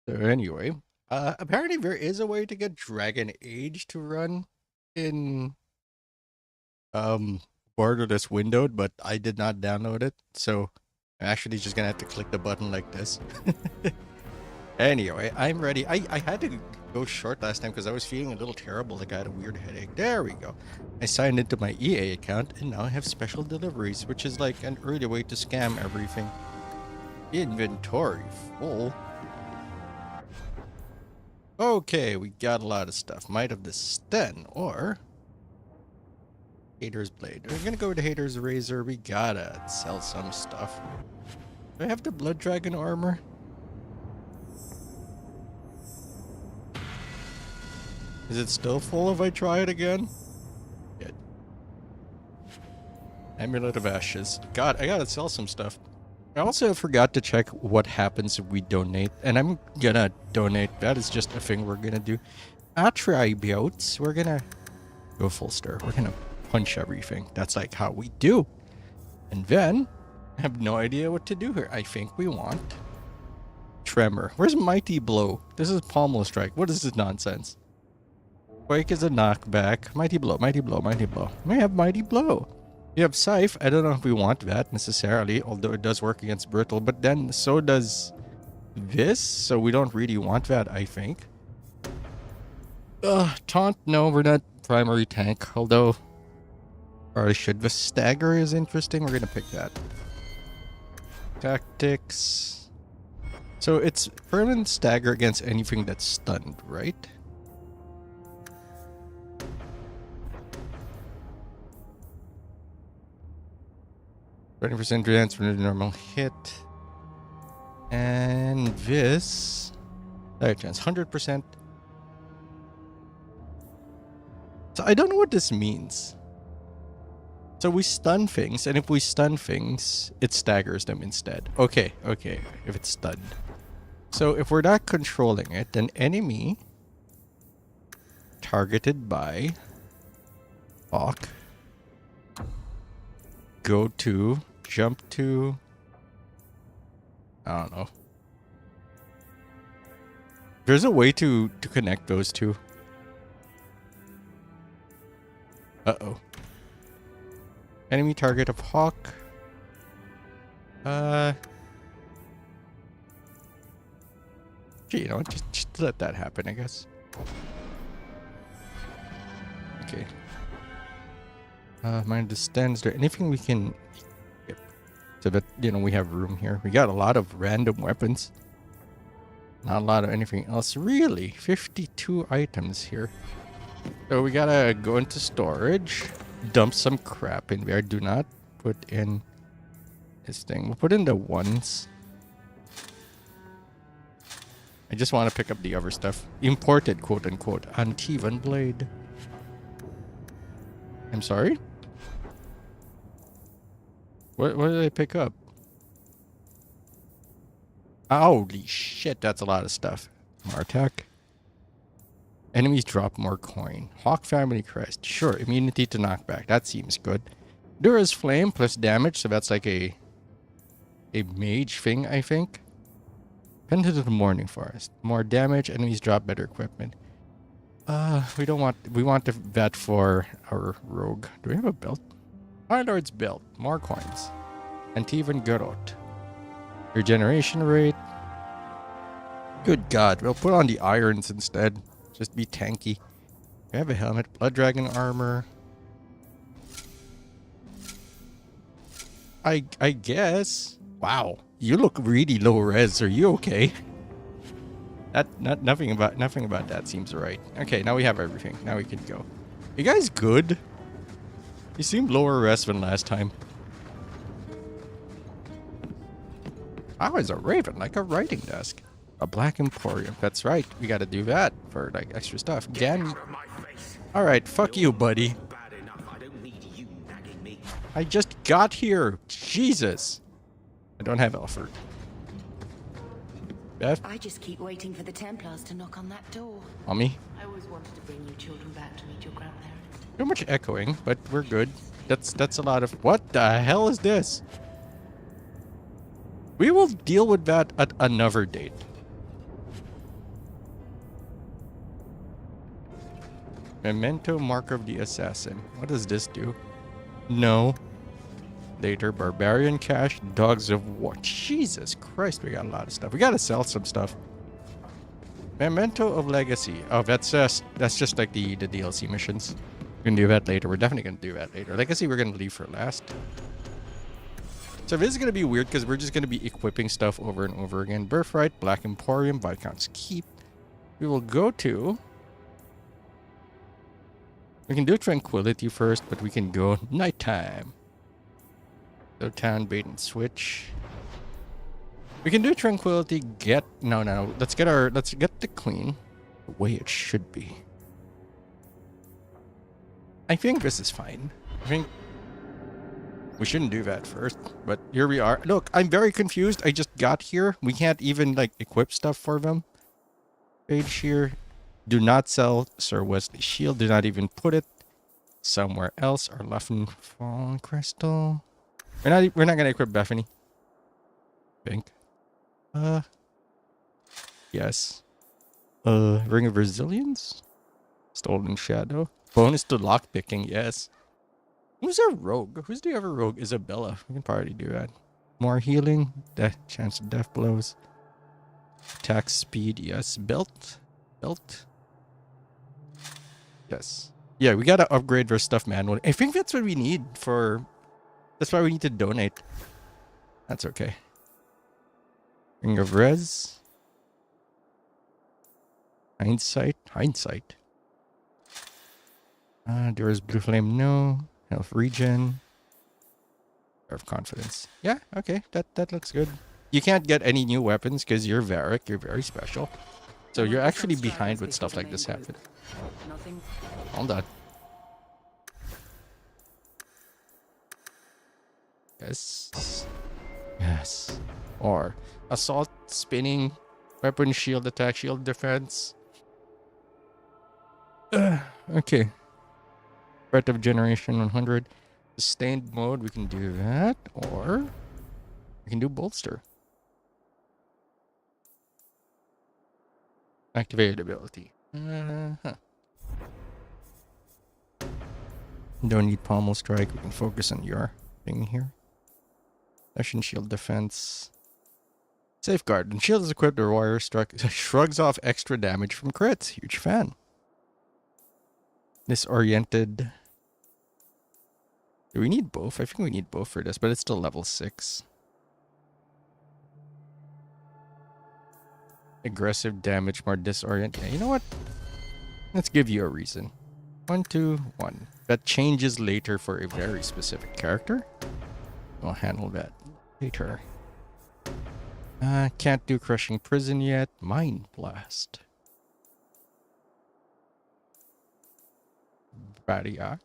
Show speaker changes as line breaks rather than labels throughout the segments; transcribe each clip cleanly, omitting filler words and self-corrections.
So anyway, apparently there is a way to get Dragon Age to run in um borderless windowed, but I did not download it, so I'm actually just gonna have to click the button like this. Anyway, I'm ready. I had to go short last time because I was feeling a little terrible, like I had a weird headache. There we go. I signed into my EA account and now I have special deliveries, which is like an early way to scam everything. Inventory full. Okay, we got a lot of stuff. Might of the Sten or Hater's Blade. We're gonna go with the Hater's Razor. We gotta sell some stuff. Do I have the Blood Dragon armor? Is it still full if I try it again? Good. Amulet of Ashes. God, I gotta sell some stuff. I also forgot to check what happens if we donate, and I'm gonna donate. That is just a thing we're gonna do. Attributes, we're gonna go full stir. We're gonna punch everything. That's like how we do. And then, I have no idea what to do here. I think we want Tremor. Where's Mighty Blow? This is Pommel Strike. What is this nonsense? Quake is a knockback. Mighty Blow, Mighty Blow, Mighty Blow. We have Mighty Blow. We have Scythe. I don't know if we want that necessarily, although it does work against Brittle, but then so does this, so we don't really want that, I think. Taunt, no, we're not primary tank, although probably should. The Stagger is interesting. We're gonna pick that. Tactics. So it's permanent stagger against anything that's stunned, right? %chance for a normal hit. And this... Dire chance, 100%. So I don't know what this means. So we stun things, and if we stun things, it staggers them instead. Okay, if it's stunned. So if we're not controlling it, then enemy targeted by Hawk, go to, jump to, I don't know. There's a way to connect those two. Uh-oh. Enemy target of Hawk. You know, just let that happen, I guess. Okay. Mind the stands. Is there anything we can... Yep. So that, you know, we have room here. We got a lot of random weapons. Not a lot of anything else. Really? 52 items here. So we gotta go into storage. Dump some crap in there. Do not put in this thing. We'll put in the ones. I just want to pick up the other stuff. Imported, quote unquote. Antivan blade. I'm sorry? What did I pick up? Holy shit, that's a lot of stuff. Martak. Enemies drop more coin. Hawk family crest. Sure, immunity to knockback. That seems good. Dura's flame plus damage, so that's like a mage thing, I think. Pendant of the Morning Forest. More damage, enemies drop better equipment. We don't want... We want that for our rogue. Do we have a belt? High Lord's belt. More coins. Antivan Garot. Regeneration rate. Good God. We'll put on the irons instead. Just be tanky. We have a helmet. Blood Dragon armor. I guess. Wow. You look really low res. Are you okay? Nothing about that seems right. Okay, now we have everything. Now we can go. You guys good? You seem lower res than last time. I was a raven, like a writing desk. A black emporium. That's right. We gotta do that for like extra stuff. Again. Alright, fuck you, buddy. I just got here. Jesus. I don't have Alfred. Beth?
I just keep waiting for the Templars to knock on that door.
Mommy?
I always wanted to bring you children back to meet your grandparents.
Too much echoing, but we're good. That's a lot of... What the hell is this? We will deal with that at another date. Memento Mark of the Assassin. What does this do? No. Later, Barbarian Cache, Dogs of War. Jesus Christ, we got a lot of stuff. We gotta sell some stuff. Memento of Legacy. Oh, that's just like the DLC missions. We're gonna do that later. We're definitely gonna do that later. Legacy we're gonna leave for last. So this is gonna be weird because we're just gonna be equipping stuff over and over again. Birthright, Black Emporium, Viscount's Keep. We will go to... We can do Tranquility first, but we can go nighttime. So town, bait and switch. We can do Tranquility, no. Let's get the Queen the way it should be. I think this is fine. I think we shouldn't do that first, but here we are. Look, I'm very confused. I just got here. We can't even like equip stuff for them. Page here. Do not sell Sir Wesley Shield. Do not even put it somewhere else. Or Luffen Fallen Crystal. We're not gonna equip Bethany. I think. Yes. Ring of Resilience? Stolen Shadow. Bonus to lockpicking, yes. Who's our rogue? Who's the other rogue? Isabella. We can probably do that. More healing. Death chance of death blows. Attack speed, yes. Belt. Yes. Yeah, we gotta upgrade our stuff manually. I think that's what we need for... That's why we need to donate. That's okay. Ring of Res. Hindsight. There is Blue Flame, no. Health regen. Of confidence. Yeah, okay. That looks good. You can't get any new weapons because you're Varric. You're very special. So you're actually behind when stuff like this happen. Hold on. Yes. Or assault, spinning, weapon, shield attack, shield defense. Okay. Breath of Generation 100. Sustained mode, we can do that. Or we can do bolster. Activated ability. Don't need pommel strike. We can focus on your thing here. Session shield defense. Safeguard. And shield is equipped or warrior struck. Shrugs off extra damage from crits. Huge fan. Disoriented. Do we need both? I think we need both for this, but it's still level 6. Aggressive damage, more disoriented. You know what? Let's give you a reason. 1, 2, 1. That changes later for a very specific character. We'll handle that later. Can't do Crushing Prison yet. Mind Blast. Badiak.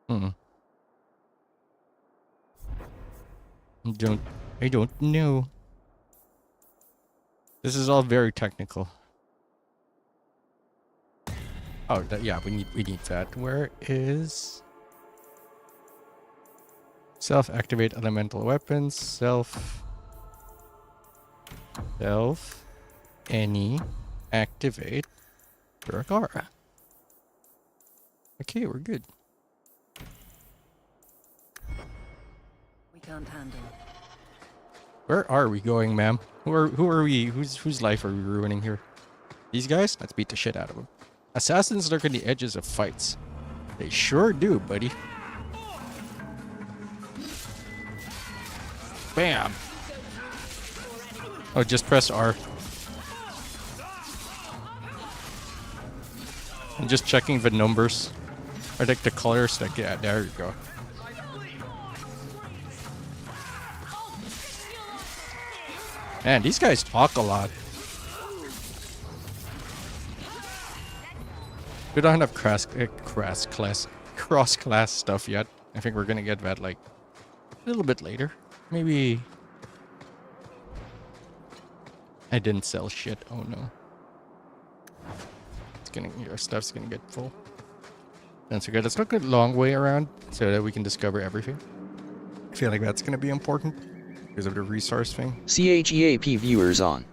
I don't know. This is all very technical. Oh, yeah, we need that. Where is self-activate elemental weapons? Self any activate Durakara. Okay, we're good.
We can't handle.
Where are we going, ma'am? Who are we? Whose life are we ruining here? These guys? Let's beat the shit out of them. Assassins lurk on the edges of fights. They sure do, buddy. Bam! Oh, just press R. I'm just checking the numbers. I think the colors. Like, yeah, there you go. Man, these guys talk a lot. We don't have cross-class stuff yet. I think we're gonna get that like a little bit later. Maybe. I didn't sell shit. Oh no. Our stuff's gonna get full. That's okay. Let's look a long way around so that we can discover everything. I feel like that's gonna be important because of the resource thing.
CHEAP viewers on.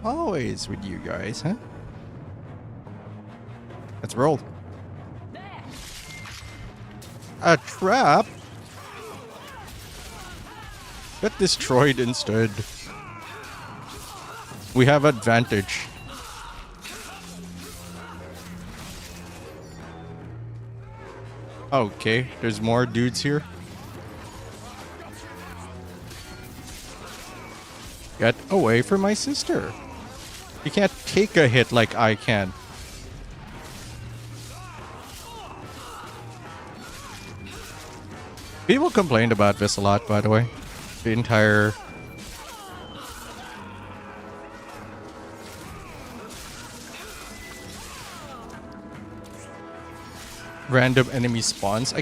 Always with you guys, huh? Let's roll. A trap? Get destroyed instead. We have advantage. Okay, there's more dudes here. Get away from my sister. You can't take a hit like I can. People complained about this a lot, by the way. The entire... random enemy spawns.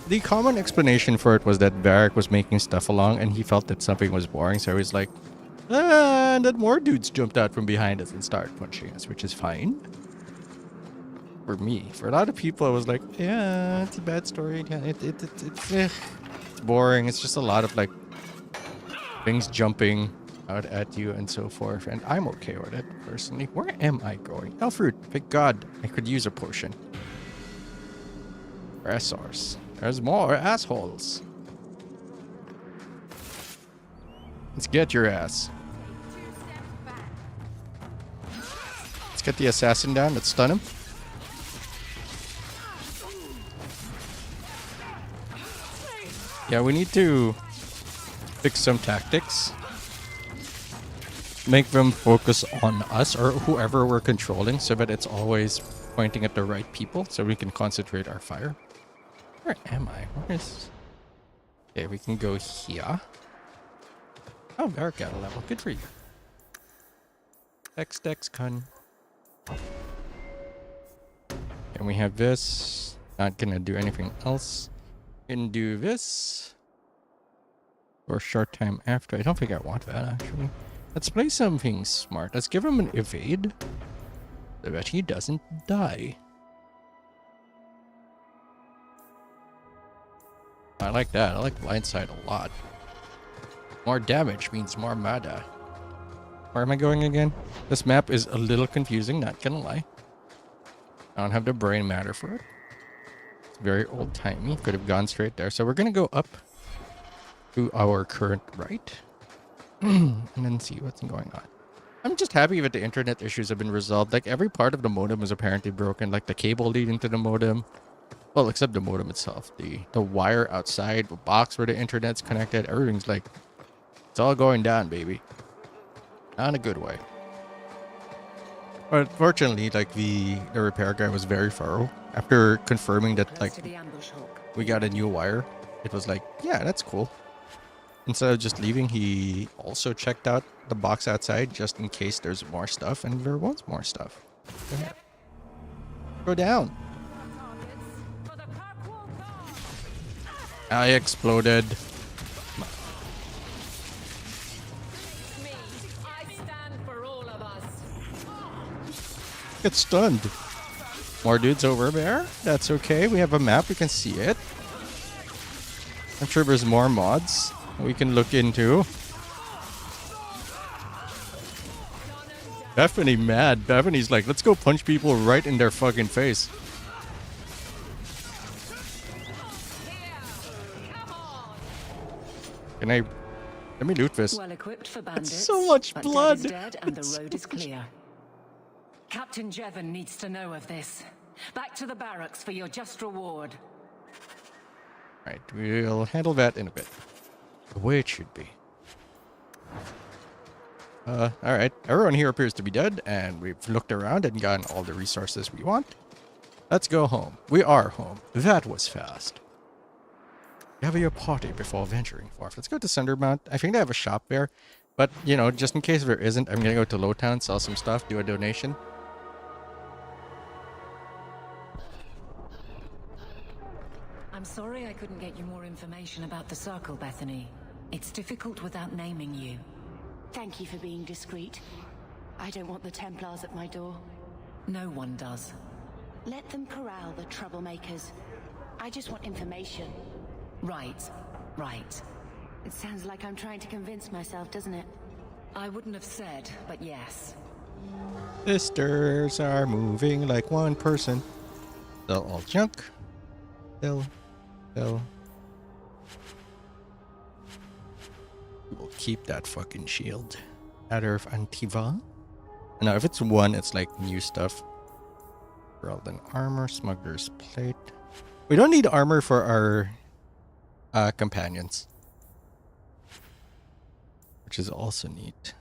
The common explanation for it was that Varric was making stuff along and he felt that something was boring, so he was like, and then more dudes jumped out from behind us and started punching us, which is fine. For me. For a lot of people, I was like, yeah, it's a bad story. Yeah, it's boring. It's just a lot of like things jumping out at you and so forth, and I'm okay with it personally. Where am I going? Elfruit, thank God, I could use a potion. Resource. There's more assholes. Let's get your ass. Let's get the assassin down. Let's stun him. Yeah, we need to fix some tactics. Make them focus on us or whoever we're controlling so that it's always pointing at the right people so we can concentrate our fire. Where am I? Where is... Okay, we can go here. Oh, Varric got a level. Good for you. Dex, con. And we have this. Not gonna do anything else. Can do this. For a short time after. I don't think I want that, actually. Let's play something smart. Let's give him an evade. So that he doesn't die. I like that. I like blindside a lot. More damage means more mana. Where am I going again? This map is a little confusing, not gonna lie. I don't have the brain matter for it. It's very old-timey. Could have gone straight there. So we're gonna go up to our current right. And then see what's going on. I'm just happy that the internet issues have been resolved. Like, every part of the modem was apparently broken. Like, the cable leading to the modem. Well, except the modem itself. The wire outside, the box where the internet's connected. Everything's like... It's all going down, baby. Not in a good way. But fortunately, like, the repair guy was very thorough. After confirming that, like, we got a new wire, it was like, yeah, that's cool. Instead of just leaving, he also checked out the box outside just in case there's more stuff, and there was more stuff. Go down. I exploded. Get stunned. More dudes over there. That's okay. We have a map. We can see it. I'm sure there's more mods we can look into. Bethany mad. Bethany's like, let's go punch people right in their fucking face. Can I... Let me loot this.
Well equipped for bandits.
That's so much
but
blood.
Dead is dead and the road is clear. Captain Jevon needs to know of this. Back to the barracks for your just reward.
Right, we'll handle that in a bit. The way it should be. Alright. Everyone here appears to be dead, and we've looked around and gotten all the resources we want. Let's go home. We are home. That was fast. Gather your party before venturing forth. Let's go to Sundermount. I think they have a shop there. But, you know, just in case there isn't, I'm gonna go to Lowtown, sell some stuff, do a donation.
I'm sorry I couldn't get you more information about the Circle, Bethany. It's difficult without naming you.
Thank you for being discreet. I don't want the Templars at my door.
No one does.
Let them corral the troublemakers. I just want information.
Right.
It sounds like I'm trying to convince myself, doesn't it?
I wouldn't have said, but yes.
Sisters are moving like one person. They'll all junk. They'll. We'll keep that fucking shield. Adder of Antiva. Now, if it's one, it's like new stuff. Ferelden armor, smuggler's plate. We don't need armor for our companions, which is also neat.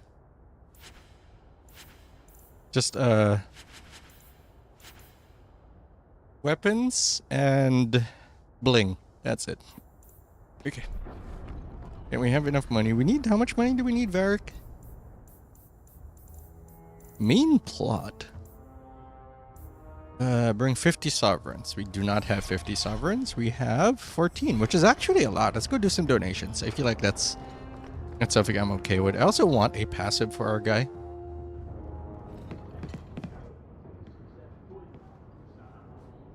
Just weapons and bling. That's it. Okay. And we have enough money. We need, how much money do we need, Varric? Main plot. Bring 50 sovereigns. We do not have 50 sovereigns. We have 14, which is actually a lot. Let's go do some donations. I feel like that's something I'm okay with. I also want a passive for our guy.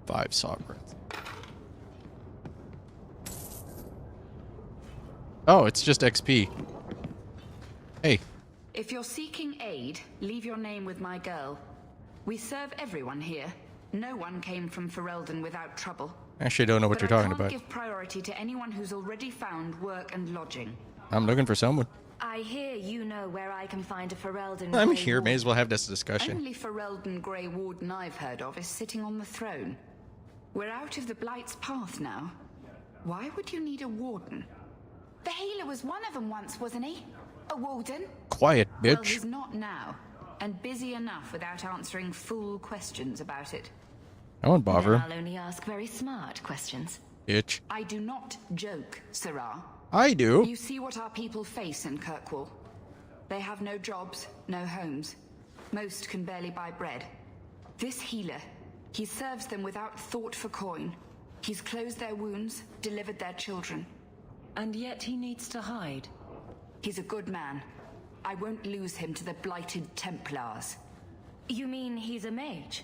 Five sovereigns. Oh, it's just XP. Hey.
If you're seeking aid, leave your name with my girl. We serve everyone here. No one came from Ferelden without trouble.
Actually, I don't know what you're talking about.
I can't give priority to anyone who's already found work and lodging.
I'm looking for someone.
I hear you know where I can find a Ferelden.
I'm
Grey
here. May as
Warden.
well have this discussion.
Only Ferelden Grey Warden I've heard of is sitting on the throne. We're out of the Blight's path now. Why would you need a warden?
The healer was one of them once, wasn't he? A warden?
Quiet,
Well,
bitch.
he's not now, and busy enough without answering fool questions about it.
I won't bother
Then
him.
I'll only ask very smart questions.
Bitch.
I do not joke, Sirrah.
I do.
You see what our people face in Kirkwall. They have no jobs, no homes. Most can barely buy bread. This healer, he serves them without thought for coin. He's closed their wounds, delivered their children.
And yet he needs to hide.
He's a good man. I won't lose him to the blighted Templars.
You mean he's a mage?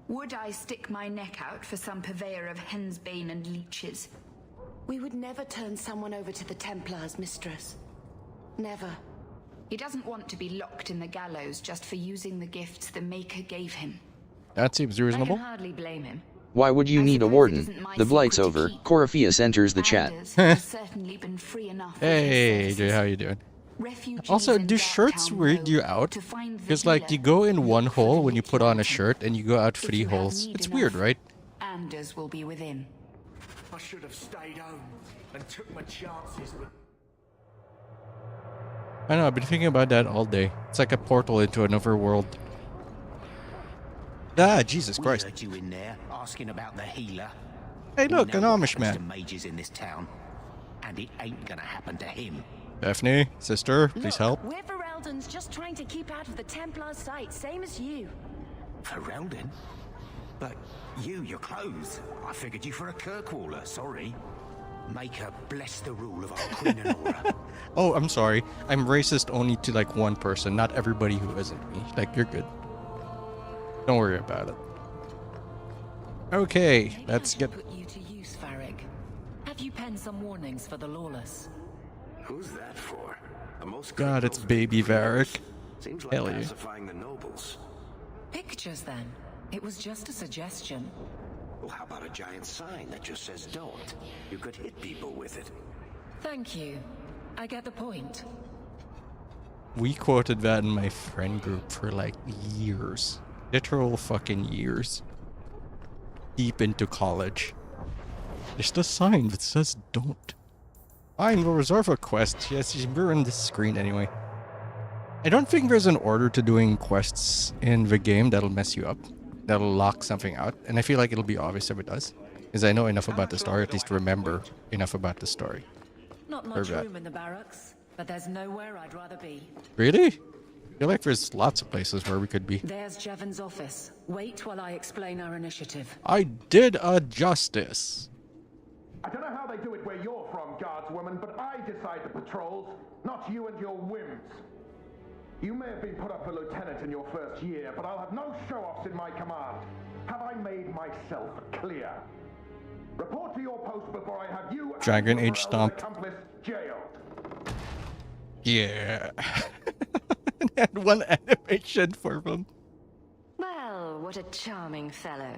Would I stick my neck out for some purveyor of hensbane and leeches?
We would never turn someone over to the Templars, mistress. Never.
He doesn't want to be locked in the gallows just for using the gifts the Maker gave him.
That seems
I
reasonable.
can hardly blame him.
Why would you
I
need a
suppose it
warden?
isn't my
The blight's
secret to
over.
keep.
Corypheus enters the chat.
Anders has certainly been free enough with his
Hey, Jay,
services.
how you doing?
Refugees
Also,
in
do
Darktown
shirts weird
Road
you out?
to find the
Because, like, you
healer.
go in one
Look for
hole
the
when you put on a
Nicky
shirt, and you go out
If
3
you have
holes.
need
It's
enough,
weird, right?
Anders will be within.
I should have stayed home and took my chances with...
I know, I've been thinking about that all day. It's like a portal into another world. Ah, Jesus
We
Christ.
heard you in there asking about the healer.
Hey,
We
look,
know
an
what
Amish
happens to
man.
mages in this town, and it ain't gonna happen to him.
Daphne, sister, please
Look,
help.
We're Fereldans just trying to keep out of the Templar sight, same as you.
Ferelden? But your clothes. I figured you for a Kirkwaller, sorry. Make her bless the rule of our Queen Honora.
Oh, I'm sorry. I'm racist only to, like, one person, not everybody who isn't me. Like, you're good. Don't worry about it. Okay,
Maybe
let's
I
get...
should put you to use, Varric. Have you penned some warnings for the lawless?
Who's that for? The most
God, it's
criminals
baby
being criminals.
Varric.
Seems like
Hell yeah.
pacifying the nobles.
Pictures, then. It was just a suggestion.
Well, how about a giant sign that just says don't? You could hit people with it.
Thank you. I get the point.
We quoted that in my friend group for, like, years. Literal fucking years. Deep into college. There's the sign that says don't. Fine, we'll reserve a quest. Yes, we're on this screen anyway. I don't think there's an order to doing quests in the game that'll mess you up. That'll lock something out. And I feel like it'll be obvious if it does. Because I know enough about the story, at least remember enough about the story.
Not much
that.
room in the barracks, but there's nowhere I'd rather be.
Really? I feel like there's lots of places where we could be.
There's Jevon's office. Wait while I explain our initiative.
I did a justice.
I don't know how they do it where you're from, guardswoman, but I decide the patrols, not you and your whims. You may have been put up for lieutenant in your first year, but I'll have no show-offs in my command. Have I made myself clear? Report to your post before I have you
Dragon
and your
Age stomp.
accomplice jailed.
Yeah. had one animation for him.
Well, what a charming fellow.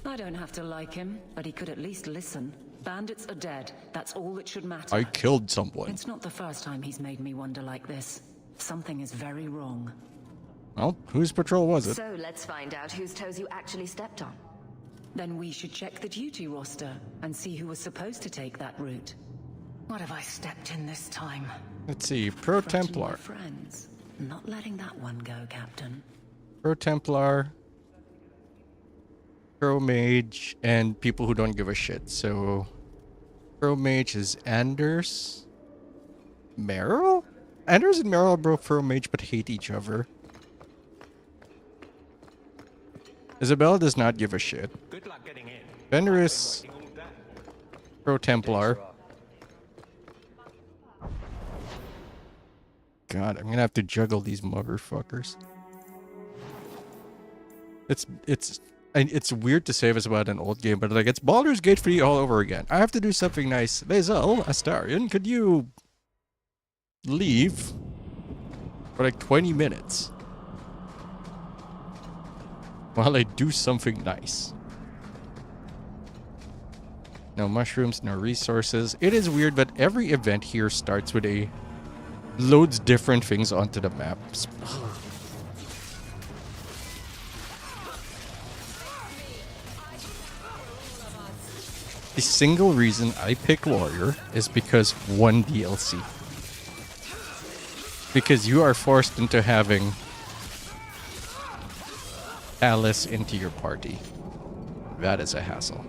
I don't have to like him, but he could at least listen. Bandits are dead. That's all that should matter.
I killed someone.
It's not the first time he's made me wonder like this. Something is very wrong.
Well, whose patrol was it?
So let's find out whose toes you actually stepped on.
Then we should check the duty roster and see who was supposed to take that route. What have I stepped in this time?
Let's see. Pro
Fronting
Templar.
my friends. Not letting that one go, Captain.
Pro Templar. Pro Mage. And people who don't give a shit. So, Pro Mage is Anders. Meryl? Anders and Meryl are both Pro Mage but hate each other. Isabella does not give a shit.
Good luck getting in.
Fenris. Pro Templar. God, I'm gonna have to juggle these motherfuckers. It's weird to say this about an old game, but like it's Baldur's Gate 3 all over again. I have to do something nice. Basil, Astarion, could you leave for like 20 minutes while I do something nice? No mushrooms, no resources. It is weird, but every event here starts with a loads different things onto the map. The single reason I picked Warrior is because one DLC. Because you are forced into having Alice into your party. That is a hassle.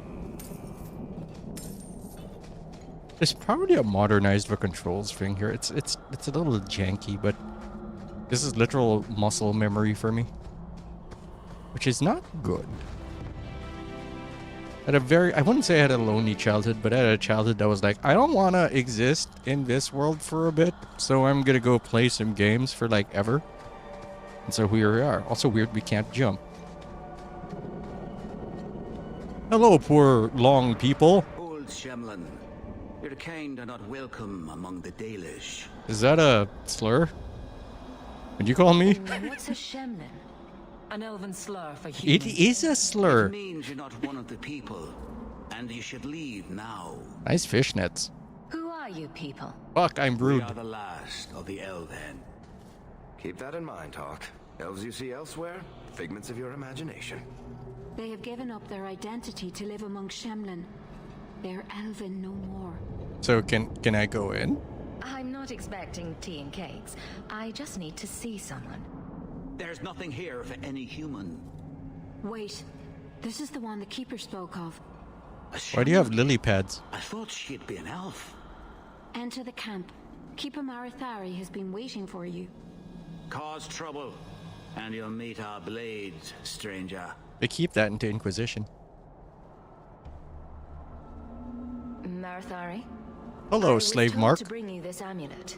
There's probably a modernized the controls thing here. It's a little janky, but this is literal muscle memory for me, which is not good. I wouldn't say I had a lonely childhood, but I had a childhood that was like, I don't want to exist in this world for a bit, so I'm gonna go play some games for like ever. And so here we are. Also weird we can't jump. Hello, poor long people.
Old Shemlin, your kind are not welcome among the Dalish.
Is that a slur? Would you call me?
What's a Shemlin?
An elven slur for
It
humans.
is a slur.
It means you're not one of the people, and you should leave now.
Nice fishnets.
Who are you people?
Fuck, I'm
We
rude.
are the last of the Elven.
Keep that in mind, Hawk. Elves you see elsewhere, figments of your imagination.
They have given up their identity to live among Shemlin. They're elven no more.
So can I go in?
I'm not expecting tea and cakes. I just need to see someone.
There's nothing here for any human.
Wait. This is the one the Keeper spoke of.
Why do you have lily pads?
I thought she'd be an elf.
Enter the camp. Keeper Marathari has been waiting for you.
Cause trouble, and you'll meet our blades, stranger.
They keep that into Inquisition.
Marathari?
Hello,
I was
slave
told
Mark.
to bring you this amulet.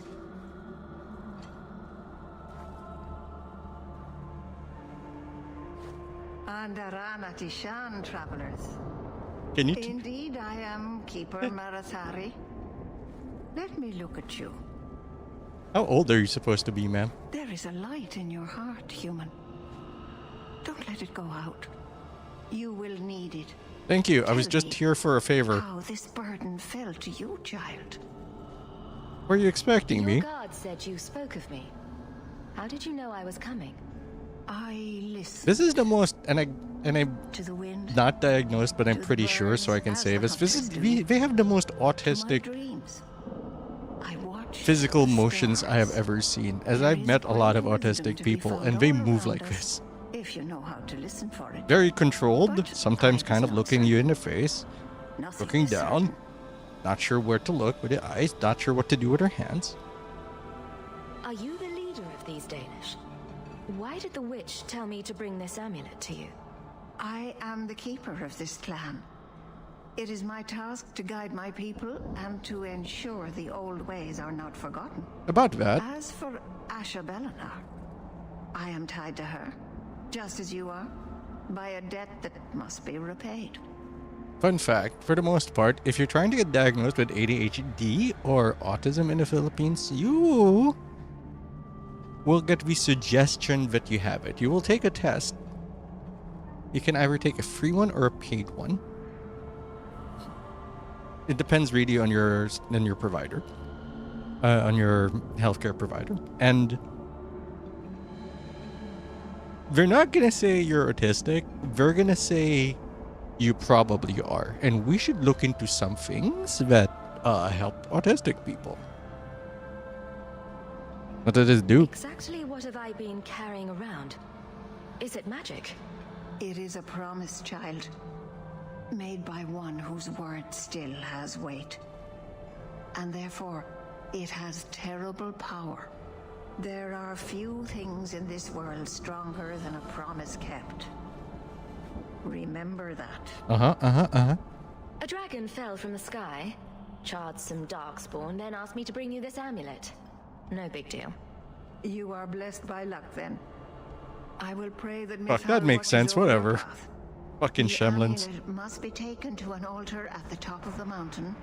Andarana Tishan, travelers.
Can you?
Indeed, I am Keeper Marathari. Let me look at you.
How old are you supposed to be, ma'am?
There is a light in your heart, human. Don't let it go out. You will need it.
Thank you. I was
Tell
just
me
here for a favor.
how this burden fell to you, child.
Were you expecting me?
Your guard said you spoke of me. How did you know I was coming?
I listen
This is the most, and I'm
to the wind,
not diagnosed, but I'm
to the
pretty sure, so I
birds
can
as
say
the
this. This is
hunters do,
they have the most
to my
autistic
dreams. I watch
physical
the
motions I have
stars.
ever seen, as
There
I've
is
met a lot of
great wisdom
autistic
to be
people,
found
and they
all
move
around
like
us,
this.
if you know how to listen for it.
Very controlled,
But
sometimes
pride
kind
is
of
not
looking you in
certain.
the face,
Nothing
looking
is
down,
certain.
not sure where to look with the eyes, not sure what to do with her hands.
Are you the leader of these Danish? Why did the witch tell me to bring this amulet to you?
I am the keeper of this clan. It is my task to guide my people and to ensure the old ways are not forgotten.
About that,
As for Asha Belinar, I am tied to her, just as you are, by a debt that must be repaid.
fun fact, for the most part, if you're trying to get diagnosed with ADHD or autism in the Philippines, you will get the suggestion that you have it. You will take a test. You can either take a free one or a paid one. It depends really on your provider, on your healthcare provider, and they're not gonna say you're autistic. They're gonna say you probably are, and we should look into some things that help autistic people. What does this do?
Exactly what have I been carrying around? Is it magic?
It is a promise, child. Made by one whose word still has weight. And therefore, it has terrible power. There are few things in this world stronger than a promise kept. Remember that.
A dragon fell from the sky, charred some darkspawn, then asked me to bring you this amulet. No big deal.
You are blessed by luck, then. I will pray that
Fuck, that makes sense. Whatever. Fucking
The
Shemlins.
amulet must be taken to an altar at the top of the mountain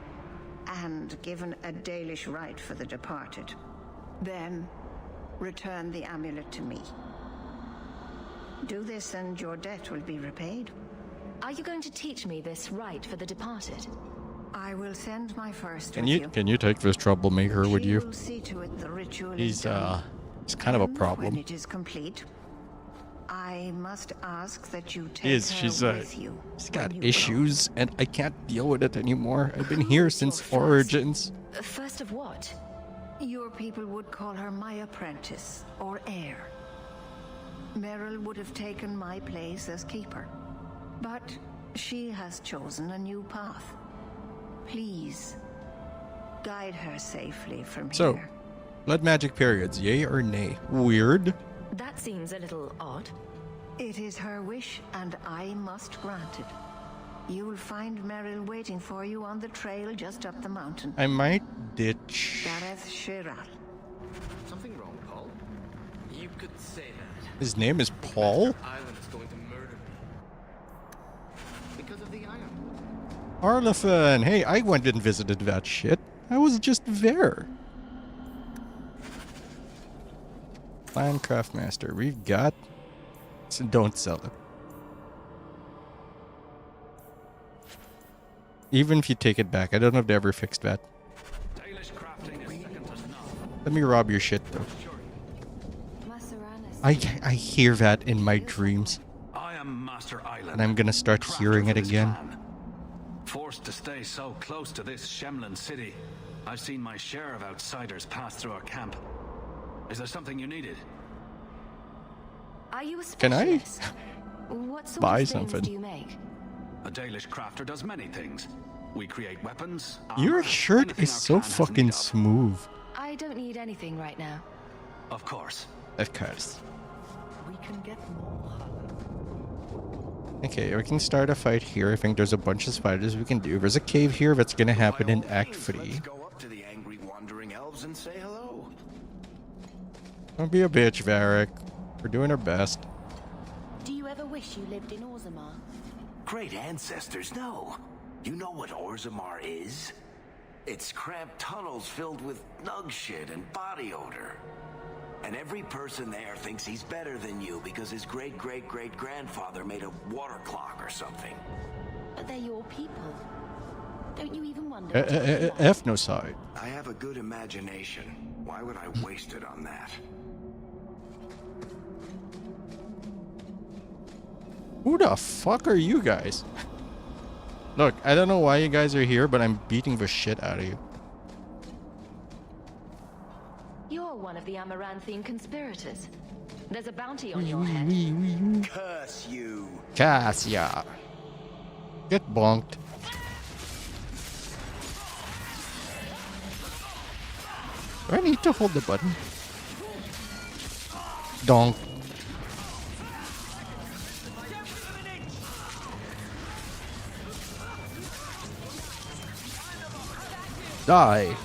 and given a Dalish rite for the departed. Then, return the amulet to me. Do this and your debt will be repaid.
Are you going to teach me this rite for the departed?
I will send my first
Can
with
you take this troublemaker with
She
you?
will see to it the ritual is
He's
done.
kind of a
And
problem.
When it is complete, I must ask that you take
Is
her
she's
with you.
she's got
when you
issues, and I can't deal with it anymore. I've been here since Origins.
First of what?
grow. Your people would call her my apprentice or heir. Meryl would have taken my place as keeper, but she has chosen a new path. Please, guide her safely from
So,
here.
blood magic periods, yay or nay? Weird.
That seems a little odd.
It is her wish, and I must grant it. You will find Meryl waiting for you on the trail just up the mountain.
I might ditch.
Gareth Shiral.
Something wrong, Paul? You could say that.
His name is Paul?
Island is going to murder me. Because of the iron.
Arlefin! Hey, I went and visited that shit. I was just there. Landcraft Master, we've got... So don't sell it. Even if you take it back, I don't know if they ever fixed that. Let me rob your shit, though. I hear that in my dreams.
I am Master Island.
And I'm gonna start
crafter
hearing
for
it
this
again.
clan. Forced to stay so close to this Shemlin city, I've seen my share of outsiders pass through our camp. Is there something you needed?
Are you a
Can I
specialist? What sort
buy
of things
something?
do you make?
A Dalish crafter does many things. We create weapons.
Your
armor,
shirt
anything
is
our
so
clan has need
fucking
of.
smooth.
I don't need anything right now.
Of course.
Of course.
We can get more.
Okay, we can start a fight here. I think there's a bunch of spiders we can do. There's a cave here that's gonna happen in Act 3.
Let's go up to the angry wandering elves and say hello.
Don't be a bitch, Varric. We're doing our best.
Do you ever wish you lived in Orzammar?
Great ancestors, no. You know what Orzammar is? It's cramped tunnels filled with nug shit and body odor. And every person there thinks he's better than you because his great-great-great-grandfather made a water clock or something.
But they're your people. Don't you even wonder?
Ethnocide.
I have a good imagination. Why would I waste it on that?
Who the fuck are you guys? Look, I don't know why you guys are here, but I'm beating the shit out of you.
You're one of the Amaranthine conspirators. There's a bounty on your head.
Curse you!
Cassia. Get bonked. Do I need to hold the button? Donk. Die.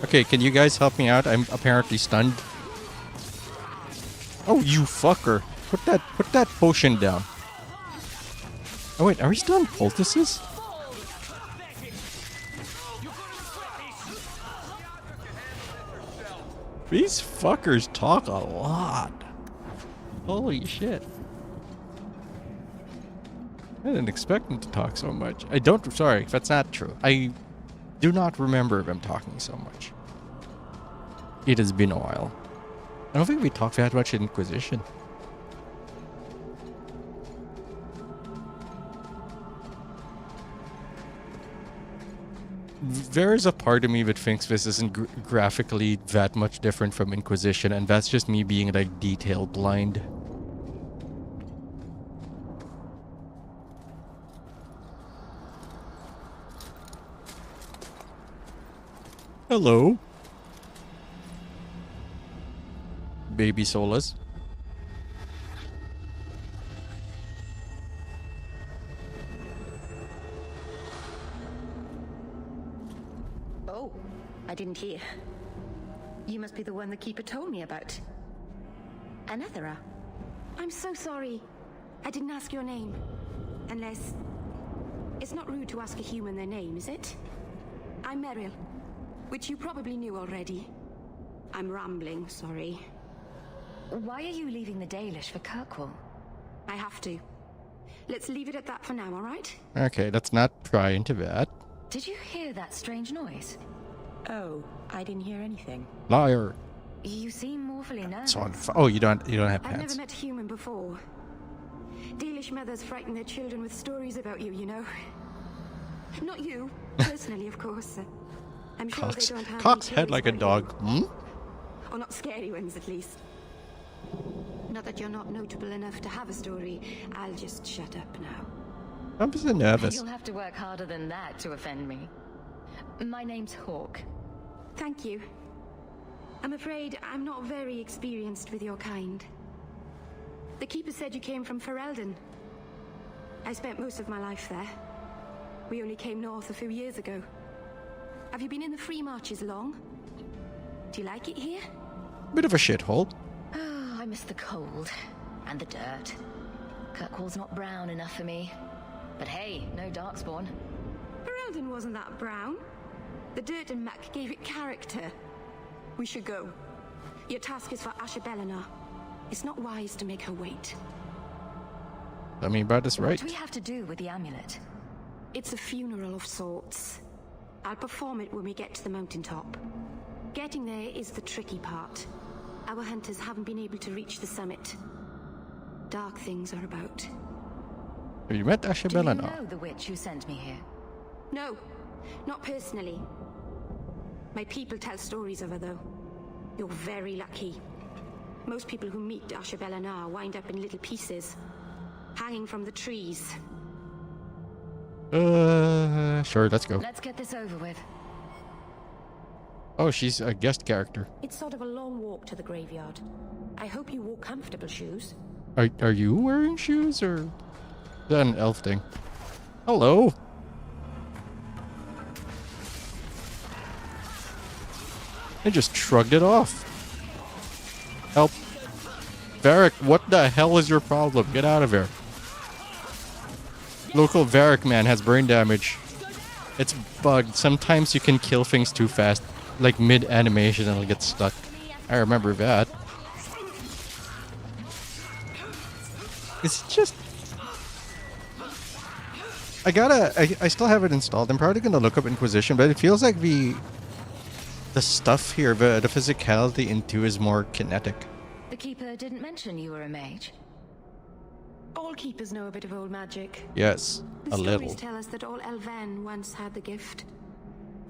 Okay, can you guys help me out? I'm apparently stunned. Oh, you fucker. Put that potion down. Oh wait, are we still in poultices? These fuckers talk a lot. Holy shit. I didn't expect them to talk so much. Sorry, that's not true. I do not remember them talking so much. It has been a while. I don't think we talked that much in Inquisition. There is a part of me that thinks this isn't graphically that much different from Inquisition, and that's just me being like detail blind. Hello, baby Solas.
Oh, I didn't hear. You must be the one the Keeper told me about. Anethera.
I'm so sorry. I didn't ask your name. Unless... It's not rude to ask a human their name, is it? I'm Meryl, which you probably knew already. I'm rambling, sorry.
Why are you leaving the Dalish for Kirkwall?
I have to. Let's leave it at that for now, alright?
Okay, let's not pry into that.
Did you hear that strange noise?
Oh, I didn't hear anything.
Liar.
You seem awfully nervous.
So oh, you don't have
I've
pants.
never met a human before. Dalish mothers frighten their children with stories about you, you know. Not you, personally, of course. I'm sure
Cock's,
they don't have
Cock's
any
head like a
theories about
dog. Hmm?
you. Or not scary ones, at least. Not that you're not notable enough to have a story. I'll just shut up now.
I'm just nervous.
You'll have to work harder than that to offend me. My name's Hawk.
Thank you. I'm afraid I'm not very experienced with your kind. The Keeper said you came from Ferelden. I spent most of my life there. We only came north a few years ago. Have you been in the Free Marches long? Do you like it here?
Bit of a shithole.
Oh, I miss the cold. And the dirt. Kirkwall's not brown enough for me. But hey, no Darkspawn.
Ferelden wasn't that brown. The dirt and muck gave it character. We should go. Your task is for Asher Bellinar. It's not wise to make her wait.
I mean, about this right.
What do we have to do with the amulet?
It's a funeral of sorts. I'll perform it when we get to the mountaintop. Getting there is the tricky part. Our hunters haven't been able to reach the summit. Dark things are about.
Have you met Asher
Do you
Bellinar?
know the witch who sent me here?
No, not personally. My people tell stories of her, though. You're very lucky. Most people who meet Asher Bellinar wind up in little pieces, hanging from the trees.
Sure, let's go.
Let's get this over with.
Oh, she's a guest character.
It's sort of a long walk to the graveyard. I hope you wore comfortable shoes.
Are you wearing shoes, or is that an elf thing? Hello. I just shrugged it off. Help. Varric, what the hell is your problem? Get out of here. Local Varric man has brain damage. It's bugged. Sometimes you can kill things too fast. Like mid-animation and it'll get stuck. I remember that. It's just... I still have it installed. I'm probably gonna look up Inquisition, but it feels like the stuff here, the physicality in 2 is more kinetic.
The Keeper didn't mention you were a mage.
All keepers know a bit of old magic.
Yes,
The
a
stories
little.
tell us that all Elven once had the gift.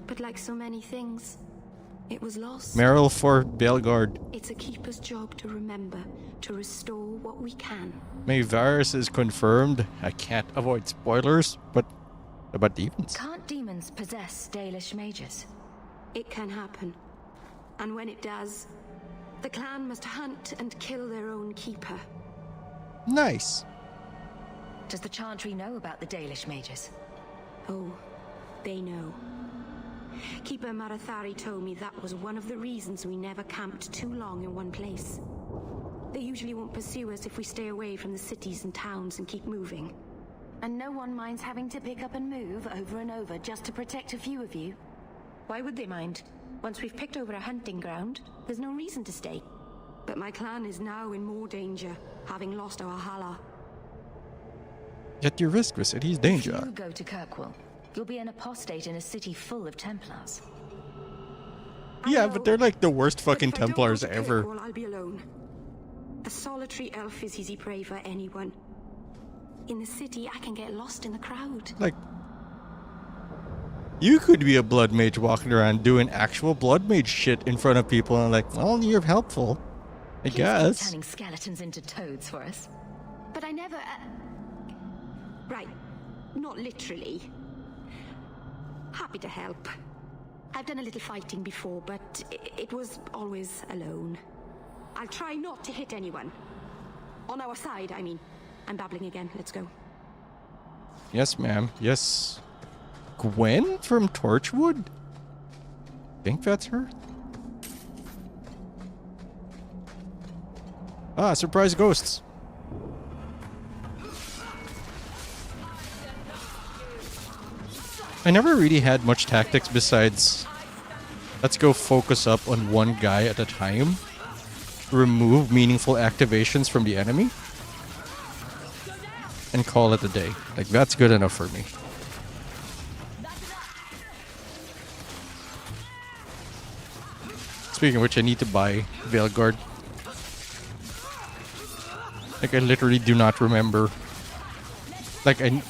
But like so many things, it was lost.
Meryl for Belgard.
It's a keeper's job to remember, to restore what we can.
May Varys is confirmed. I can't avoid spoilers, but about demons.
Can't demons possess Dalish mages?
It can happen. And when it does, the clan must hunt and kill their own keeper.
Nice.
Does the Chantry know about the Dalish mages?
Oh, they know. Keeper Marathari told me that was one of the reasons we never camped too long in one place. They usually won't pursue us if we stay away from the cities and towns and keep moving.
And no one minds having to pick up and move over and over just to protect a few of you?
Why would they mind? Once we've picked over a hunting ground, there's no reason to stay. But my clan is now in more danger, having lost our Hala.
Yet you risk the city's danger.
If you go to Kirkwall, you'll be an apostate in a city full of Templars.
Yeah, but they're like the worst fucking
But if I don't
Templars
go to
ever.
Kirkwall, I'll be alone. A solitary elf is easy prey for anyone. In the city, I can get lost in the crowd.
Like, you could be a blood mage walking around doing actual blood mage shit in front of people, and like, well, you're helpful, I
Please
guess.
keep turning skeletons into toads for us.
But I never... Right, not literally. Happy to help. I've done a little fighting before, but it was always alone. I'll try not to hit anyone. On our side, I mean. I'm babbling again. Let's go.
Yes, ma'am. Yes. Gwen from Torchwood? Think that's her? Ah, surprise ghosts. I never really had much tactics besides let's go focus up on one guy at a time, remove meaningful activations from the enemy, and call it a day. Like, that's good enough for me. Speaking of which, I need to buy Veilguard. Like, I literally do not remember. Like, I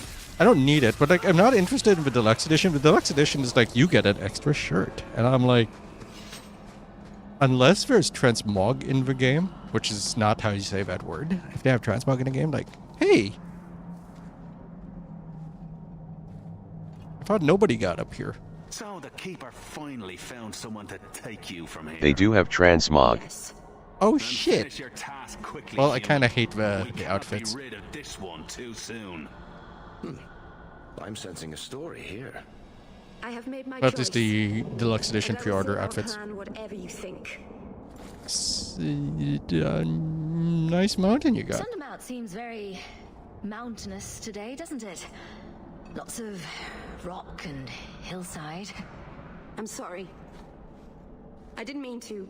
don't need it, but like, I'm not interested in the deluxe edition. The deluxe edition is like, you get an extra shirt. And I'm like, unless there's transmog in the game, which is not how you say that word. If they have transmog in the game, like, hey, I thought nobody got up here.
So the Keeper finally found someone to take you from here.
They do have transmog.
Oh
Then
shit.
finish your task quickly,
Well, I
human.
kind of hate
We
the
cannot
outfits.
Be rid of this one too soon.
I'm sensing a story here.
I have made my
That
choice.
is the deluxe edition
And I will
pre-order
suit our
outfits.
clan whatever you think.
Nice mountain you got.
Sundermount seems very mountainous today, doesn't it? Lots of rock and hillside.
I'm sorry. I didn't mean to.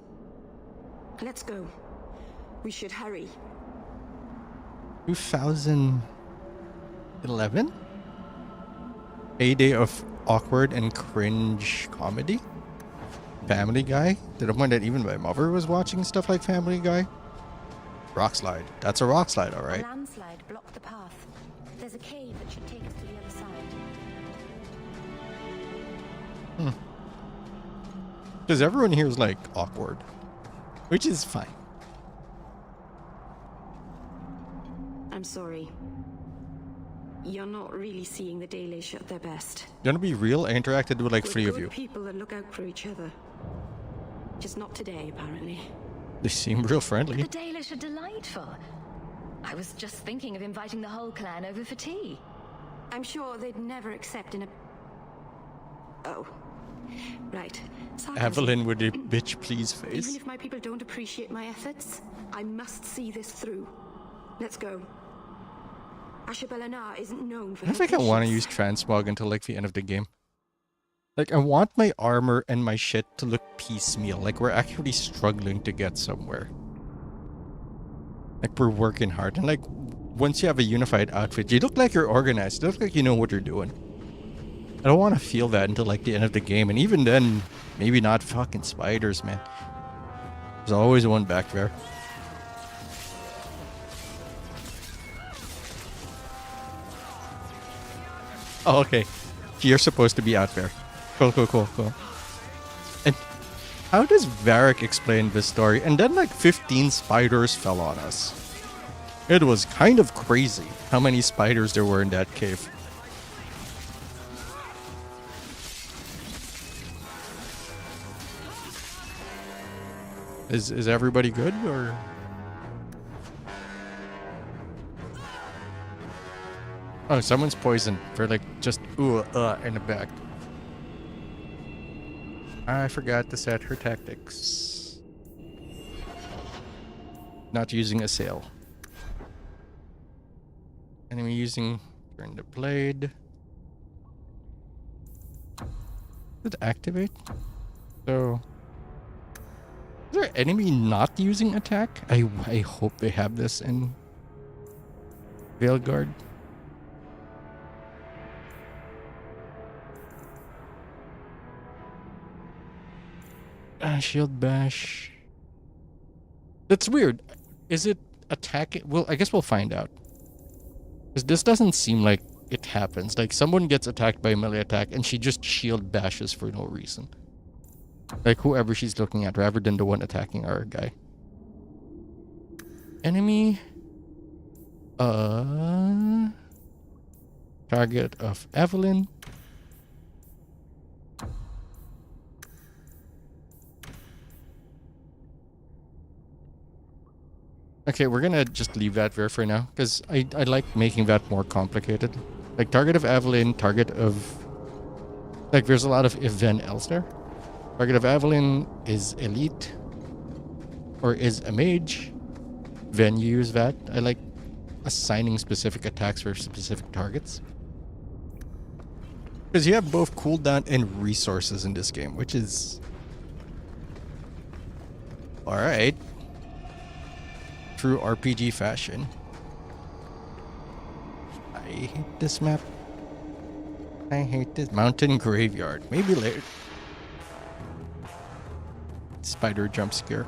Let's go. We should hurry.
2011? Heyday of awkward and cringe comedy? Family Guy? To the point that even my mother was watching stuff like Family Guy? Rock slide. That's a rock slide,
A
alright.
landslide blocked the path. There's a cave that should take us to the other side.
Because everyone here is like awkward. Which is fine.
I'm sorry. You're not really seeing the Dalish at their best.
Gonna be real, I interacted with like
We're
3 of
good
you.
people that look out for each other. Just not today, apparently.
They seem real
The
friendly.
Dalish are delightful. I was just thinking of inviting the whole clan over for tea.
I'm sure they'd never accept in a... Oh. Right. Sarcasm.
Evelyn with a bitch please
Even
face.
if my people don't appreciate my efforts, I must see this through. Let's go. Ashabelanar isn't known for
I don't think I want to use transmog until like the end of the game. Like, I want my armor and my shit to look piecemeal. Like, we're actually struggling to get somewhere. Like, we're working hard. And like, once you have a unified outfit, you look like you're organized. You look like you know what you're doing. I don't want to feel that until like the end of the game. And even then, maybe not fucking spiders, man. There's always one back there. Oh, okay. You're supposed to be out there. Cool. And how does Varric explain this story? And then like 15 spiders fell on us. It was kind of crazy how many spiders there were in that cave. Is everybody good or? Oh, someone's poisoned for like just in the back. I forgot to set her tactics. Not using a sail. Enemy using turn the blade. Did it activate? So, is there enemy not using attack? I hope they have this in Veilguard. Shield bash. That's weird. Is it attack? Well, I guess we'll find out. Because this doesn't seem like it happens. Like someone gets attacked by a melee attack and she just shield bashes for no reason. Like whoever she's looking at rather than the one attacking our guy. Enemy. Target of Evelyn. Okay, we're gonna just leave that there for now, because I like making that more complicated. Like, target of Evelyn, target of... Like, there's a lot of if then else there. Target of Evelyn is elite, or is a mage. Then you use that. I like assigning specific attacks for specific targets. Because you have both cooldown and resources in this game, which is... Alright. True RPG fashion. I hate this map. I hate this. Mountain Graveyard. Maybe later. Spider jump scare.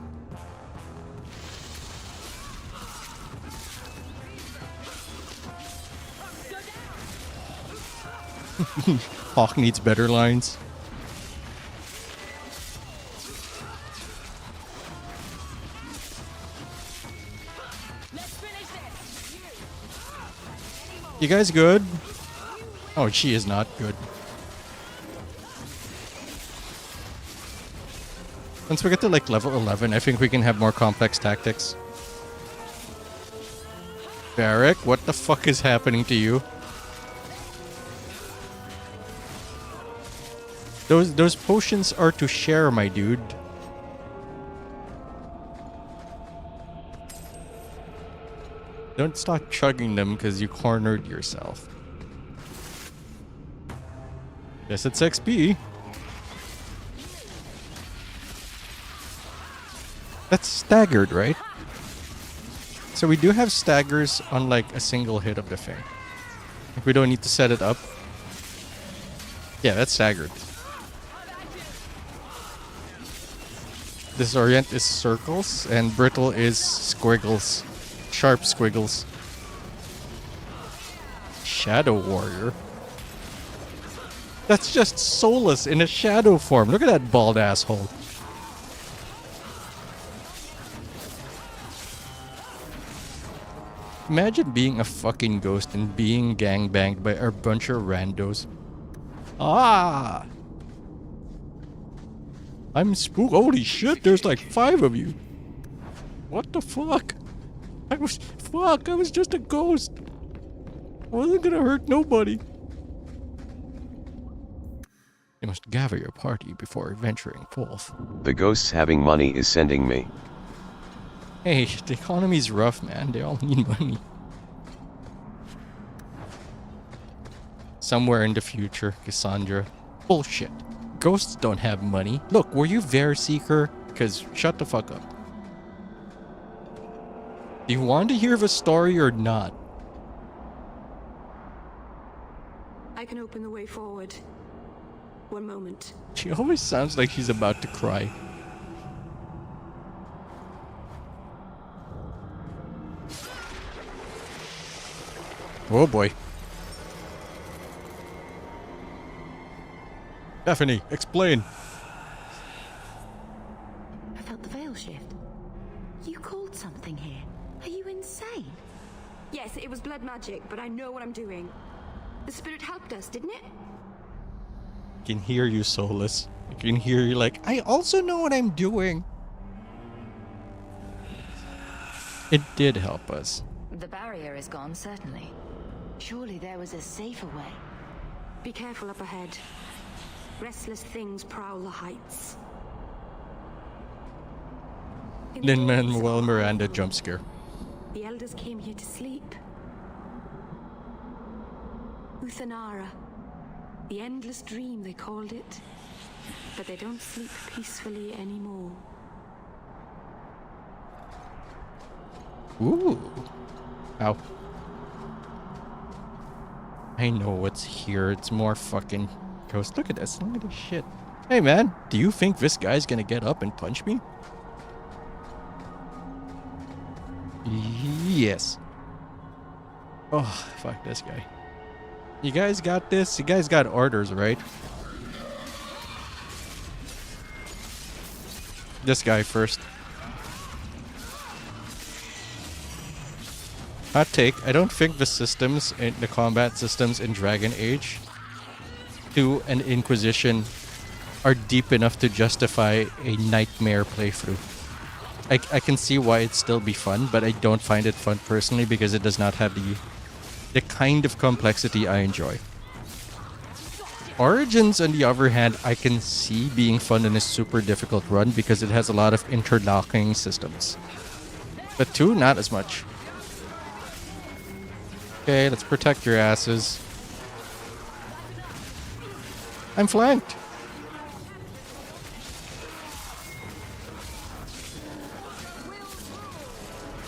Hawk needs better lines. You guys good? Oh, she is not good. Once we get to like level 11, I think we can have more complex tactics. Varric, what the fuck is happening to you? Those potions are to share, my dude. Don't stop chugging them because you cornered yourself. Guess it's XP. That's staggered, right? So we do have staggers on like a single hit of the thing. We don't need to set it up. Yeah, that's staggered. Disorient is circles and brittle is squiggles. Sharp squiggles. Shadow Warrior. That's just Solus in a shadow form. Look at that bald asshole. Imagine being a fucking ghost and being gangbanged by a bunch of randos. Ah! I'm spooked. Holy shit, there's like 5 of you. What the fuck? I was just a ghost. I wasn't gonna hurt nobody. You must gather your party before venturing forth.
The ghosts having money is sending me.
Hey, the economy's rough, man. They all need money. Somewhere in the future, Cassandra. Bullshit. Ghosts don't have money. Look, were you Verseeker? Because shut the fuck up. Do you want to hear the story or not?
I can open the way forward. One moment.
She always sounds like she's about to cry. Oh boy. Daphne, explain.
I felt the veil shift. You called something here. Are you insane?
Yes, it was blood magic, but I know what I'm doing. The spirit helped us, didn't it?
I can hear you, Solus. I can hear you like, I also know what I'm doing. It did help us.
The barrier is gone, certainly. Surely there was a safer way.
Be careful up ahead. Restless things prowl the heights.
Lin-Manuel Miranda jump scare.
The elders came here to sleep. Uthanara. The endless dream, they called it. but they don't sleep peacefully anymore.
Ooh. Ow. I know what's here. It's more fucking ghost. Look at this. Look at this shit. Hey, man. Do you think this guy's gonna get up and punch me? Yes. Oh, fuck this guy. You guys got this? You guys got orders, right? This guy first. Hot take. I don't think the systems, the combat systems in Dragon Age 2 and Inquisition are deep enough to justify a nightmare playthrough. I can see why it'd still be fun, but I don't find it fun personally because it does not have the kind of complexity I enjoy. Origins, on the other hand, I can see being fun in a super difficult run because it has a lot of interlocking systems. But 2, not as much. Okay, let's protect your asses. I'm flanked.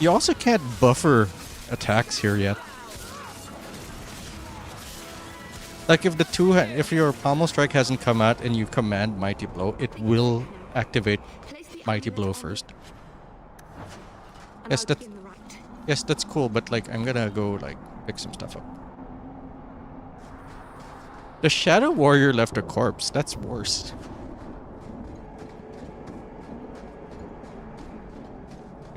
You also can't buffer attacks here yet. Like if your Pommel Strike hasn't come out and you command Mighty Blow, it will activate Mighty Blow first. Yes, that's cool, but like I'm gonna go like pick some stuff up. The Shadow Warrior left a corpse. That's worse.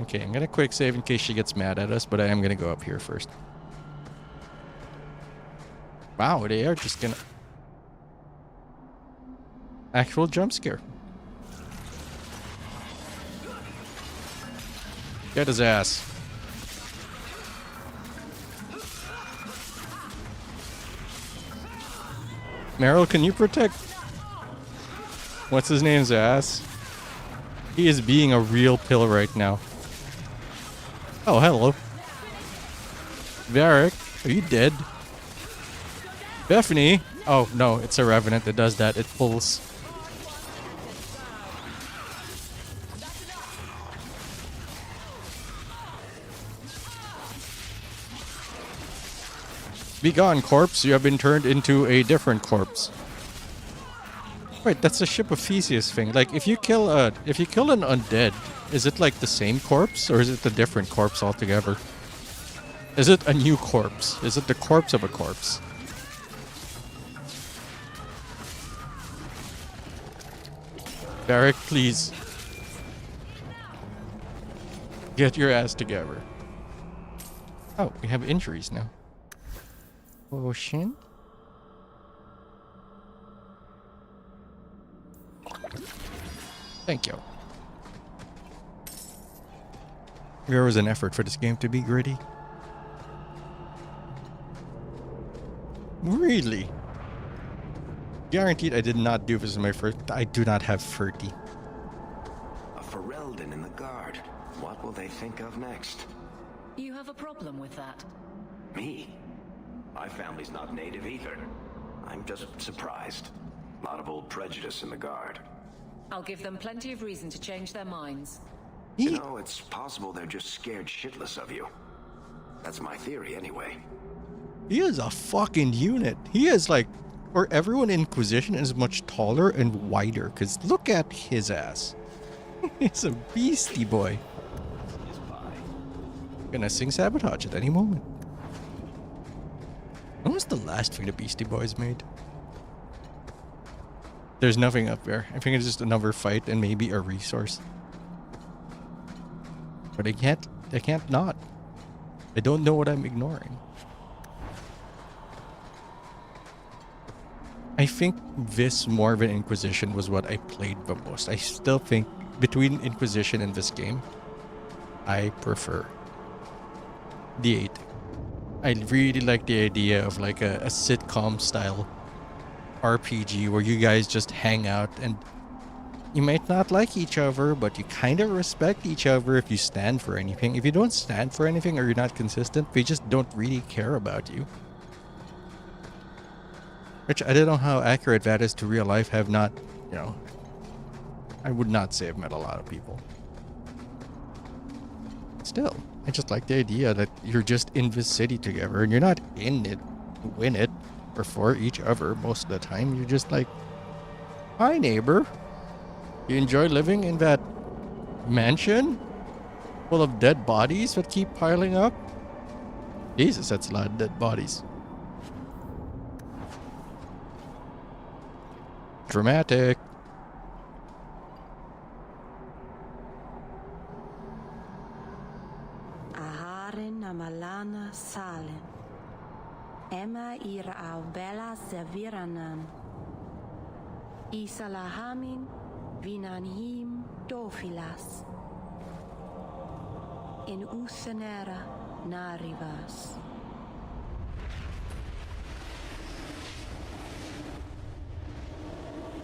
Okay, I'm gonna quick save in case she gets mad at us, but I am gonna go up here first. Wow, they are just gonna... Actual jump scare. Get his ass. Meryl, can you protect... What's his name's ass? He is being a real pill right now. Oh, hello. Varric, are you dead? Bethany? Oh, no, it's a Revenant that does that. It pulls. Be gone, corpse. You have been turned into a different corpse. Wait, that's a Ship of Theseus thing. Like, if you kill an undead, is it like the same corpse, or is it a different corpse altogether? Is it a new corpse? Is it the corpse of a corpse? Varric, please. Get your ass together. Oh, we have injuries now. Potion. Thank you. There was an effort for this game to be gritty. Really? Guaranteed I did not do this in my first... I do not have 30.
A Ferelden in the guard. What will they think of next?
You have a problem with that?
Me? My family's not native either. I'm just surprised. A lot of old prejudice in the guard.
I'll give them plenty of reason to change their minds.
You know, it's possible they're just scared shitless of you. That's my theory anyway.
He is a fucking unit. He is like... Or everyone in Inquisition is much taller and wider, because look at his ass. He's a beastie boy. Gonna sing Sabotage at any moment. When was the last thing the Beastie Boys made? There's nothing up there. I think it's just another fight and maybe a resource. But I can't not. I don't know what I'm ignoring. I think this more of an Inquisition was what I played the most. I still think between Inquisition and this game, I prefer the 8. I really like the idea of like a sitcom style RPG where you guys just hang out and you might not like each other, but you kind of respect each other if you stand for anything. If you don't stand for anything or you're not consistent, they just don't really care about you. Which I don't know how accurate that is to real life. Have not you know, I would not say I've met a lot of people. Still, I just like the idea that you're just in this city together and you're not in it to win it or for each other most of the time. You're just like, hi neighbor, you enjoy living in that mansion full of dead bodies that keep piling up? Jesus, that's a lot of dead bodies. Dramatic.
Aharin amalana salen. Emma ira au bella serviranan. Isalahamin vinanhim dofilas. In usenera narivas.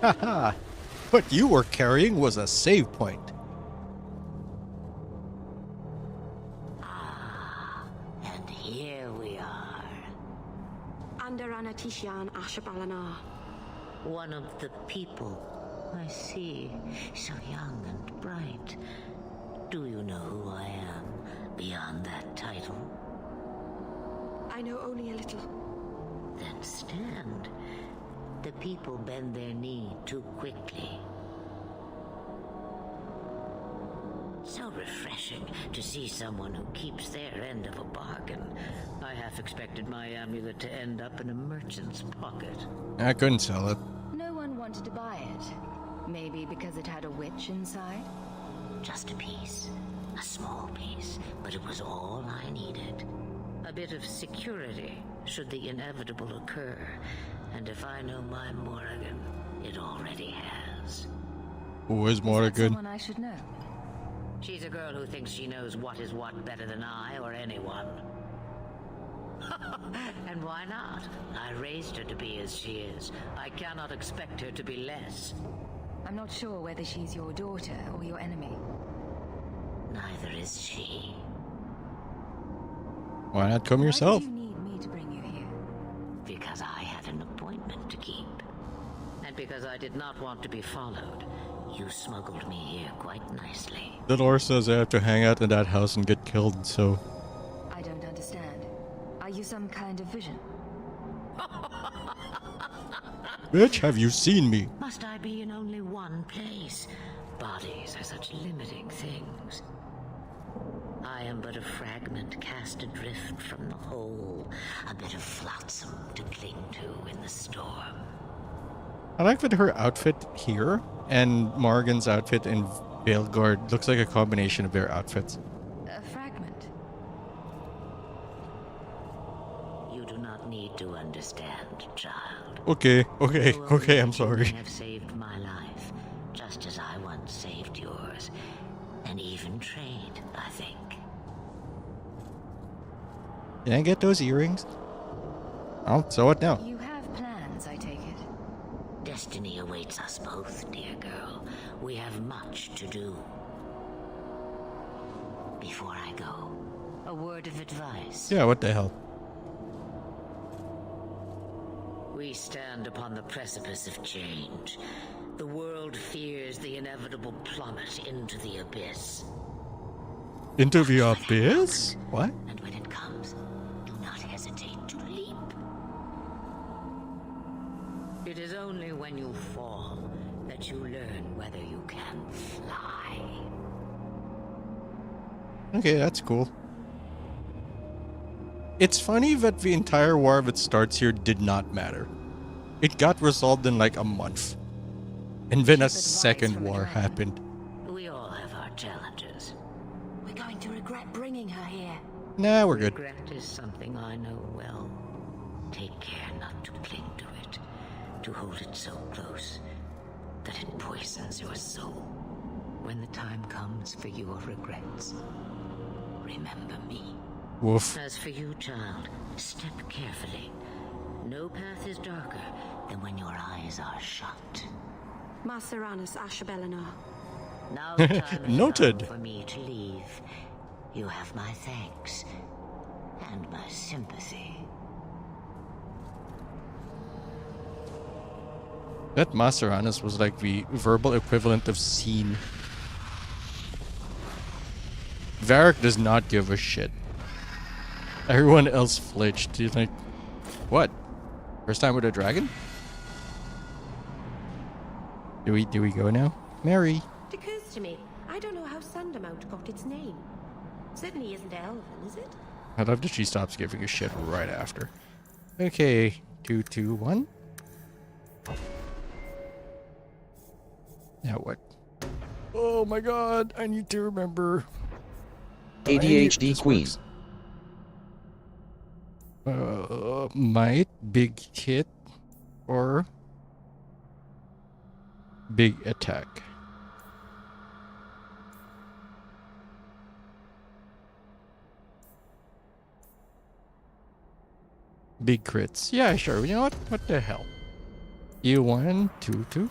Haha. What you were carrying was a save point.
And here we are.
Under Anatishan Ashabalana.
One of the people. I see. So young and bright. Do you know who I am beyond that title?
I know only a little.
Then stand. The people bend their knee too quickly. So refreshing to see someone who keeps their end of a bargain. I half expected my amulet to end up in a merchant's pocket.
I couldn't sell it.
No one wanted to buy it. Maybe because it had a witch inside?
Just a piece. A small piece, but it was all I needed. A bit of security, should the inevitable occur. And if I know my Morrigan, it already has.
Who is Morrigan?
Someone I should know.
She's a girl who thinks she knows what is what better than I or anyone. And why not? I raised her to be as she is. I cannot expect her to be less.
I'm not sure whether she's your daughter or your enemy.
Neither is she.
Why not come yourself?
Why did you need me to bring you here?
Because I had an appointment to keep. And because I did not want to be followed, you smuggled me here quite nicely.
The lore says I have to hang out in that house and get killed, so...
I don't understand. Are you some kind of vision?
Bitch, have you seen me?
Must I be in only one place? Bodies are such limiting things. I am but a fragment cast adrift from the whole, a bit of flotsam to cling to in the storm.
I like that her outfit here and Morrigan's outfit in Veilguard looks like a combination of their outfits.
A fragment.
You do not need to understand, child.
Okay, I'm sorry.
You have saved my life, just as I once saved yours. And even trade, I think.
Can I get those earrings? Oh, so what now?
You have plans, I take it.
Destiny awaits us both, dear girl. We have much to do. Before I go, a word of advice.
Yeah, what the hell?
We stand upon the precipice of change. The world fears the inevitable plummet into the abyss.
Into the abyss? What?
And when it comes, do not hesitate to leap. It is only when you fall that you learn whether you can fly.
Okay, that's cool. It's funny that the entire war that starts here did not matter. It got resolved in like a month. And then a second war happened.
We all have our challenges.
We're going to regret bringing her here.
Nah, we're good.
Regret is something I know well. Take care not to cling to it, to hold it so close that it poisons your soul. When the time comes for your regrets, remember me.
Woof.
As for you, child, step carefully. No path is darker than when your eyes are shut.
Maceranus Ashabelana.
Now the time is
Noted.
come for me to leave. You have my thanks and my sympathy.
That Maseranas was like the verbal equivalent of scene. Varric does not give a shit. Everyone else flinched. He's like, what? First time with a dragon? Do we go now? Mary.
It occurs to me, I don't know how Sandamount got its name. Certainly isn't Elven, is it?
I love that she stops giving a shit right after. Okay, 3, 2, 1. Now what? Oh my god, I need to remember.
ADHD Queen.
Might, big hit, or big attack. Big crits. Yeah, sure. You know what? What the hell? E1, 2, 2.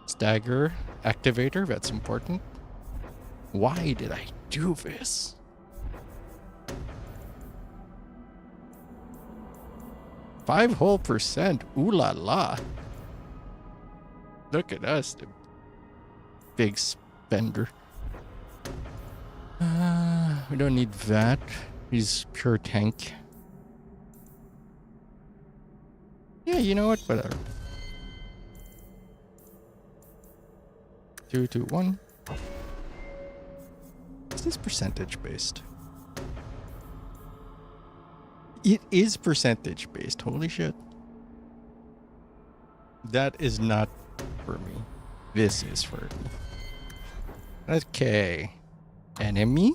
Stagger activator. That's important. Why did I do this? Five whole %. Ooh la la. Look at us. The big spender. We don't need that. He's pure tank. Yeah, you know what? Whatever. 3, 2, 1. Is this percentage based? It is percentage based. Holy shit. That is not for me. This is for me. Okay. Enemy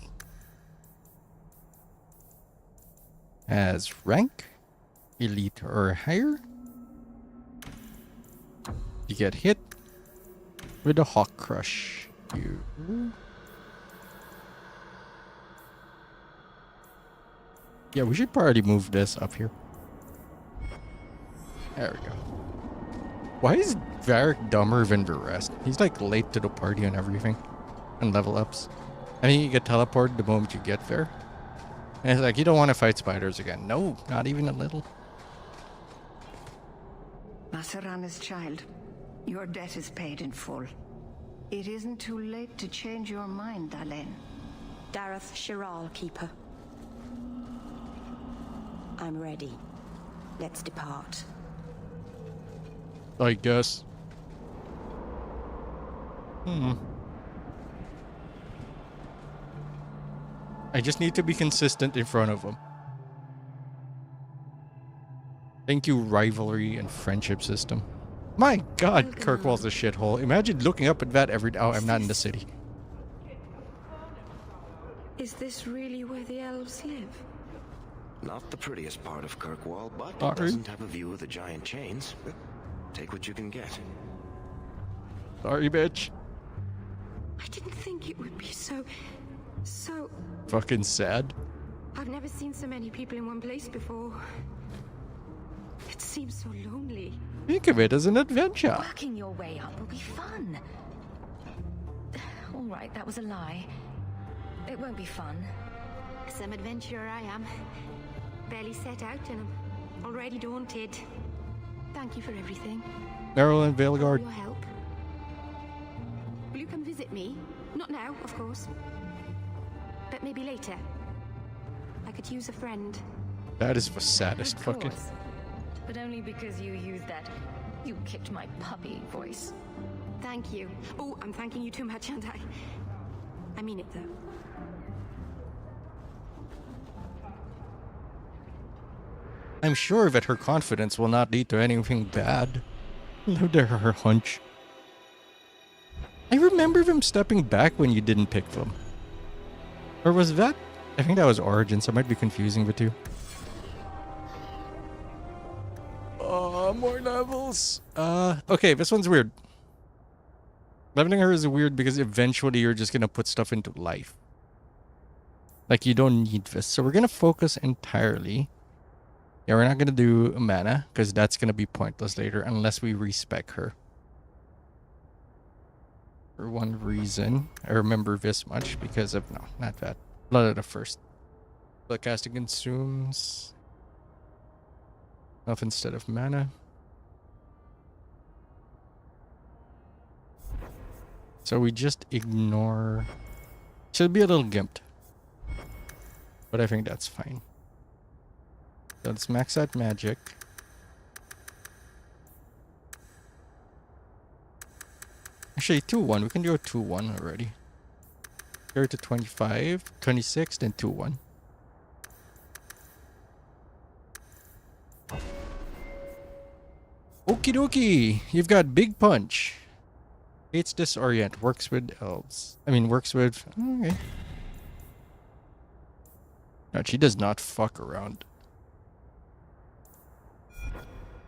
has rank elite or higher. You get hit with a Hawk Crush. Yeah, we should probably move this up here. There we go. Why is Varric dumber than the rest? He's like late to the party and everything. And level ups. I think you get teleported the moment you get there. And it's like, you don't want to fight spiders again. No, not even a little.
Maseranas child, your debt is paid in full. It isn't too late to change your mind, Dalen.
Dareth Shiral, Keeper. I'm ready. Let's depart.
I guess. I just need to be consistent in front of them. Thank you, rivalry and friendship system. My god, Kirkwall's a shithole. Imagine looking up at that every day. Oh, I'm not in the city.
Is this really where the elves live?
Not the prettiest part of Kirkwall, but it doesn't have a view of the giant chains. Take what you can get.
Sorry, bitch.
I didn't think it would be so...
Fucking sad.
I've never seen so many people in one place before. It seems so lonely.
Think of it as an adventure.
Working your way up will be fun. All right, that was a lie. It won't be fun.
Some adventurer I am. Barely set out and I'm already daunted. Thank you for everything.
Meryl and Veilguard.
For your help. Will you come visit me? Not now, of course. But maybe later. I could use a friend.
That is the saddest fucking...
But only because you used that "you kicked my puppy" voice.
Thank you. Oh, I'm thanking you too much, aren't I? I mean it, though.
I'm sure that her confidence will not lead to anything bad. Look at her hunch. I remember them stepping back when you didn't pick them. Or was that... I think that was Origins. I might be confusing the two. More levels. Okay, this one's weird. Leveling her is weird because eventually you're just gonna put stuff into life. Like, you don't need this. So we're gonna focus entirely. Yeah, we're not gonna do mana because that's gonna be pointless later unless we respec her. For one reason, I remember this much because of... No, not that. Blood of the First. Blood casting consumes... Health instead of mana. So we just ignore... Should be a little gimped. But I think that's fine. So let's max out magic. Actually, 2-1. We can do a 2-1 already. Here to 25, 26, then 2-1. Okie dokie. You've got Big Punch. Hates Disorient. Works with elves. I mean, works with... Okay. No, she does not fuck around.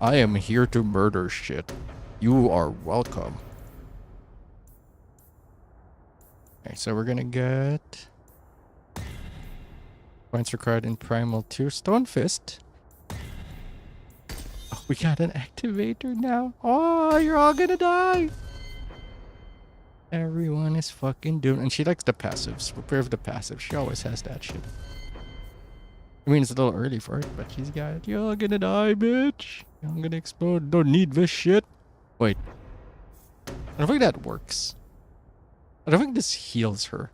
I am here to murder shit. You are welcome. Okay, so we're gonna get... Points required in Primal 2. Stone Fist. Oh, we got an activator now. Oh, you're all gonna die. Everyone is fucking doomed. And she likes the passives. Prepare for the passive. She always has that shit. I mean, it's a little early for it, but she's got it. You're all gonna die, bitch. You're all gonna explode. Don't need this shit. Wait. I don't think that works. I don't think this heals her.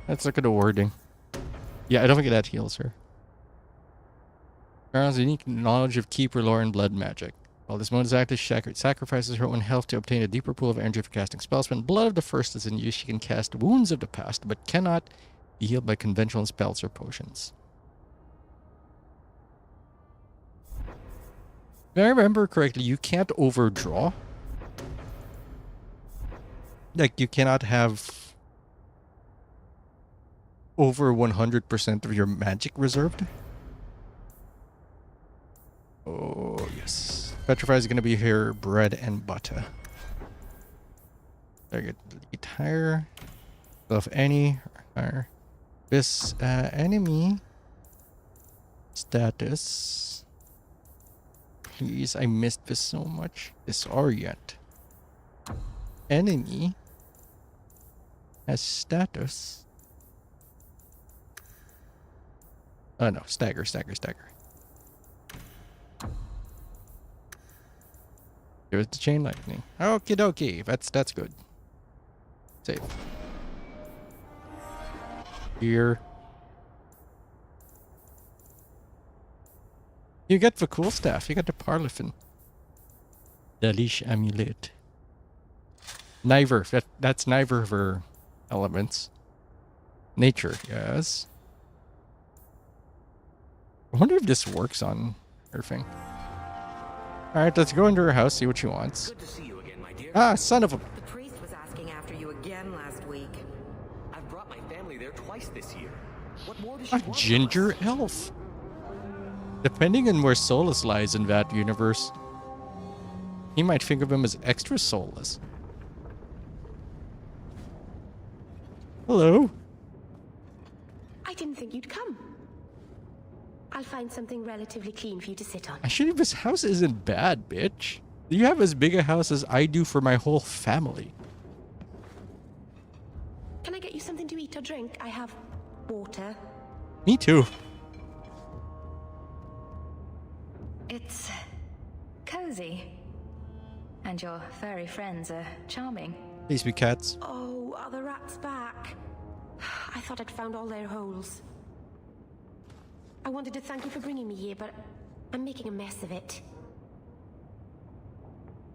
Let's look at the wording. Yeah, I don't think that heals her. Carol's unique knowledge of Keeper lore and blood magic. While this mode is active, she sacrifices her own health to obtain a deeper pool of energy for casting spells. When Blood of the First is in use, she can cast Wounds of the Past, but cannot be healed by conventional spells or potions. If I remember correctly, you can't overdraw. Like, you cannot have over 100% of your magic reserved. Oh, yes. Petrify is going to be here, bread and butter. Target delete higher. Of any higher. This enemy status. Please, I missed this so much. Disorient. Enemy has status. Oh no, stagger. Give it the chain lightning. Okie dokie, that's good. Save. Here. You get the cool stuff. You get the Parlifin. The Leash Amulet. Neither. That's neither of her elements. Nature, yes. I wonder if this works on her thing. Alright, let's go into her house, see what she wants.
Good to see you again, my dear.
Ah, son of a...
The priest was asking after you again last week.
I've brought my family there twice this year. What more does she
A
want?
ginger elf. Depending on where Solus lies in that universe, he might think of him as extra soulless. Hello.
I didn't think you'd come. I'll find something relatively clean for you to sit on.
Actually, this house isn't bad, bitch. You have as big a house as I do for my whole family.
Can I get you something to eat or drink? I have water.
Me too.
It's cozy. And your furry friends are charming.
These be cats.
Oh, are the rats back? I thought I'd found all their holes. I wanted to thank you for bringing me here, but I'm making a mess of it.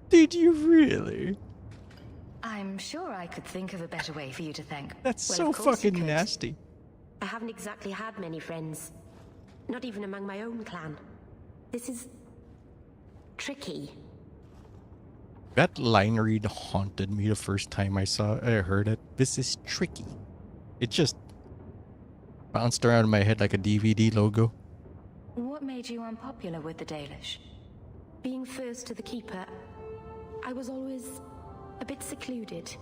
Did you really?
I'm sure I could think of a better way for you to thank.
That's
Well,
so
of course you
fucking
could.
nasty.
I haven't exactly had many friends. Not even among my own clan. This is... tricky.
That line read haunted me the first time I heard it. This is tricky. It just bounced around in my head like a DVD logo.
What made you unpopular with the Dalish?
Being first to the Keeper, I was always a bit secluded.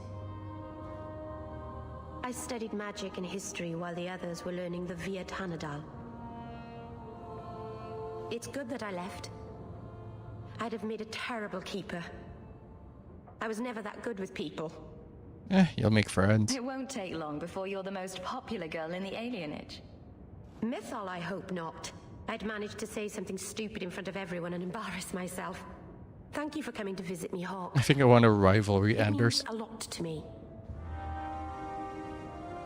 I studied magic and history while the others were learning the Via Tanadal. It's good that I left. I'd have made a terrible Keeper. I was never that good with people.
You'll make friends.
It won't take long before you're the most popular girl in the alienage.
Mythal, I hope not. I'd managed to say something stupid in front of everyone and embarrass myself. Thank you for coming to visit me, Hawk.
I think I want a rivalry,
It
Anders.
means a lot to me.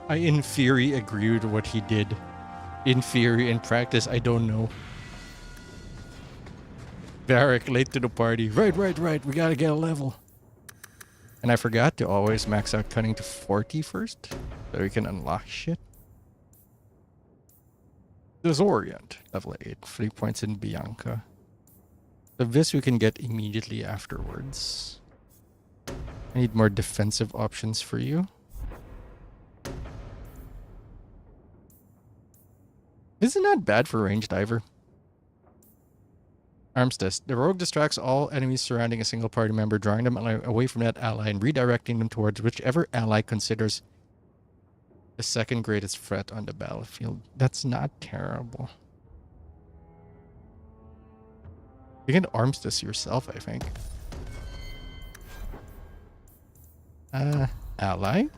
I, in theory, agree with what he did. In theory, in practice, I don't know. Varric, late to the party. Right. We gotta get a level. And I forgot to always max out cutting to 40 first, so we can unlock shit. Disorient, level 8. 3 points in Bianca. So this we can get immediately afterwards. I need more defensive options for you. Isn't that bad for range diver? Arms test. The rogue distracts all enemies surrounding a single party member, drawing them away from that ally and redirecting them towards whichever ally considers the second greatest threat on the battlefield. That's not terrible. You can arms test yourself, I think. Ally?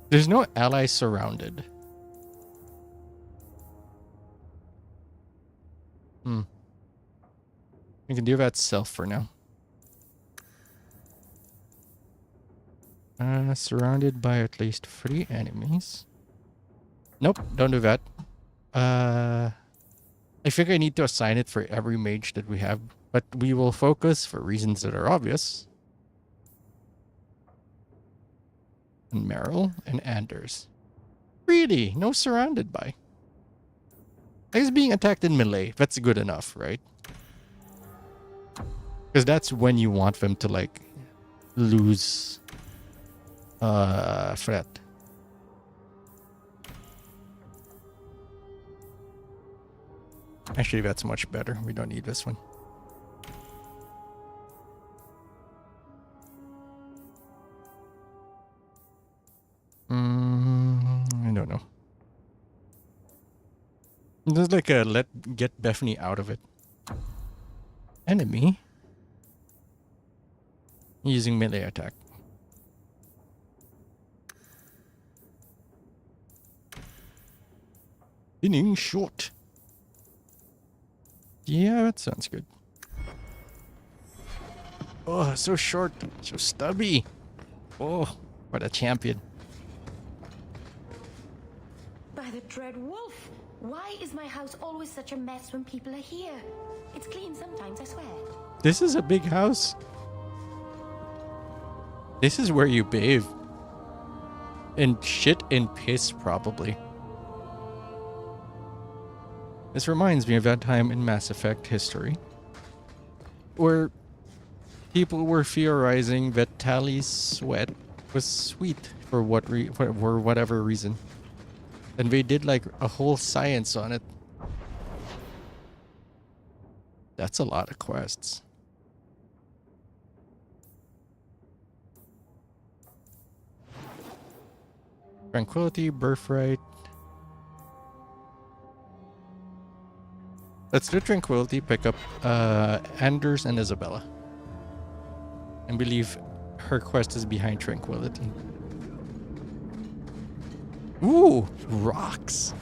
There's no ally surrounded. You can do that self for now. Surrounded by at least 3 enemies. Nope, don't do that. I think I need to assign it for every mage that we have, but we will focus, for reasons that are obvious, on Meryl and Anders. Really? No surrounded by. I guess being attacked in melee, that's good enough, right? Because that's when you want them to, like, lose threat. Actually, that's much better. We don't need this one. I don't know. There's like a get Bethany out of it. Enemy using melee attack. Inning short. Yeah, that sounds good. Oh, so short, so stubby. Oh, what a champion.
By the dread wolf! Why is my house always such a mess when people are here? It's clean sometimes, I swear.
This is a big house. This is where you bathe. And shit and piss, probably. This reminds me of that time in Mass Effect history where people were theorizing that Tali's sweat was sweet for whatever reason. And they did like a whole science on it. That's a lot of quests. Tranquility, Birthright. Let's do Tranquility, pick up Anders and Isabella. And believe her quest is behind Tranquility. Ooh, rocks.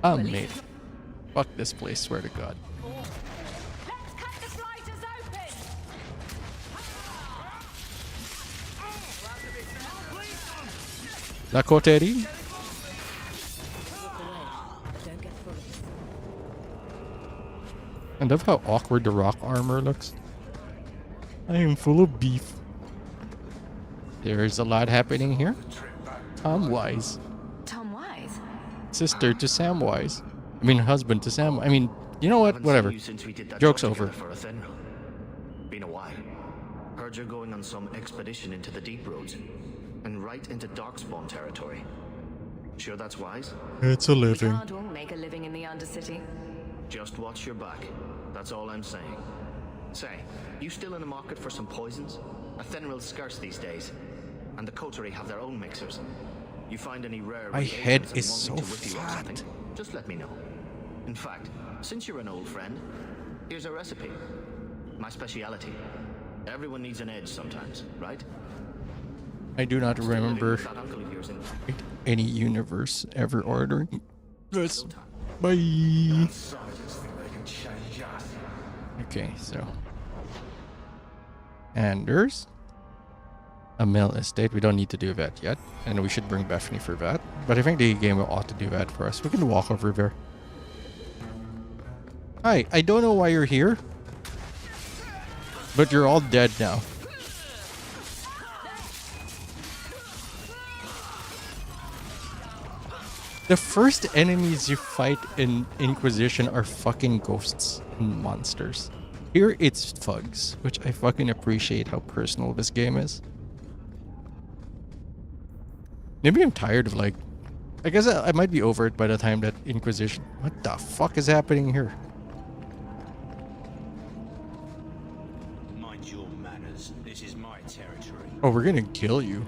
Mate. Fuck this place, swear to God.
Let's cut the sliders open!
La Coterie. I love how awkward the rock armor looks. I am full of beef. There's a lot happening here. Tom Wise.
Tom Wise?
Sister to Samwise. I mean, husband to Sam. I mean, you know what? Whatever. Joke's over.
Been a while. Heard you're going on some expedition into the deep roads and right into Darkspawn territory. Sure that's wise?
It's a living.
Guard won't make a living in the Undercity.
Just watch your back. That's all I'm saying. Say, you still in the market for some poisons? Athenril's scarce these days, and the Coterie have their own mixers. You find any rare
My head
reagents and
is
want me
so
to whip you up
fat.
something, just let me know. In fact, since you're an old friend, here's a recipe. My speciality. Everyone needs an edge sometimes, right?
I do not remember
That uncle of yours in
any universe ever ordering this. Bye. Okay, so Anders, a mill estate. We don't need to do that yet, and we should bring Bethany for that. But I think the game ought to do that for us. We can walk over there. Hi, I don't know why you're here, but you're all dead now. The first enemies you fight in Inquisition are fucking ghosts and monsters. Here it's thugs, which I fucking appreciate how personal this game is. Maybe I'm tired of like... I guess I might be over it by the time that Inquisition... What the fuck is happening here?
Mind your manners. This is my territory.
Oh, we're gonna kill you.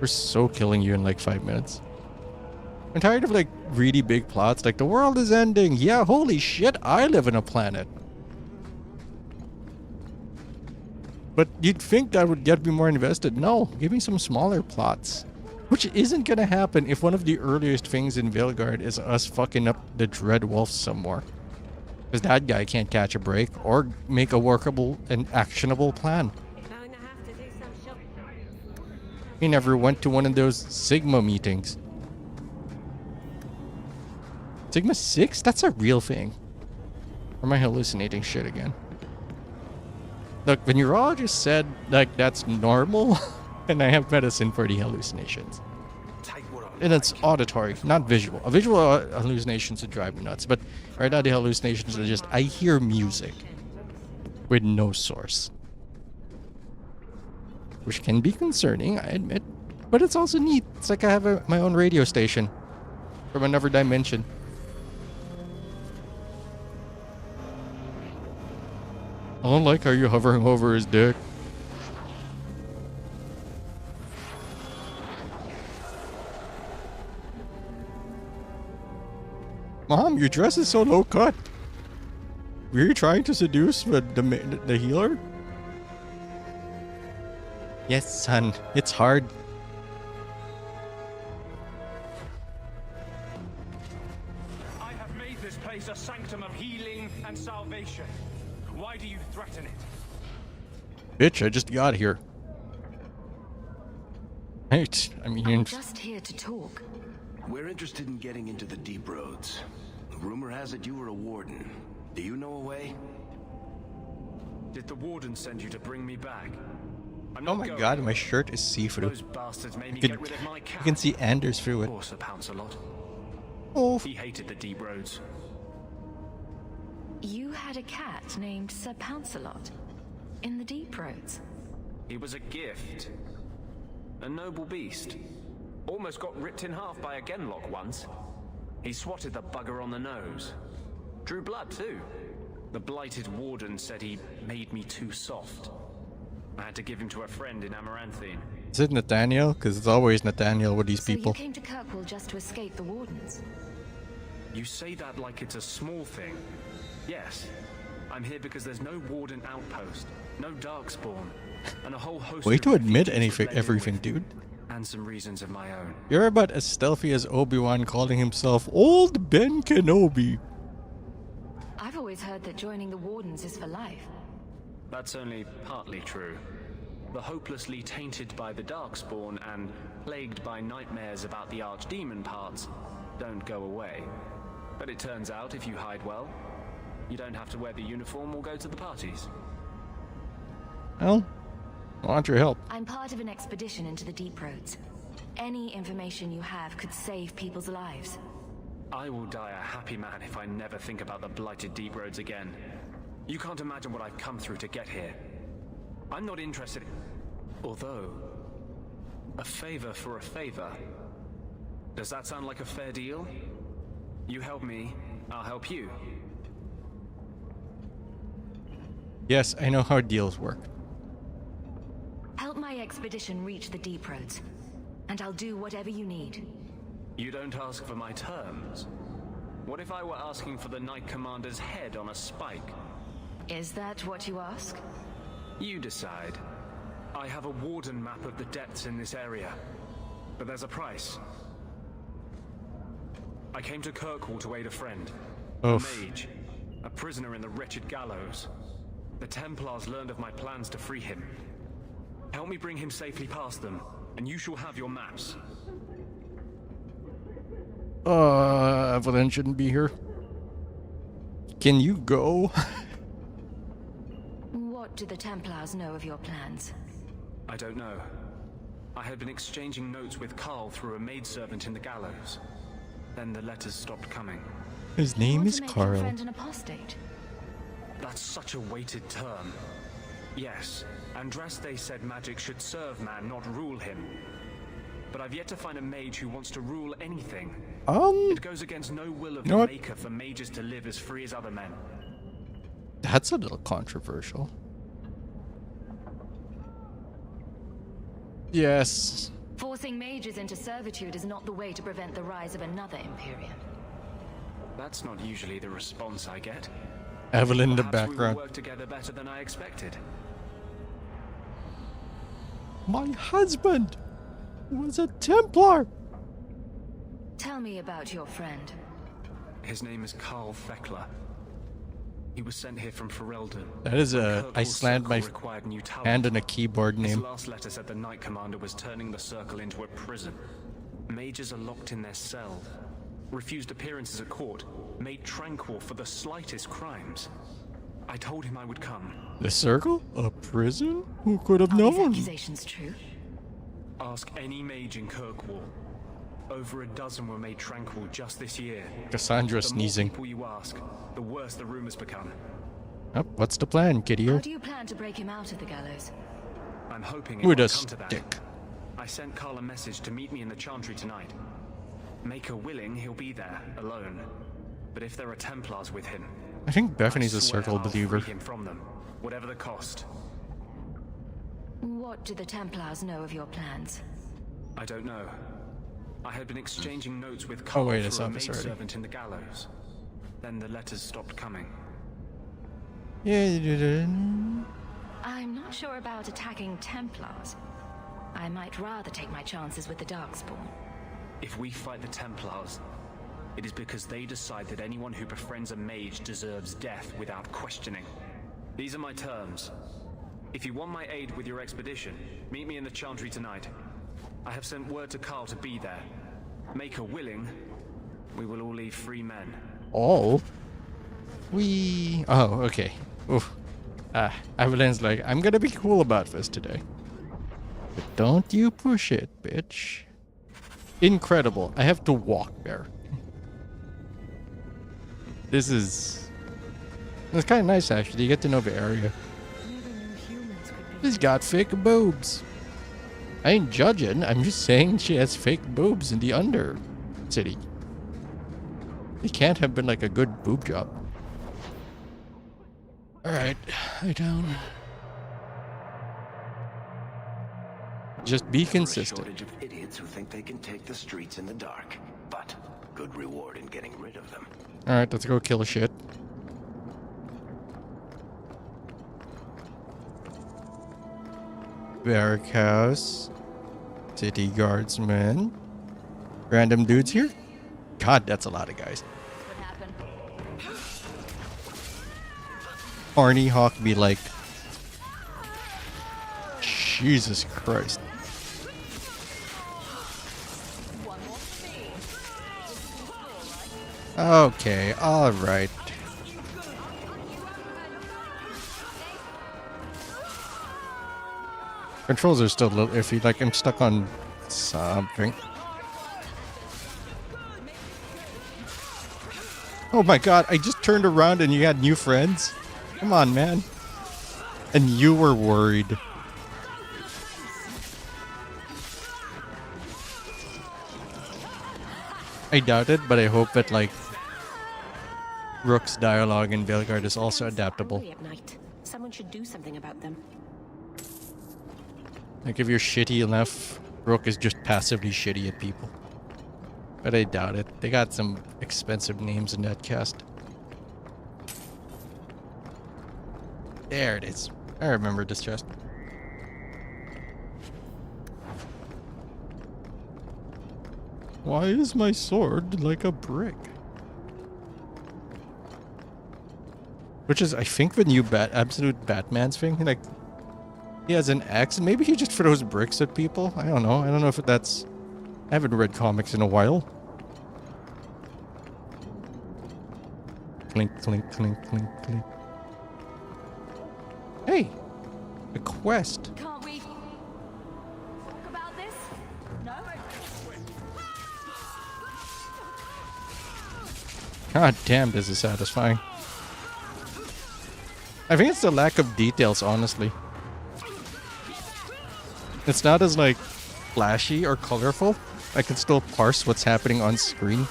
We're so killing you in like 5 minutes. I'm tired of like really big plots like the world is ending. Yeah, holy shit, I live on a planet. But you'd think that would get me more invested. No, give me some smaller plots. Which isn't gonna happen if one of the earliest things in Vilgard is us fucking up the Dread Wolf some more. Because that guy can't catch a break or make a workable and actionable plan. He never went to one of those Sigma meetings. Sigma 6? That's a real thing. Or am I hallucinating shit again? Look, the neurologist said, like, that's normal, and I have medicine for the hallucinations. And it's auditory, not visual. A visual hallucinations would drive me nuts, but right now the hallucinations are just, I hear music with no source. Which can be concerning, I admit. But it's also neat. It's like I have my own radio station from another dimension. I don't like how you're hovering over his dick. Mom, your dress is so low cut. Were you trying to seduce the healer? Yes, son. It's hard.
I have made this place a sanctum of healing and salvation. Why do you threaten it?
Bitch, I just got here. Right, I mean...
I'm just here to talk.
We're interested in getting into the deep roads. Rumor has it you were a warden. Do you know a way?
Did the warden send you to bring me back?
Oh my god, my shirt is see-through.
Those bastards made me
You
get rid of my cat.
can see Anders through it.
Poor Sir Pouncelot.
Oh.
He hated the deep roads.
You had a cat named Sir Pouncelot in the deep roads.
He was a gift. A noble beast. Almost got ripped in half by a Genlock once. He swatted the bugger on the nose. Drew blood too. The blighted warden said he made me too soft. I had to give him to a friend in Amaranthine.
Is it Nathaniel? Because it's always Nathaniel with these
So
people.
you came to Kirkwall just to escape the wardens?
You say that like it's a small thing. Yes. I'm here because there's no warden outpost, no darkspawn, and a whole host
Way
of
to admit
refugees
everything,
with,
dude.
and some reasons of my own.
You're about as stealthy as Obi-Wan calling himself Old Ben Kenobi.
I've always heard that joining the wardens is for life.
That's only partly true. The hopelessly tainted by the Darkspawn and plagued by nightmares about the Archdemon parts don't go away. But it turns out if you hide well, you don't have to wear the uniform or go to the parties.
Well, I want your help.
I'm part of an expedition into the deep roads. Any information you have could save people's lives.
I will die a happy man if I never think about the blighted deep roads again. You can't imagine what I've come through to get here. I'm not interested in... Although... a favor for a favor. Does that sound like a fair deal? You help me, I'll help you.
Yes, I know how deals work.
Help my expedition reach the deep roads, and I'll do whatever you need.
You don't ask for my terms. What if I were asking for the Knight Commander's head on a spike?
Is that what you ask?
You decide. I have a warden map of the depths in this area, but there's a price. I came to Kirkwall to aid a friend, a mage, a prisoner in the wretched gallows. The Templars learned of my plans to free him. Help me bring him safely past them, and you shall have your maps.
Evelyn shouldn't be here. Can you go?
What do the Templars know of your plans?
I don't know. I had been exchanging notes with Carl through a maidservant in the gallows. Then the letters stopped coming.
His name is
Your
Carl.
friend an apostate?
That's such a weighted term. Yes, Andraste said magic should serve man, not rule him. But I've yet to find a mage who wants to rule anything. It goes against no will of the Maker for mages to live as free as other men.
That's a little controversial. Yes.
Forcing mages into servitude is not the way to prevent the rise of another Imperium.
That's not usually the response I get.
Evelyn in the
Perhaps
background.
We will work together better than I expected.
My husband was a Templar.
Tell me about your friend.
His name is Carl Thekla. He was sent here from Ferelden.
That is a I slammed my hand on a keyboard
His
name.
last letter said the Knight Commander was turning the circle into a prison. Mages are locked in their cell, refused appearances at court, made tranquil for the slightest crimes. I told him I would come.
The circle? A prison? Who could have
Are these
known?
accusations true?
Ask any mage in Kirkwall. Over a dozen were made tranquil just this year.
Cassandra
The
sneezing.
more people you ask, the worse the rumors become.
Oh, what's the plan, kid
How
here?
do you plan to break him out of the gallows?
I'm hoping it
With
won't
a
come to that.
stick.
I sent Carl a message to meet me in the Chantry tonight. Maker willing, he'll be there, alone. But if there are Templars with him,
I think Bethany's
I
a
swear
circle
I'll
believer.
free him from them, whatever the cost.
What do the Templars know of your plans?
I don't know. I had been exchanging notes with Carl
wait, I
through
saw
a
this already.
maidservant in the gallows. Then the letters stopped coming.
Yeah, you did.
I'm not sure about attacking Templars. I might rather take my chances with the Darkspawn.
If we fight the Templars, it is because they decide that anyone who befriends a mage deserves death without questioning. These are my terms. If you want my aid with your expedition, meet me in the Chantry tonight. I have sent word to Carl to be there. Maker willing, we will all leave free men.
All? Oh, okay. Oof. Evelyn's like, I'm gonna be cool about this today. But don't you push it, bitch. Incredible. I have to walk there. It's kind of nice, actually. You get to know the area. She's got fake boobs. I ain't judging. I'm just saying she has fake boobs in the under city. It can't have been like a good boob job. Alright, lie down. Just be consistent.
Shortage of idiots who think they can take the streets in the dark, but good reward in getting rid of them.
Alright, let's go kill shit. Barrack house. City guardsmen. Random dudes here? God, that's a lot of guys. Arnie Hawk be like, Jesus Christ. Okay, alright. Controls are still a little iffy, like I'm stuck on something. Oh my god, I just turned around and you had new friends? Come on, man. And you were worried. I doubt it, but I hope that, like, Rook's dialogue in Belgard is also adaptable.
At night. Someone should do something about them.
Like, if you're shitty enough, Rook is just passively shitty at people. But I doubt it. They got some expensive names in that cast. There it is. I remember this chest. Why is my sword like a brick? Which is, I think, the new absolute Batman's thing. Like, he has an axe, and maybe he just throws bricks at people. I don't know. I don't know if that's... I haven't read comics in a while. Clink, clink, clink, clink, clink. Hey! A quest.
Can't we talk about this? No?
God damn, this is satisfying. I think it's the lack of details, honestly. It's not as, like, flashy or colorful. I can still parse what's happening on screen.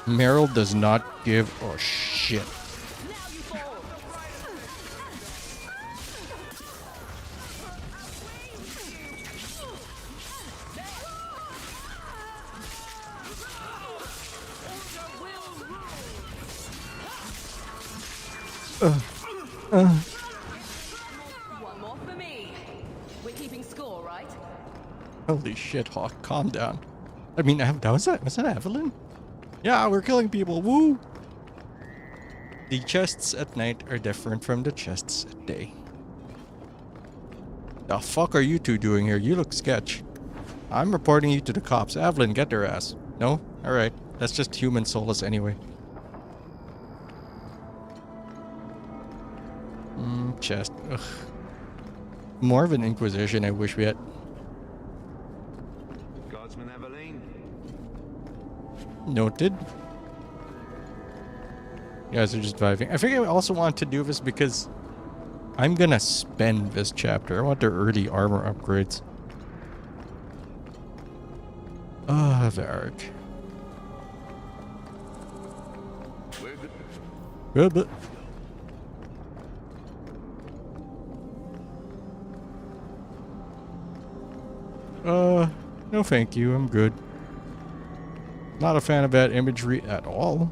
Meryl does not give a shit.
One more for me. We're keeping score, right?
Holy shit, Hawk, calm down. I mean, was that Evelyn? Yeah, we're killing people, woo! The chests at night are different from the chests at day. The fuck are you two doing here? You look sketch. I'm reporting you to the cops. Evelyn, get their ass. No? Alright, that's just human soulless anyway. Chest. Ugh. More of an Inquisition I wish we had.
Guardsman Evelyn.
Noted. You guys are just vibing. I think I also want to do this because I'm gonna spend this chapter. I want their early armor upgrades. Varric. Good. No thank you, I'm good. Not a fan of that imagery at all.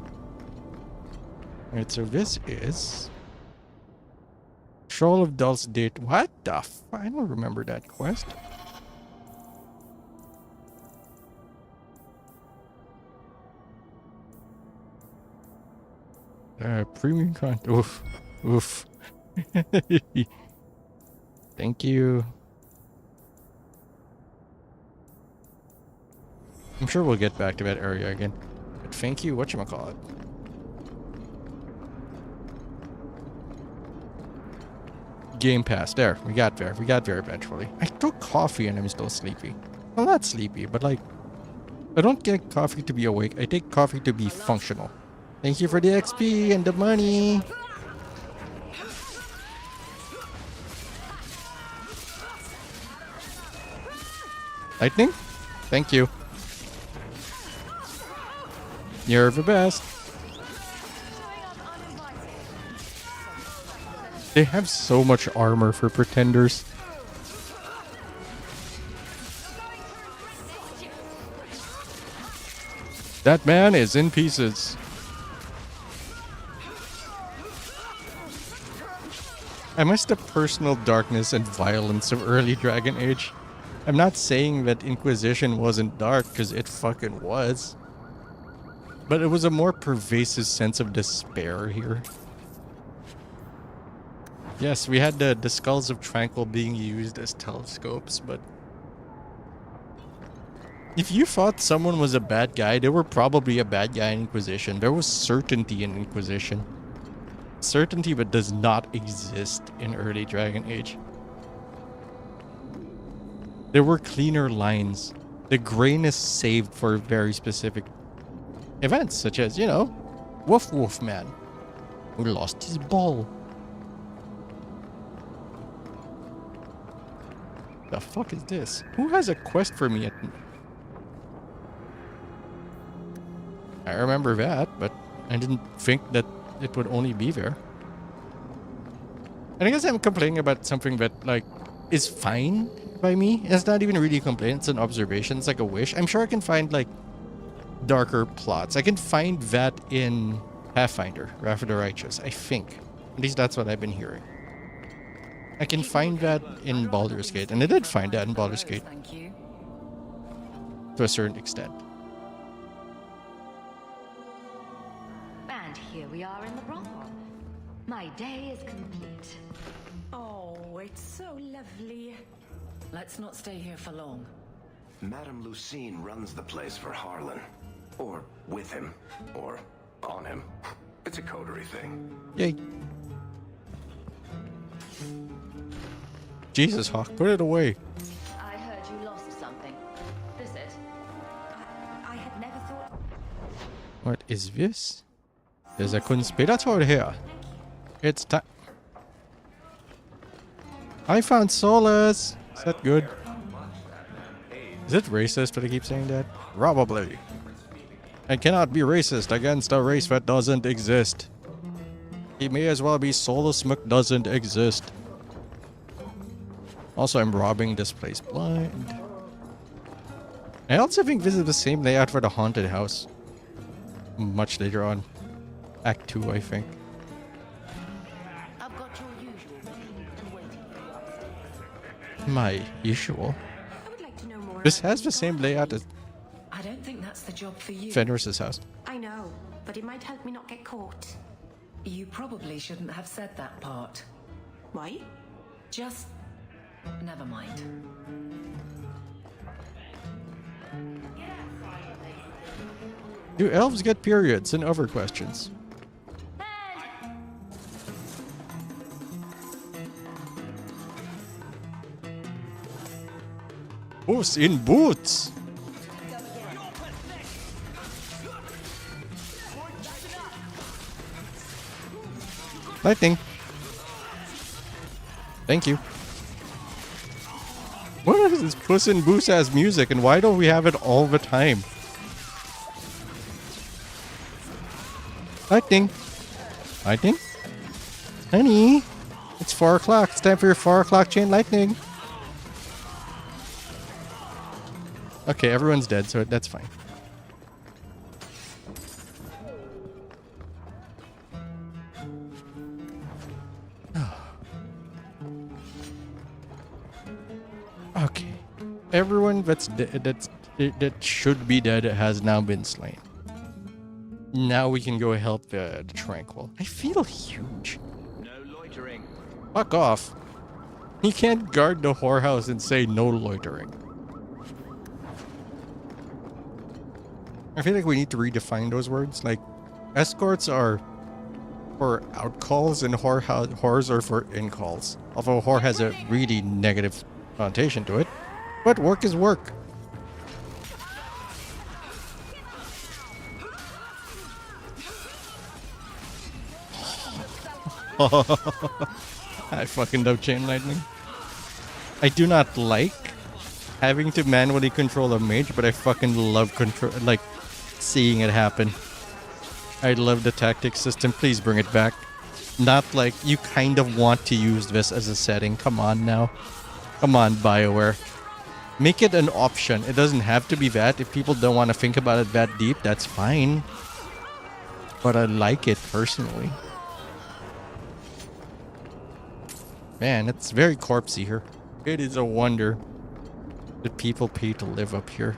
Alright, so this is... Troll of Dulce Date. What the f... I don't remember that quest. Premium content. Oof. Oof. Thank you. I'm sure we'll get back to that area again. But thank you, whatchamacallit. Game Pass. There, we got there. We got there eventually. I took coffee and I'm still sleepy. Well, not sleepy, but like... I don't get coffee to be awake. I take coffee to be functional. Thank you for the XP and the money. Lightning? Thank you. You're the best. They have so much armor for pretenders. That man is in pieces. I miss the personal darkness and violence of early Dragon Age. I'm not saying that Inquisition wasn't dark, because it fucking was. But it was a more pervasive sense of despair here. Yes, we had the skulls of Tranquil being used as telescopes, but... if you thought someone was a bad guy, they were probably a bad guy in Inquisition. There was certainty in Inquisition. Certainty that does not exist in early Dragon Age. There were cleaner lines. The grayness saved for very specific events, such as, you know, Woof Woof Man, who lost his ball. The fuck is this? Who has a quest for me at... I remember that, but I didn't think that it would only be there. And I guess I'm complaining about something that, like, is fine by me. It's not even really a complaint, it's an observation, it's like a wish. I'm sure I can find, like, darker plots. I can find that in Pathfinder, Wrath of the Righteous, I think. At least that's what I've been hearing. I can find that in Baldur's Gate, and I did find that in Baldur's Gate. to a certain extent.
And here we are in the brothel. My day is complete.
Oh, it's so lovely. Let's not stay here for long.
Madame Lucine runs the place for Harlan. Or with him. Or on him. It's a coterie thing.
Yay. Jesus, Hawk, put it away.
I heard you lost something. This it?
I had never thought...
What is this? There's a conspirator here. It's time. I found solace. Is that good? Is it racist that I keep saying that? Probably. I cannot be racist against a race that doesn't exist. He may as well be Solus McDoesn't exist. Also, I'm robbing this place blind. I also think this is the same layout for the haunted house. Much later on. Act 2, I think.
I've got your usual ready and waiting for you upstairs.
My usual.
I would like to know more.
This has the same layout as
I don't think that's the job for you.
Fenris's house.
I know, but it might help me not get caught.
You probably shouldn't have said that part.
Why?
Just... never mind.
Do elves get periods and other questions? Puss in Boots! Lightning. Thank you. What is this Puss in Boots ass music and why don't we have it all the time? Lightning. Lightning? Honey, it's 4 o'clock. It's time for your 4 o'clock chain lightning. Okay, everyone's dead, so that's fine. Okay, everyone that should be dead has now been slain. Now we can go help the Tranquil. I feel huge.
No loitering.
Fuck off. You can't guard the whorehouse and say no loitering. I feel like we need to redefine those words. Like, escorts are for outcalls and whores are for in-calls. Although whore has a really negative connotation to it. But work is work. I fucking love chain lightning. I do not like having to manually control a mage, but I fucking love seeing it happen. I love the tactic system. Please bring it back. Not like you kind of want to use this as a setting. Come on now. Come on, BioWare. Make it an option. It doesn't have to be that. If people don't want to think about it that deep, that's fine. But I like it personally. Man, it's very corpsey here. It is a wonder that people pay to live up here.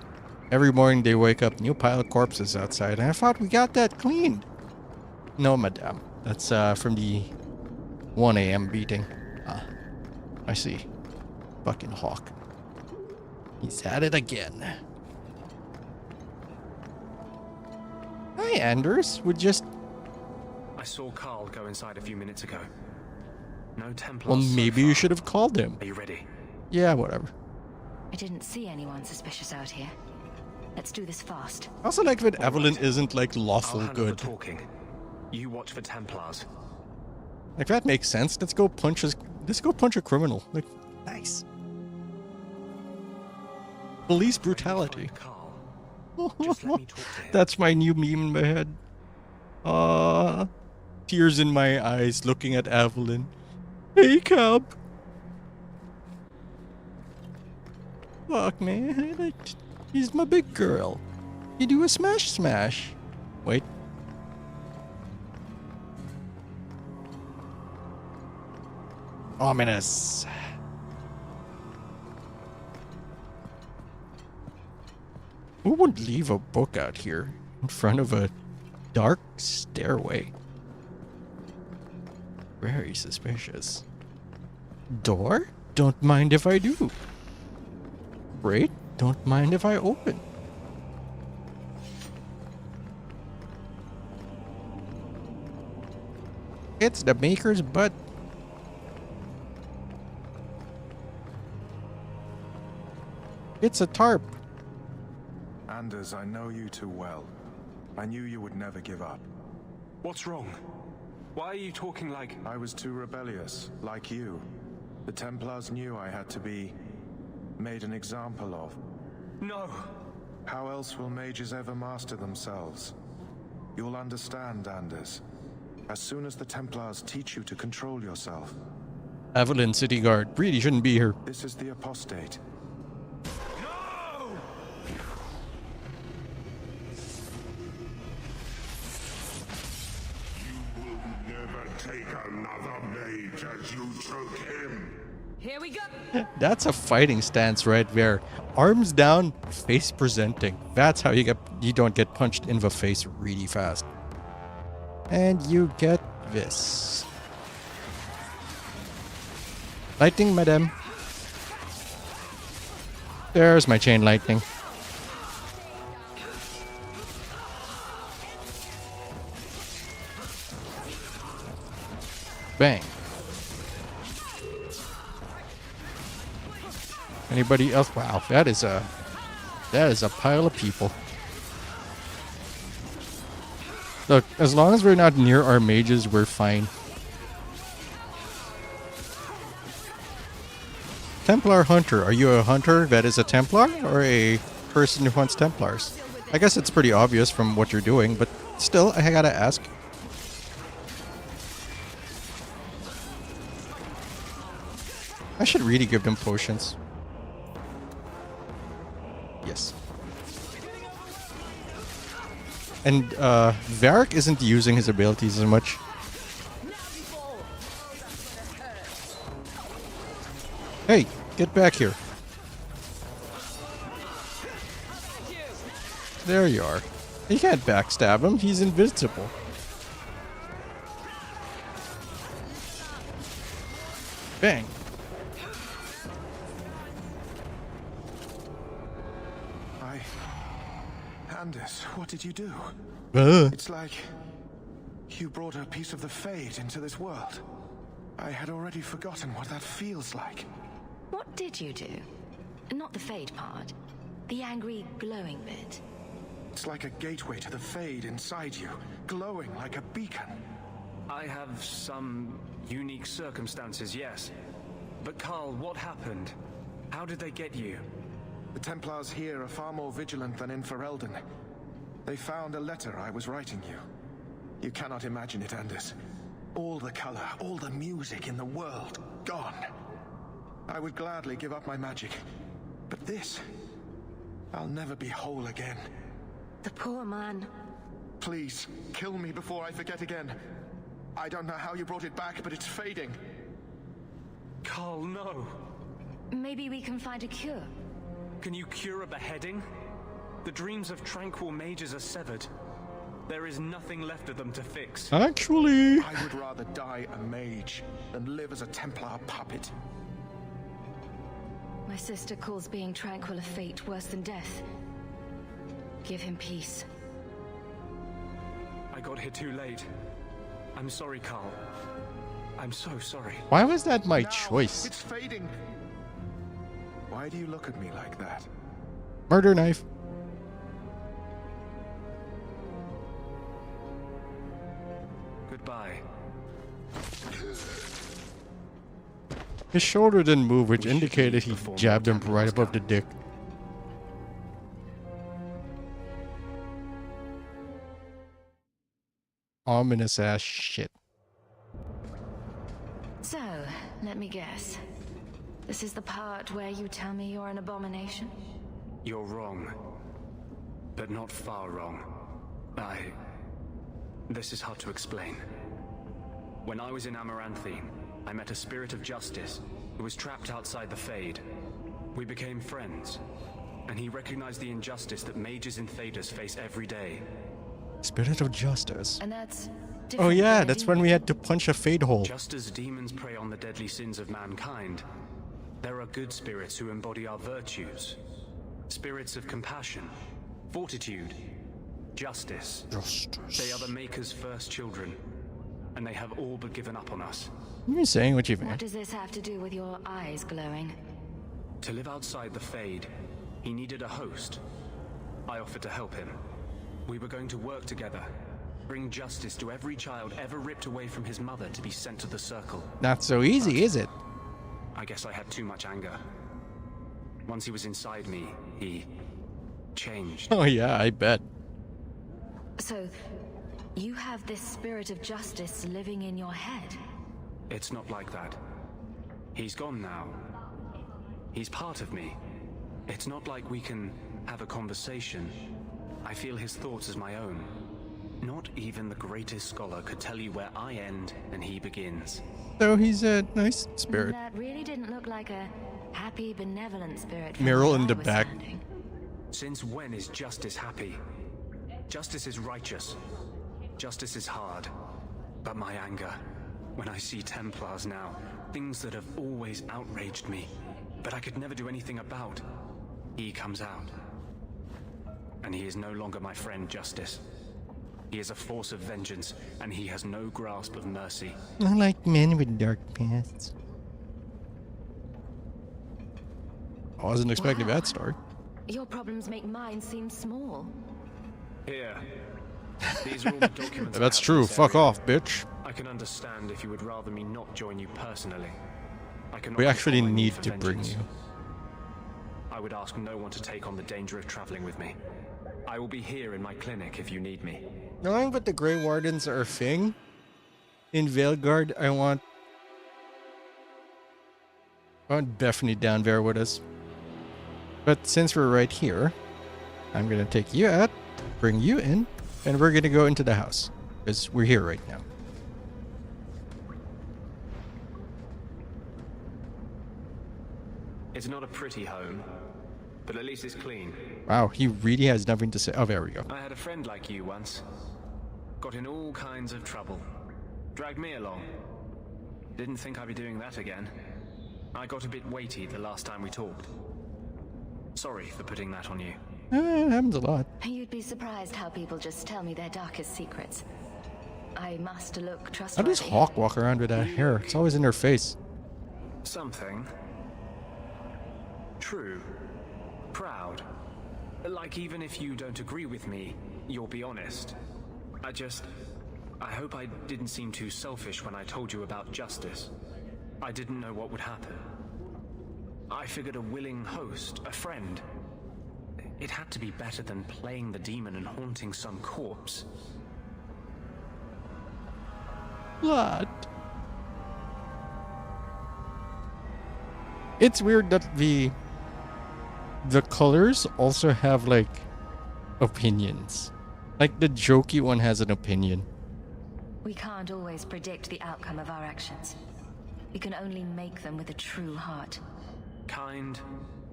Every morning they wake up, new pile of corpses outside, and I thought we got that cleaned. No, madame. That's from the 1 a.m. beating. Ah, I see. Fucking Hawk. He's at it again. Hi, Anders. We just...
I saw Carl go inside a few minutes ago. No Templars.
Well, maybe you should have called him.
Are you ready?
Yeah, whatever.
I didn't see anyone suspicious out here. Let's do this fast.
I also like that Evelyn isn't like lawful
I'll handle
good.
the talking. You watch for Templars.
Like that makes sense. Let's go punch a criminal. Like, nice. Police brutality. That's my new meme in my head. Tears in my eyes looking at Evelyn. Hey, Cub. Fuck, man. She's my big girl. You do a smash. Wait. Ominous. Who would leave a book out here in front of a dark stairway? Very suspicious. Door? Don't mind if I do. Grate? Don't mind if I open. It's the maker's butt. It's a tarp.
Anders, I know you too well. I knew you would never give up.
What's wrong? Why are you talking like...
I was too rebellious, like you. The Templars knew I had to be made an example of.
No!
How else will mages ever master themselves? You'll understand, Anders. As soon as the Templars teach you to control yourself.
Evelyn, city guard. Really shouldn't be here.
This is the apostate.
Take another mage as you took him.
Here we go.
That's a fighting stance right there. Arms down, face presenting. That's how you don't get punched in the face really fast. And you get this. Lightning, madam. There's my chain lightning. Bang. Anybody else? Wow, that is a pile of people. Look, as long as we're not near our mages, we're fine. Templar hunter. Are you a hunter that is a Templar or a person who hunts Templars? I guess it's pretty obvious from what you're doing, but still, I gotta ask. I should really give them potions. Yes. And Varric isn't using his abilities as much. Hey, get back here. There you are. You can't backstab him, he's invincible. Bang.
Anders, what did you do? It's like you brought a piece of the Fade into this world. I had already forgotten what that feels like.
What did you do? Not the Fade part. The angry, glowing bit.
It's like a gateway to the Fade inside you, glowing like a beacon.
I have some unique circumstances, yes. But Carl, what happened? How did they get you?
The Templars here are far more vigilant than in Ferelden. They found a letter I was writing you. You cannot imagine it, Anders. All the color, all the music in the world, gone. I would gladly give up my magic. But this, I'll never be whole again.
The poor man.
Please, kill me before I forget again. I don't know how you brought it back, but it's fading.
Carl, no.
Maybe we can find a cure.
Can you cure a beheading? The dreams of tranquil mages are severed. There is nothing left of them to fix.
Actually,
I would rather die a mage than live as a Templar puppet.
My sister calls being tranquil a fate worse than death. Give him peace.
I got here too late. I'm sorry, Carl. I'm so sorry.
Why was that my
Now,
choice?
It's fading. Why do you look at me like that?
Murder knife.
Goodbye.
His shoulder didn't move, which indicated he jabbed him right above the dick. Ominous ass shit.
So, let me guess. This is the part where you tell me you're an abomination?
You're wrong. But not far wrong. This is hard to explain. When I was in Amaranthine, I met a spirit of justice who was trapped outside the Fade. We became friends. and he recognized the injustice that mages in Thedas face every day.
Spirit of justice.
And that's
Oh
different
yeah,
than a
that's when we had to punch a fade hole.
Just as demons prey on the deadly sins of mankind, there are good spirits who embody our virtues. Spirits of compassion, fortitude, justice. They are the Maker's first children, and they have all but given up on us.
You're saying what you
What
meant.
does this have to do with your eyes glowing?
To live outside the Fade, he needed a host. I offered to help him. We were going to work together, bring justice to every child ever ripped away from his mother to be sent to the Circle.
Not so easy, is it?
I guess I had too much anger. Once he was inside me, he changed.
Oh yeah, I bet.
So, you have this spirit of justice living in your head?
It's not like that. He's gone now. He's part of me. It's not like we can have a conversation. I feel his thoughts as my own. Not even the greatest scholar could tell you where I end and he begins.
So he's a nice spirit.
That really didn't look like a happy, benevolent spirit. from
Meryl
where
in
I
the
was
back.
standing.
Since when is justice happy? Justice is righteous. Justice is hard. But my anger, when I see Templars now, things that have always outraged me, but I could never do anything about, he comes out. And he is no longer my friend, Justice. He is a force of vengeance, and he has no grasp of mercy.
I like men with dark pasts. I wasn't expecting that story.
Your problems make mine seem small.
Here. These are all the documents.
That's
I have
true.
in this
Fuck
area.
off, bitch.
I can understand if you would rather me not join you personally. I cannot
We actually
control my
need
for
to bring
vengeance.
you.
I would ask no one to take on the danger of traveling with me. I will be here in my clinic if you need me.
Knowing that the Grey Wardens are a thing in Veilguard, I want Bethany down there with us. But since we're right here, I'm gonna take you out, bring you in, and we're gonna go into the house because we're here right now.
It's not a pretty home, but at least it's clean.
Wow, he really has nothing to say. Oh, there we go.
I had a friend like you once. Got in all kinds of trouble. Dragged me along. Didn't think I'd be doing that again. I got a bit weighty the last time we talked. Sorry for putting that on you.
It happens a lot.
You'd be surprised how people just tell me their darkest secrets. I must look
How
trustworthy.
does Hawk walk around with that hair? It's always in her face.
Something. True. Proud. Like even if you don't agree with me, you'll be honest. I hope I didn't seem too selfish when I told you about justice. I didn't know what would happen. I figured a willing host, a friend. It had to be better than playing the demon and haunting some corpse.
What? It's weird that the colors also have like opinions. Like the jokey one has an opinion.
We can't always predict the outcome of our actions. We can only make them with a true heart.
Kind,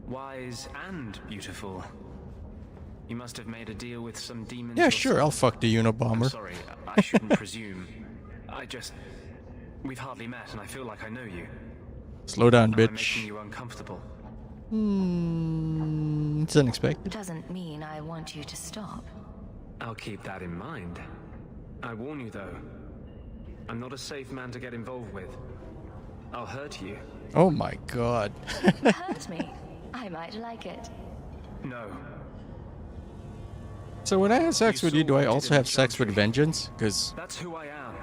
wise, and beautiful. You must have made a deal with some demons.
Yeah,
yourself.
sure, I'll fuck the Unabomber.
I'm sorry, I shouldn't presume. We've hardly met, and I feel like I know you.
Slow down,
Am I
bitch.
making you uncomfortable?
It's unexpected.
Doesn't mean I want you to stop.
I'll keep that in mind. I warn you, though. I'm not a safe man to get involved with. I'll hurt you.
Oh my god.
Hurt me. I might like it.
No.
So when I have sex with you, do I also have sex with vengeance? Because
That's who I am.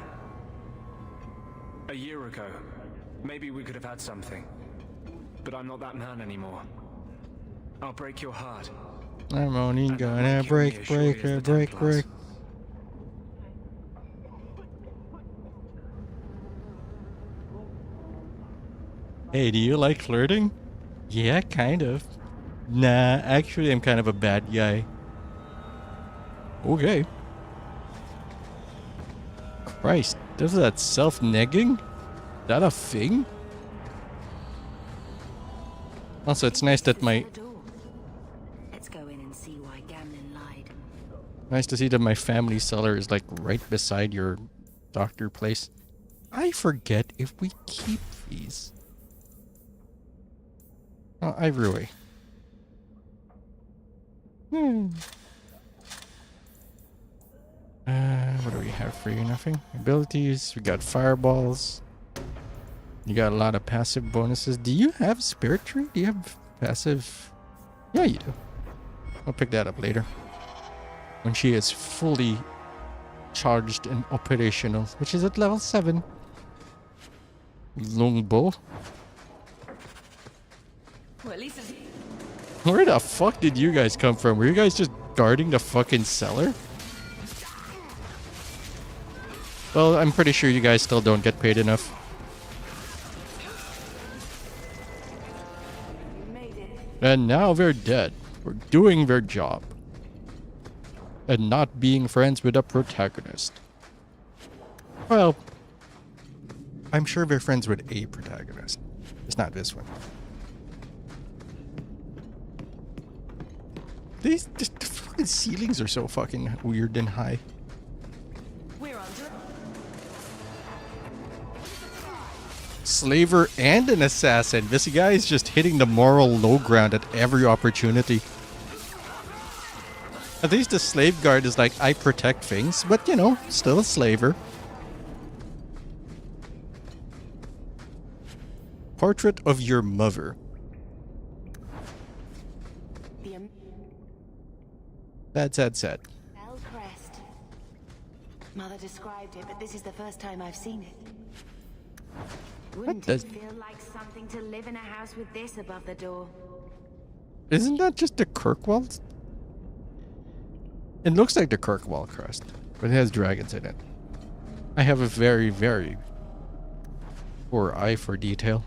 A year ago, maybe we could have had something. But I'm not that man anymore. I'll break your heart.
I'm only gonna break. Hey, do you like flirting? Yeah, kind of. Nah, actually I'm kind of a bad guy. Okay. Christ, does that self-negging? Is that a thing? Also, it's nice that my... Nice to see that my family cellar is like right beside your doctor place. I forget if we keep these. Oh, Ivory Way. What do we have for you? Nothing. Abilities. We got fireballs. You got a lot of passive bonuses. Do you have Spirit Tree? Do you have passive? Yeah, you do. I'll pick that up later. When she is fully charged and operational, which is at level 7. Longbow.
Well, at least it's...
Where the fuck did you guys come from? Were you guys just guarding the fucking cellar? Well, I'm pretty sure you guys still don't get paid enough. And now they're dead for doing their job. And not being friends with a protagonist. Well, I'm sure they're friends with a protagonist. It's not this one. The fucking ceilings are so fucking weird and high.
We're under.
Slaver and an assassin. This guy is just hitting the moral low ground at every opportunity. At least the slave guard is like, I protect things, but you know, still a slaver. Portrait of your mother. Sad.
Elcrest. Mother described it, but this is the first time I've seen it. Wouldn't it feel like something to live in a house with this above the door?
Isn't that just the Kirkwall? It looks like the Kirkwall crest, but it has dragons in it. I have a very, very poor eye for detail.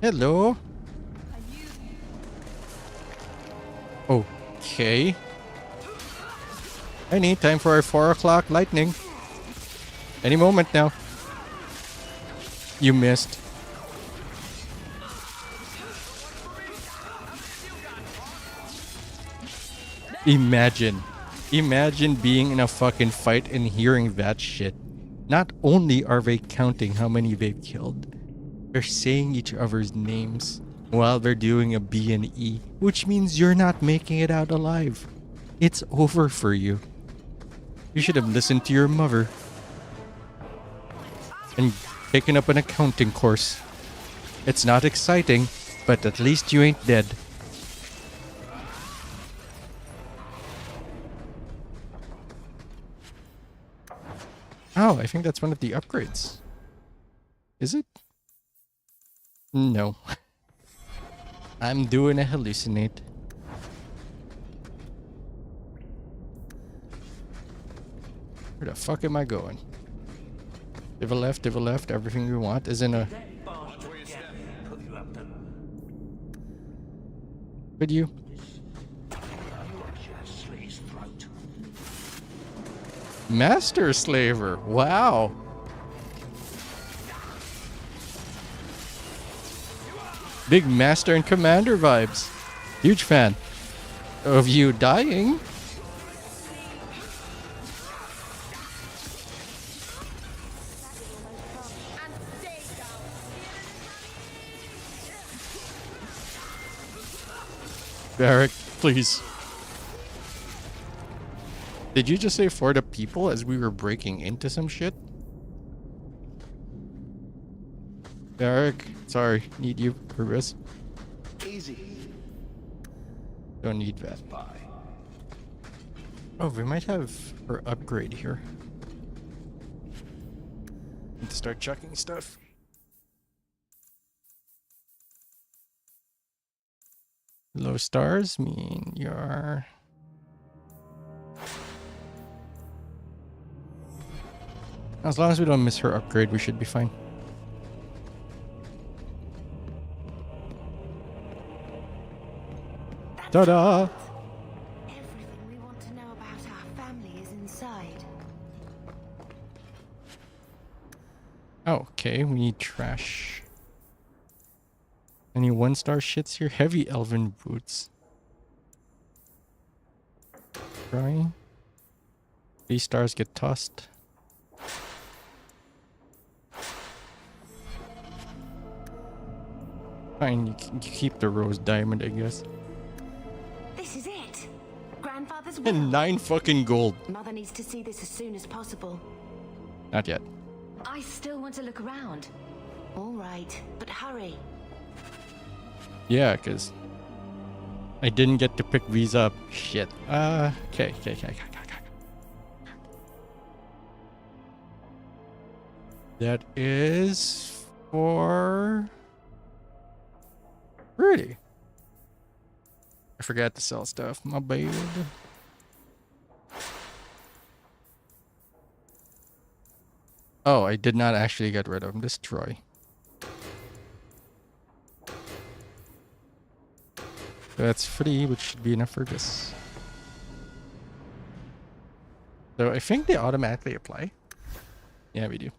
Hello. Okay. I need time for our 4 o'clock lightning. Any moment now. You missed. Imagine being in a fucking fight and hearing that shit. Not only are they counting how many they've killed, they're saying each other's names while they're doing a B and E, which means you're not making it out alive. It's over for you. You should have listened to your mother and taken up an accounting course. It's not exciting, but at least you ain't dead. Oh, I think that's one of the upgrades. Is it? No. I'm doing a hallucinate. Where the fuck am I going? To the left, everything we want is in a... Could you? Master Slaver, wow. Big Master and Commander vibes. Huge fan of you dying. Barrack, please. Did you just say for the people as we were breaking into some shit? Barrack, sorry, need you for this.
Easy.
Don't need that. Oh, we might have her upgrade here. Need to start chucking stuff. Low stars mean you're... As long as we don't miss her upgrade, we should be fine. Ta-da!
Everything we want to know about our family is inside.
Okay, we need trash. Any 1-star shits here? Heavy elven boots. Try. These stars get tossed. Fine, you keep the rose diamond, I guess.
This is it. Grandfather's will.
And 9 fucking gold.
Mother needs to see this as soon as possible.
Not yet.
I still want to look around.
All right, but hurry.
Yeah, because I didn't get to pick these up. Shit. Okay. That is for... Really? I forgot to sell stuff. My bad. Oh, I did not actually get rid of them. Destroy. That's free, which should be enough for this. So I think they automatically apply. Yeah, we do.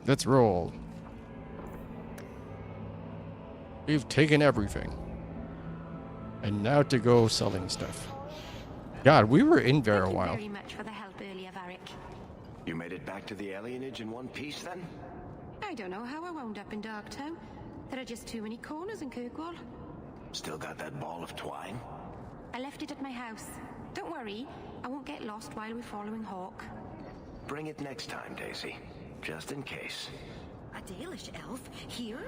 Let's roll. We've taken everything. And now to go selling stuff. God, we were in there a while.
Very much for the help earlier, Varric.
You made it back to the alienage in one piece then?
I don't know how I wound up in Darktown. There are just too many corners in Kirkwall.
Still got that ball of twine?
I left it at my house. Don't worry, I won't get lost while we're following Hawk.
Bring it next time, Daisy. Just in case.
A Dalish elf here?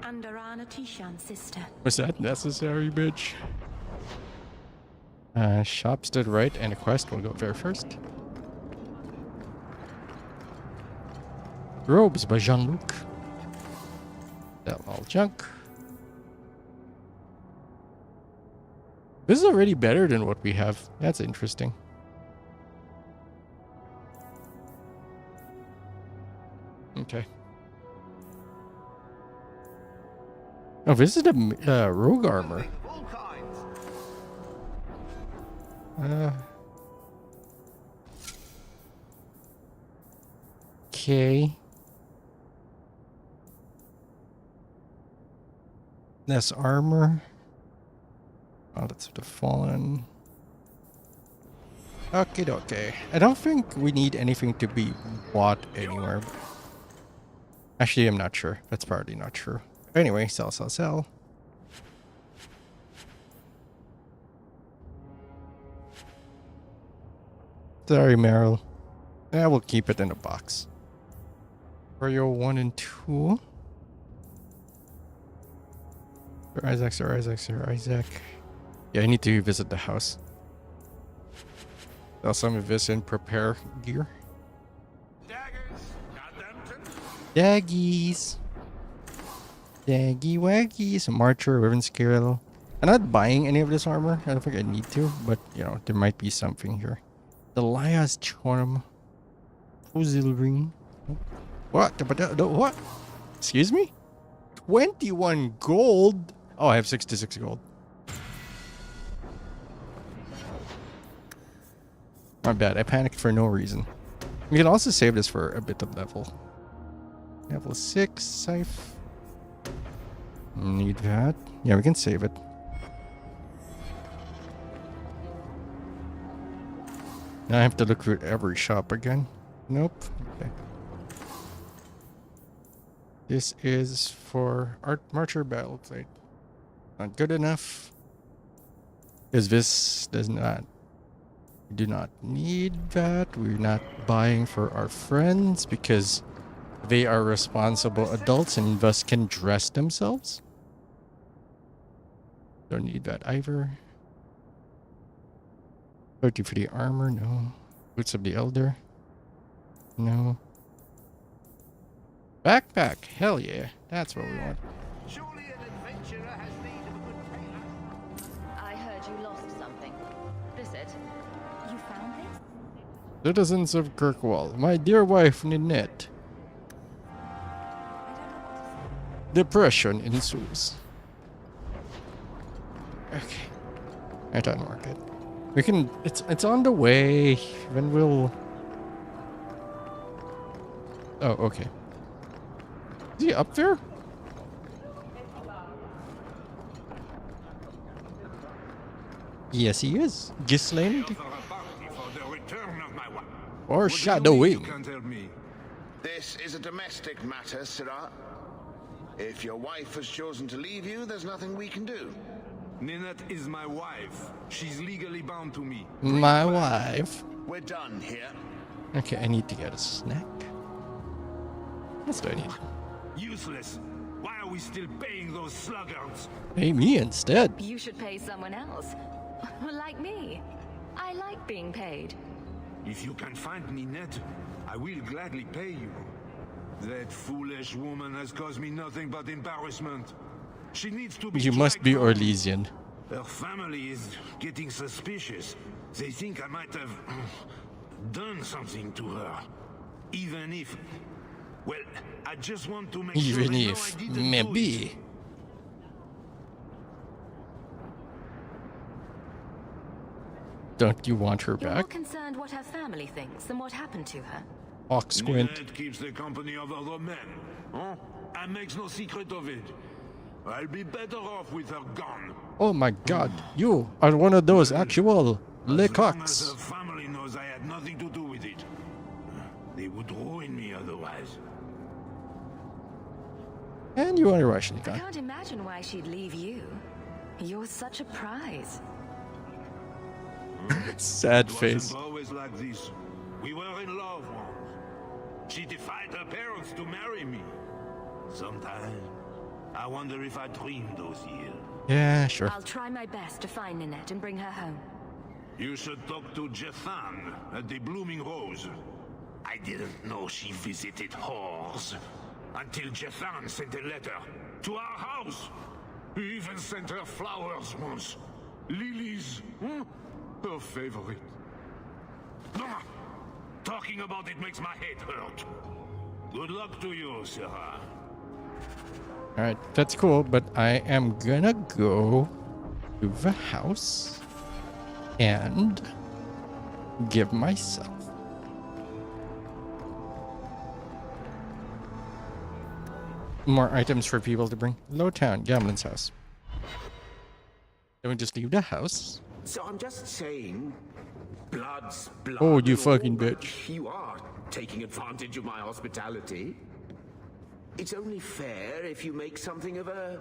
And Arana Tishan's sister.
Was that necessary, bitch? Shop stood right, and a quest will go there first. Robes by Jean-Luc. Sell all junk. This is already better than what we have. That's interesting. Okay. Oh, this is the rogue armor. Okay. Less armor. Oh, that's the fallen. Okay. I don't think we need anything to be bought anywhere. Actually, I'm not sure. That's probably not true. Anyway, sell. Sorry, Meryl. Yeah, we'll keep it in a box. Mario 1 and 2. Sir Isaac. Yeah, I need to visit the house. Sell some of this and prepare gear. Daggies. Daggy waggies. Marcher, Riven Scale. I'm not buying any of this armor. I don't think I need to, but you know, there might be something here. The Lia's Charm. Fuzil Ring. What? What? Excuse me? 21 gold? Oh, I have 66 gold. My bad. I panicked for no reason. We can also save this for a bit of level. Level 6, Scythe. Need that. Yeah, we can save it. Now I have to look through every shop again. Nope. Okay. This is for Marcher Battle Plate. Not good enough. Because this does not. We do not need that. We're not buying for our friends because they are responsible adults and thus can dress themselves. Don't need that either. 30 for the armor, no. Boots of the Elder, no. Backpack, hell yeah, that's what we want.
I heard you lost something. This it? You found this?
Citizens of Kirkwall, my dear wife Ninette. Depression ensues. Okay. I don't mark it. We can. It's on the way. Then we'll. Oh, okay. Is he up there? Yes, he is. Ghislaine
For a party for the return of my wife.
or
What do you mean
Shadowing.
you can't help me?
This is a domestic matter, Sirrah. If your wife has chosen to leave you, there's nothing we can do.
Ninette is my wife. She's legally bound to me.
My wife.
We're done here.
Okay, I need to get a snack. What do I need?
Useless. Why are we still paying those sluggards?
Pay me instead.
You should pay someone else. Like me. I like being paid.
If you can find Ninette, I will gladly pay you. That foolish woman has caused me nothing but embarrassment. She needs to be
You must be Orlesian.
Her family is getting suspicious. They think I might have done something to her. Even if... Well, I just want to make sure
Even
they know
if,
I didn't do it.
maybe. Don't you want her
You're more
back?
concerned what her family thinks than what happened to her.
Hawk squint.
Ninette keeps the company of other men. Huh? And makes no secret of it. I'll be better off with her gone.
Oh my god, you are one of those actual
As long as
Lecoqs.
her family knows I had nothing to do with it. They would ruin me otherwise.
And you want a Russian
I
guy.
can't imagine why she'd leave you. You're such a prize.
Sad
It
face.
wasn't always like this. We were in love once. She defied her parents to marry me. Sometimes I wonder if I dreamed those years.
Yeah, sure.
I'll try my best to find Ninette and bring her home.
You should talk to Jethan at the Blooming Rose. I didn't know she visited whores until Jethan sent a letter to our house. He even sent her flowers once. Lilies. Her favorite. Ah, talking about it makes my head hurt. Good luck to you, Sarah.
Alright, that's cool, but I am gonna go to the house and give myself more items for people to bring. Lowtown, Gamlin's house. Don't we just leave the house?
So I'm just saying, blood's blood.
Oh, you
and all,
fucking
but
bitch.
You are taking advantage of my hospitality. It's only fair if you make something of a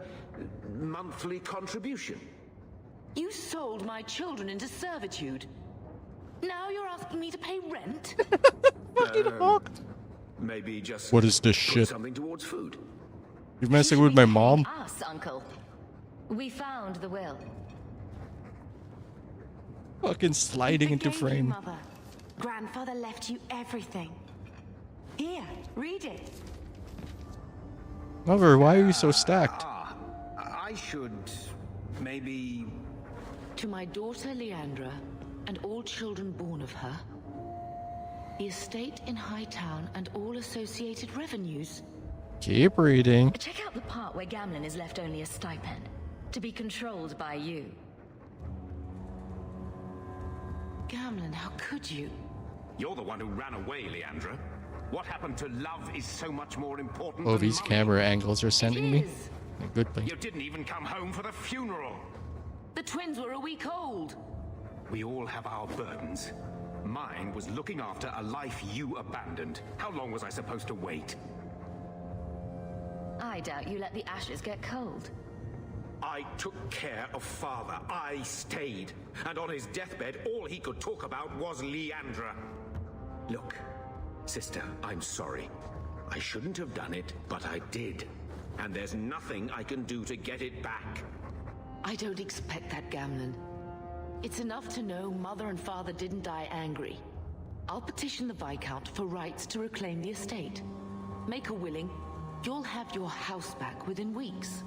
monthly contribution.
You sold my children into servitude. Now you're asking me to pay rent?
Maybe just
What is this
put
shit?
something towards food.
You're messing with my mom?
Us, Uncle. We found the will.
Fucking sliding into
Forgave you,
frame.
Mother. Grandfather left you everything. Here, read it.
Mother, why are you so stacked?
I should maybe.
To my daughter Leandra, and all children born of her, the estate in Hightown and all associated revenues.
Keep reading.
Check out the part where Gamlin is left only a stipend, to be controlled by you.
Gamlin, how could you?
You're the one who ran away, Leandra. What happened to love is so much more important
Oh,
than
these
money.
camera angles are sending me. A good thing.
You didn't even come home for the funeral.
The twins were a week old.
We all have our burdens. Mine was looking after a life you abandoned. How long was I supposed to wait?
I doubt you let the ashes get cold.
I took care of Father. I stayed. And on his deathbed, all he could talk about was Leandra. Look, sister, I'm sorry. I shouldn't have done it, but I did. And there's nothing I can do to get it back.
I don't expect that, Gamlin. It's enough to know Mother and Father didn't die angry. I'll petition the Viscount for rights to reclaim the estate. Make her willing, you'll have your house back within weeks.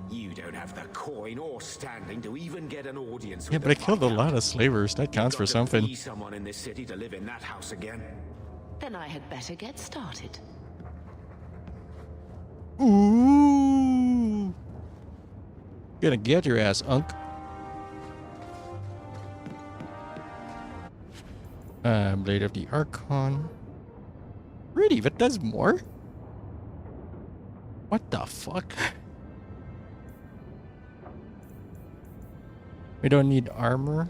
You don't have the coin or standing to even get an audience
Yeah,
with
but I
the
killed a
Viscount.
lot of slavers. That counts for
You've got to
something.
be someone in this city to live in that house again.
Then I had better get started.
Ooh. Gonna get your ass, Unk. Blade of the Archon. Really? That does more? What the fuck? We don't need armor.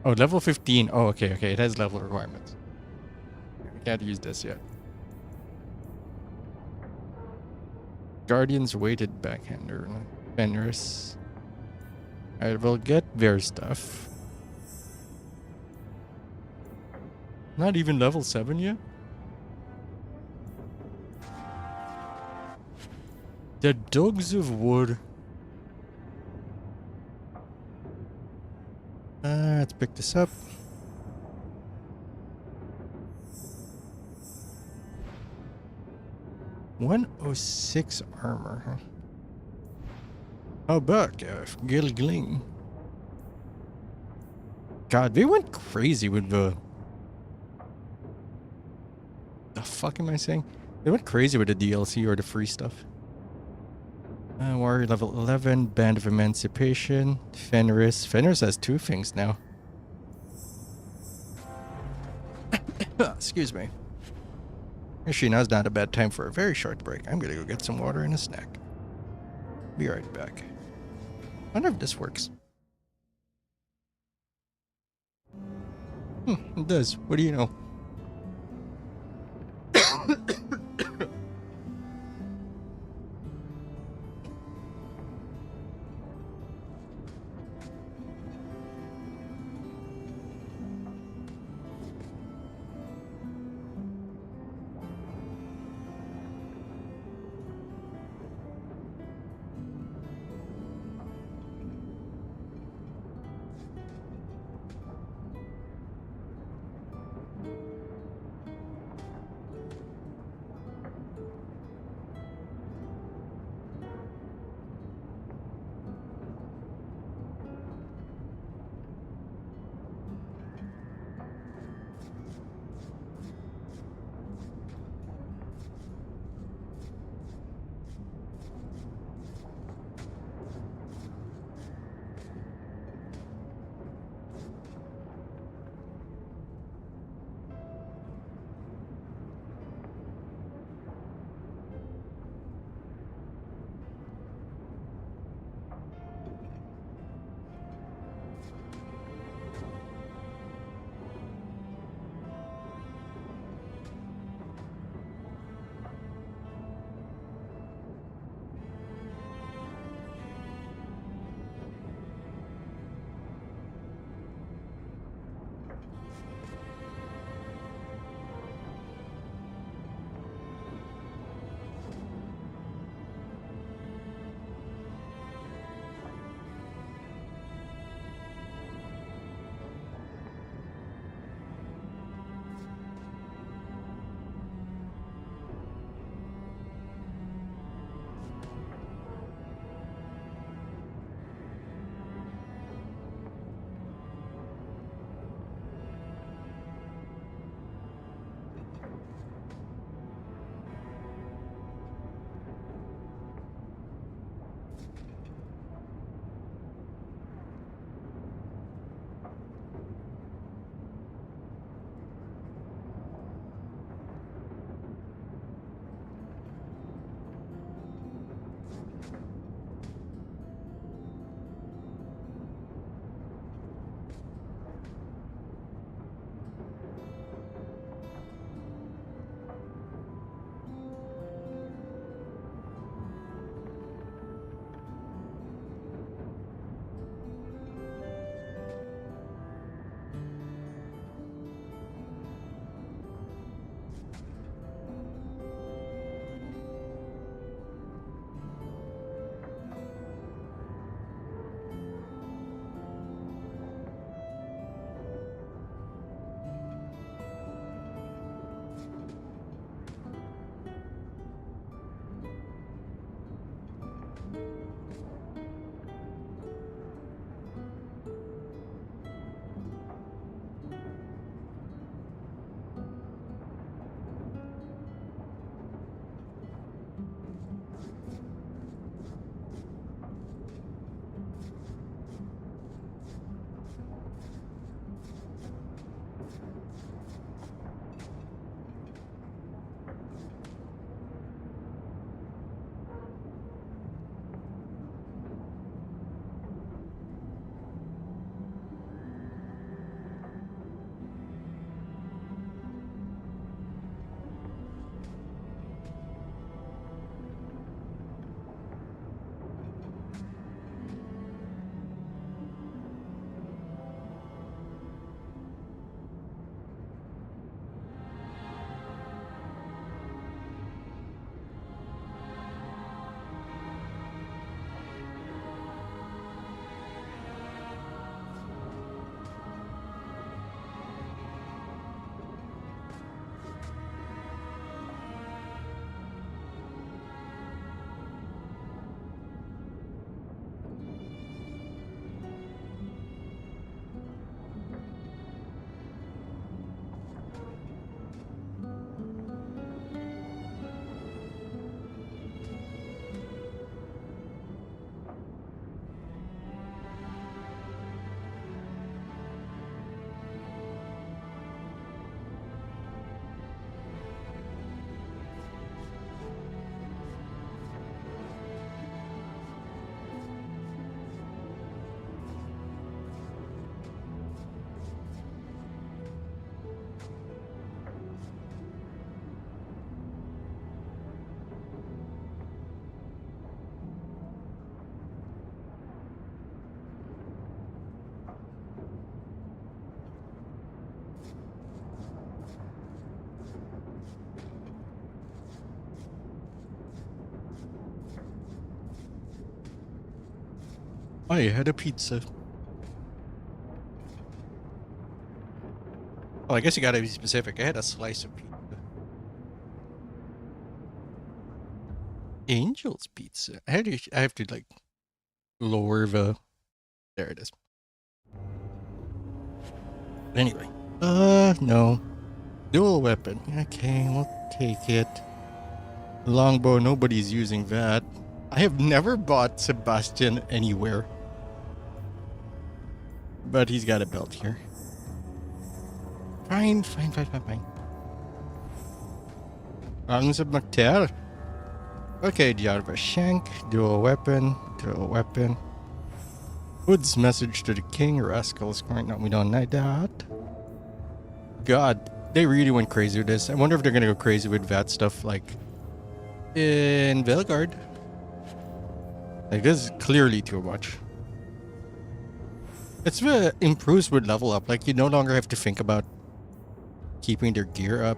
Oh, level 15. Oh, okay, okay. It has level requirements. We can't use this yet. Guardian's weighted backhander. Fenris. Alright, we'll get their stuff. Not even level 7 yet? The Dogs of Wood. Let's pick this up. $106 armor, huh? How about Gilgling? God, they went crazy with the fuck am I saying? They went crazy with the DLC or the free stuff. Warrior level 11, Band of Emancipation, Fenris. Fenris has 2 things now. Excuse me. Actually, now's not a bad time for a very short break. I'm gonna go get some water and a snack. Be right back. I wonder if this works. It does. What do you know? I had a pizza. Oh, I guess you gotta be specific. I had a slice of pizza. Angel's Pizza. I have to like lower the. There it is. Anyway, no. Dual weapon. Okay, we'll take it. Longbow. Nobody's using that. I have never bought Sebastian anywhere, but he's got a belt here. Fine. Arms of Macter. Okay, Jarva Shank, dual weapon. Hood's message to the king, Rascal's current. No, we don't need that. God, they really went crazy with this. I wonder if they're gonna go crazy with that stuff like in Velgard. Like, this is clearly too much. It's improves with level up. Like, you no longer have to think about keeping their gear up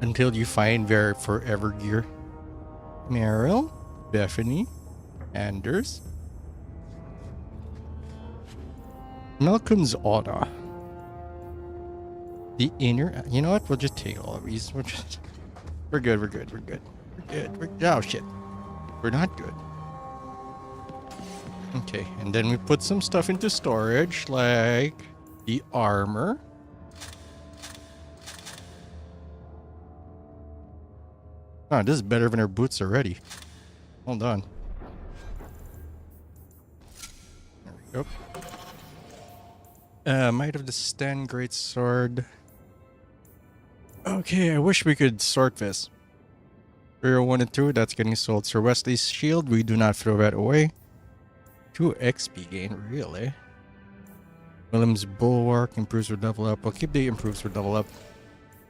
until you find their forever gear. Meryl, Bethany, Anders, Malcolm's Honor. The inner. You know what? We'll just take all of these. We're good. Oh shit. We're not good. Okay, and then we put some stuff into storage, like the armor. Oh, this is better than our boots already. Hold on. There we go. Might of the Sten Great Sword. Okay, I wish we could sort this. 301 and 2, that's getting sold. Sir Wesley's shield, we do not throw that away. 2 XP gain, really? Willem's Bulwark improves with level up. We'll keep the improves with level up.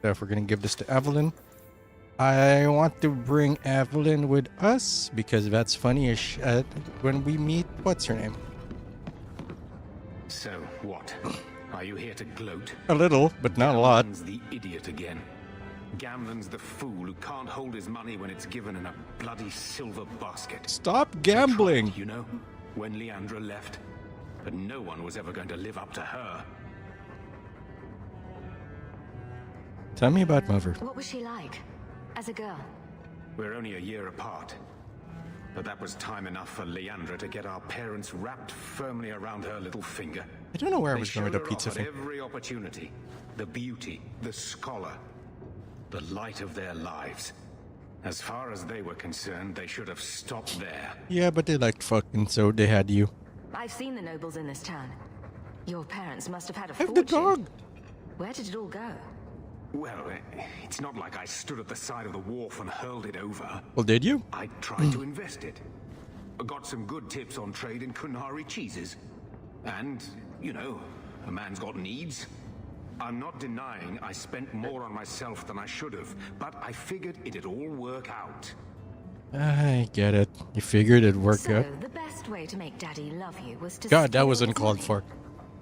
So if we're gonna give this to Evelyn. I want to bring Evelyn with us because that's funny-ish when we meet, what's her name?
So, what? Are you here to gloat?
A little, but not a lot.
Gamlen's the idiot again. Gamlen's the fool who can't hold his money when it's given in a bloody silver basket.
Stop gambling!
Tried, you know, when Leandra left. But no one was ever going to live up to her.
Tell me about Mother.
What was she like? As a girl?
We're only a year apart. But that was time enough for Leandra to get our parents wrapped firmly around her little finger.
I don't know where I was going with the pizza thing.
Every opportunity, the beauty, the scholar, the light of their lives. As far as they were concerned, they should have stopped there.
Yeah, but they liked fucking, so they had you.
I've seen the nobles in this town. Your parents must have had a
fortune.
fortune.
The dog.
Where did it all go?
Well, it's not like I stood at the side of the wharf and hurled it over.
Well, did you?
I tried to invest it. I got some good tips on trade in Kunari cheeses. And, you know, a man's got needs. I'm not denying I spent more on myself than I should have, but I figured it'd all work out.
I get it. You figured it'd work out.
So, the best way to make Daddy love you was to...
God, that was uncalled for.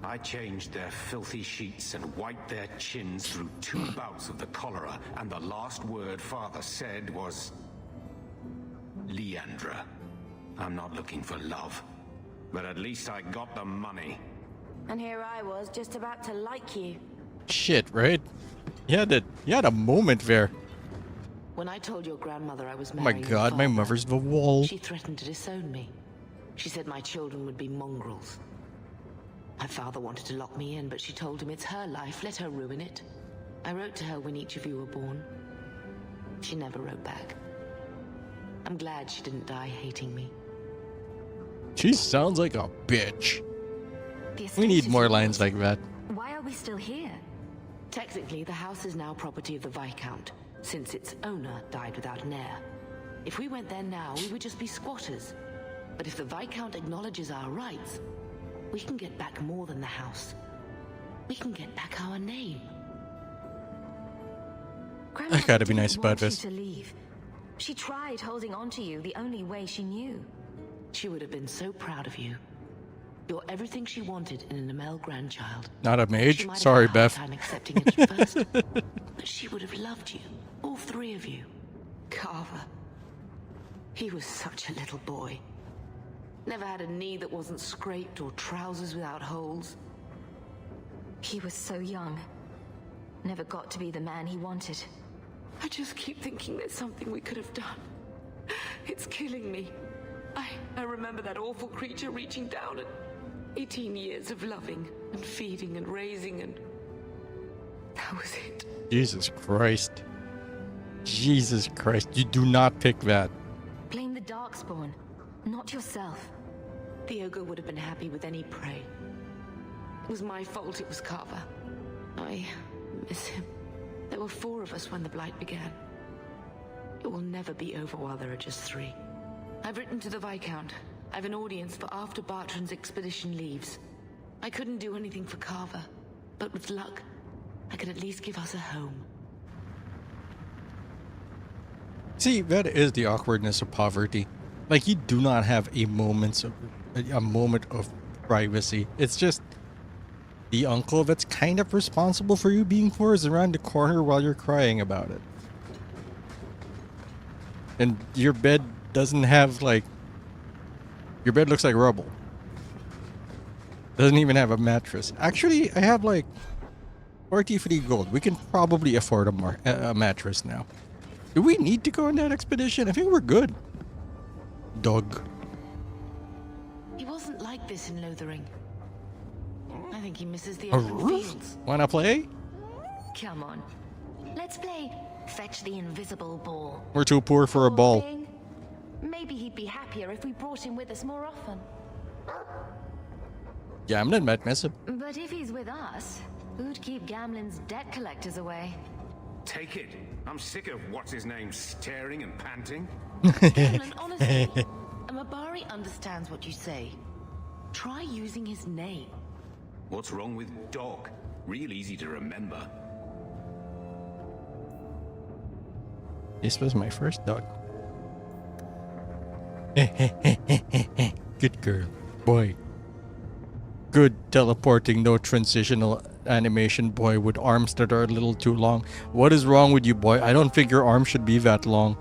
I changed their filthy sheets and wiped their chins through 2 bouts of the cholera, and the last word Father said was... Leandra. I'm not looking for love, but at least I got the money.
And here I was, just about to like you.
Shit, right? You had a moment there.
When I told your grandmother I was
Oh my
marrying
god,
your
my
father,
mother's the wall.
she threatened to disown me. She said my children would be mongrels. My father wanted to lock me in, but she told him it's her life, let her ruin it. I wrote to her when each of you were born. She never wrote back. I'm glad she didn't die hating me.
She sounds like a bitch. We need more lines like that.
Why are we still here?
Technically, the house is now property of the Viscount, since its owner died without an heir. If we went there now, we would just be squatters. But if the Viscount acknowledges our rights, we can get back more than the house. We can get back our name.
I gotta be nice about
this.
this.
To leave. She tried holding on to you the only way she knew.
She would have been so proud of you. You're everything she wanted in an Amel grandchild.
Not a mage?
She might have
Sorry,
had a hard
Beth.
time accepting it at first, but she would have loved you, all 3 of you. Carver. He was such a little boy.
Never had a knee that wasn't scraped or trousers without holes.
He was so young. Never got to be the man he wanted.
I just keep thinking there's something we could have done. It's killing me. I remember that awful creature reaching down and 18 years of loving and feeding and raising, and that was it.
Jesus Christ. Jesus Christ. You do not pick that.
Blame the Darkspawn, not yourself.
The ogre would have been happy with any prey. It was my fault it was Carver. I miss him. There were 4 of us when the Blight began. It will never be over while there are just 3. I've written to the Viscount. I've an audience for after Bartrand's expedition leaves. I couldn't do anything for Carver, but with luck, I could at least give us a home.
See, that is the awkwardness of poverty. Like, you do not have a moment of privacy. It's just the uncle that's kind of responsible for you being poor is around the corner while you're crying about it. And your bed doesn't have, like... Your bed looks like rubble. Doesn't even have a mattress. Actually, I have, like, 43 gold. We can probably afford a mattress now. Do we need to go on that expedition? I think we're good. Dog.
He wasn't like this in Lothering. I think he misses the
A
open
roof?
fields.
Wanna play?
Come on. Let's play Fetch the Invisible Ball.
We're too poor for a ball.
Maybe he'd be happier if we brought him with us more often.
Gamlen might miss him.
But if he's with us, who'd keep Gamlen's debt collectors away?
Take it. I'm sick of what's-his-name staring and panting.
Gamlen, honestly, Mabari understands what you say. Try using his name.
What's wrong with Dog? Real easy to remember.
This was my first dog. Good girl. Boy. Good teleporting, no transitional animation boy with arms that are a little too long. What is wrong with you, boy? I don't think your arms should be that long.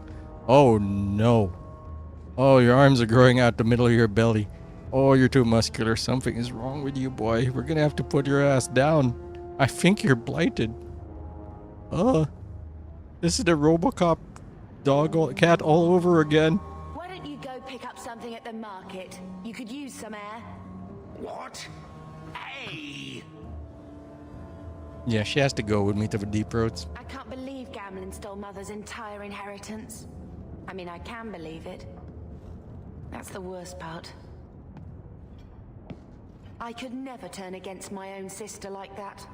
Oh, no. Oh, your arms are growing out the middle of your belly. Oh, you're too muscular. Something is wrong with you, boy. We're gonna have to put your ass down. I think you're blighted. This is the RoboCop cat all over again.
Why don't you go pick up something at the market? You could use some air.
What? Hey!
Yeah, she has to go with me to the deep roads.
I can't believe Gamlen stole Mother's entire inheritance. I mean, I can believe it. That's the worst part. I could never turn against my own sister like that.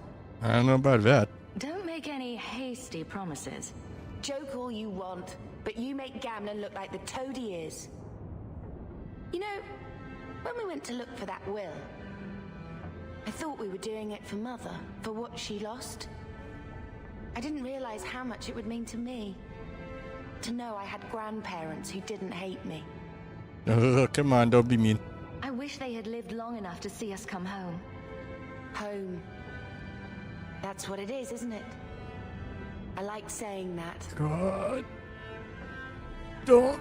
I don't know about that.
Don't make any hasty promises.
Joke all you want, but you make Gamlen look like the toad he is. You know, when we went to look for that will, I thought we were doing it for Mother, for what she lost. I didn't realize how much it would mean to me. To know I had grandparents who didn't hate me.
Come on, don't be mean.
I wish they had lived long enough to see us come home.
Home. That's what it is, isn't it? I like saying that.
God. Don't.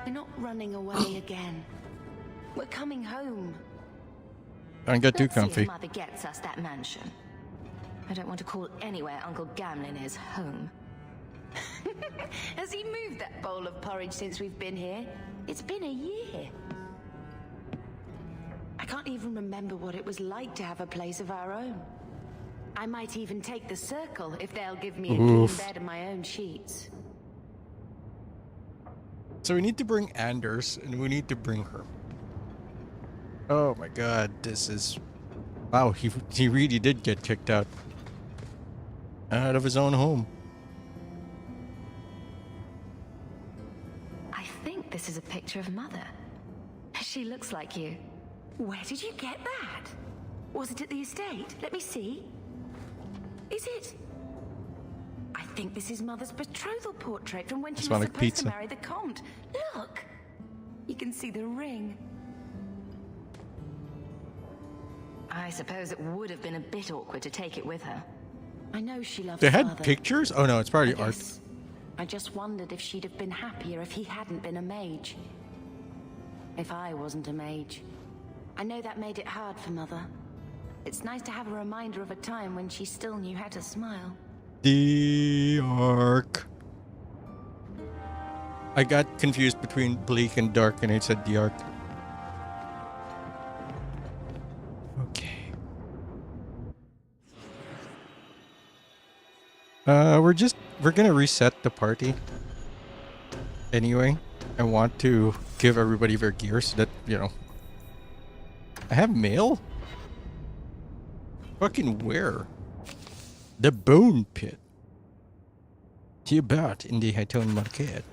We're not running away again. We're coming home.
Don't get too
Let's see
comfy.
if Mother gets us that mansion. I don't want to call anywhere Uncle Gamlen is home.
Has he moved that bowl of porridge since we've been here? It's been a year. I can't even remember what it was like to have a place of our own. I might even take the circle if they'll give me a clean bed and my own sheets.
So we need to bring Anders, and we need to bring her. Oh my god, this is... Wow, he really did get kicked out. Out of his own home.
I think this is a picture of Mother. She looks like you.
Where did you get that? Was it at the estate? Let me see. Is it? I think this is Mother's betrothal portrait from when she was supposed to marry the Comte. Look! You can see the ring.
I suppose it would have been a bit awkward to take it with her.
I know she loves
They had
Father.
pictures? Oh no, it's probably art.
I just wondered if she'd have been happier if he hadn't been a mage. if I wasn't a mage. I know that made it hard for Mother. It's nice to have a reminder of a time when she still knew how to smile.
The Ark. I got confused between bleak and dark and I said the Ark. Okay. We're gonna reset the party. Anyway, I want to give everybody their gear so that, you know. I have mail? Fucking where? The Bone Pit. About in the Hytone Market.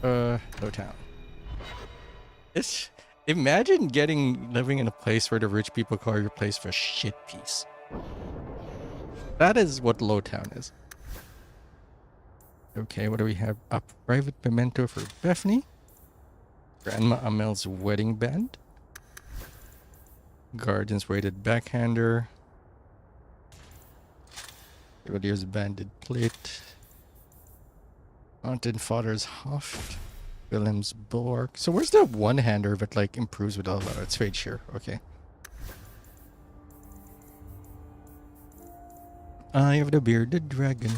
Lowtown. Imagine living in a place where the rich people call your place a shit piece. That is what Lowtown is. Okay, what do we have? A private memento for Bethany. Grandma Amel's wedding band. Guardian's weighted backhander. Cavalier's banded plate. Haunted Father's Huff. Wilhelm's bulwark. So where's the one-hander that like improves with all that? It's Fade Shear. Okay. Eye of the Bearded Dragon.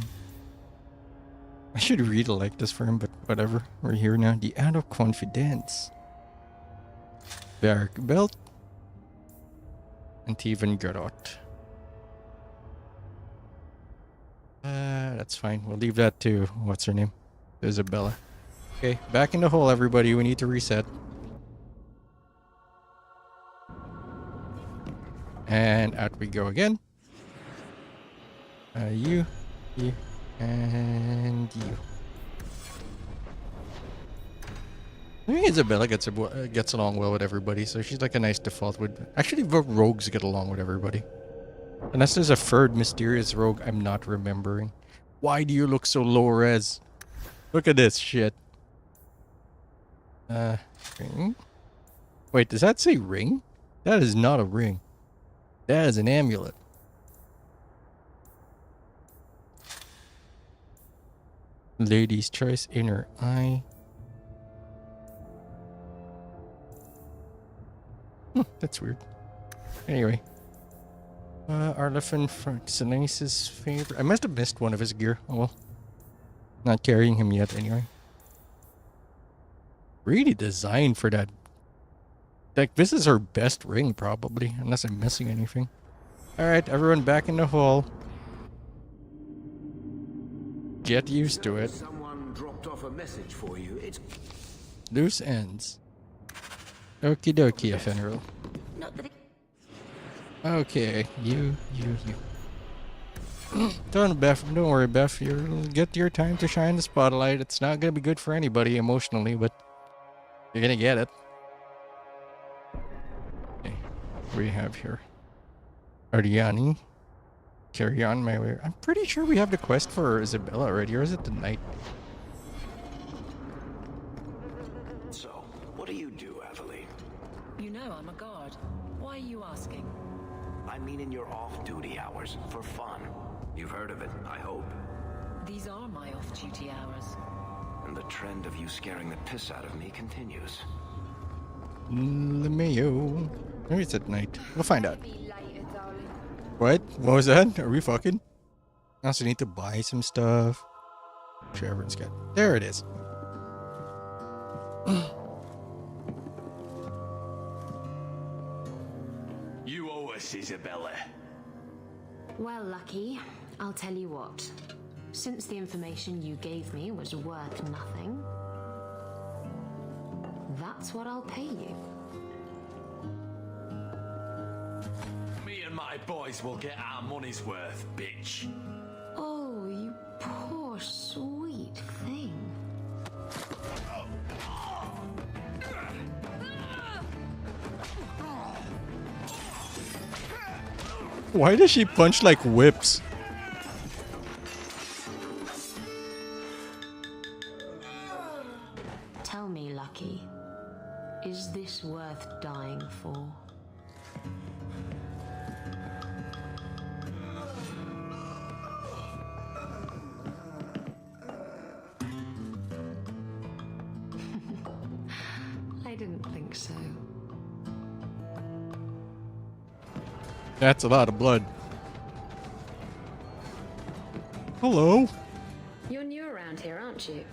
I should read like this for him, but whatever. We're here now. The Out of Confidence. Barrack Belt. And Teven Garrot. That's fine. We'll leave that to, what's her name? Isabella. Okay, back in the hole, everybody. We need to reset. And out we go again. You, and you. I think Isabella gets along well with everybody, so she's like a nice default. Actually, the rogues get along with everybody. Unless there's a third mysterious rogue I'm not remembering. Why do you look so low res? Look at this shit. Ring? Wait, does that say ring? That is not a ring. That is an amulet. Lady's Choice, Inner Eye. That's weird. Anyway. Arlefin Selenice's favorite. I must have missed one of his gear. Oh well. Not carrying him yet anyway. Really designed for that. Like, this is her best ring probably, unless I'm missing anything. Alright, everyone back in the hole. Get used to it.
Someone dropped off a message for you. It's
Loose ends. Okie dokie, Ephemeral. Okay, you. Don't worry, Beth. You'll get your time to shine the spotlight. It's not gonna be good for anybody emotionally, but you're gonna get it. Okay, what do we have here? Ariani. Carry on my way. I'm pretty sure we have the quest for Isabella already, or is it the night?
So, what do you do, Aveline?
You know I'm a guard. Why are you asking?
I mean in your off-duty hours, for fun. You've heard of it, I hope.
These are my off-duty hours.
And the trend of you scaring the piss out of me continues.
LeMayo. Maybe it's at night. We'll find out. What? What was that? Are we fucking? I also need to buy some stuff. Sure, everyone's got. There it is.
You owe us, Isabella.
Well, Lucky, I'll tell you what. Since the information you gave me was worth nothing, that's what I'll pay you.
Me and my boys will get our money's worth, bitch.
Oh, you poor sweet thing.
Why does she punch like whips?
Tell me, Lucky, is this worth dying for?
didn't think so.
That's a lot of blood. Hello.
You're new around here, aren't you?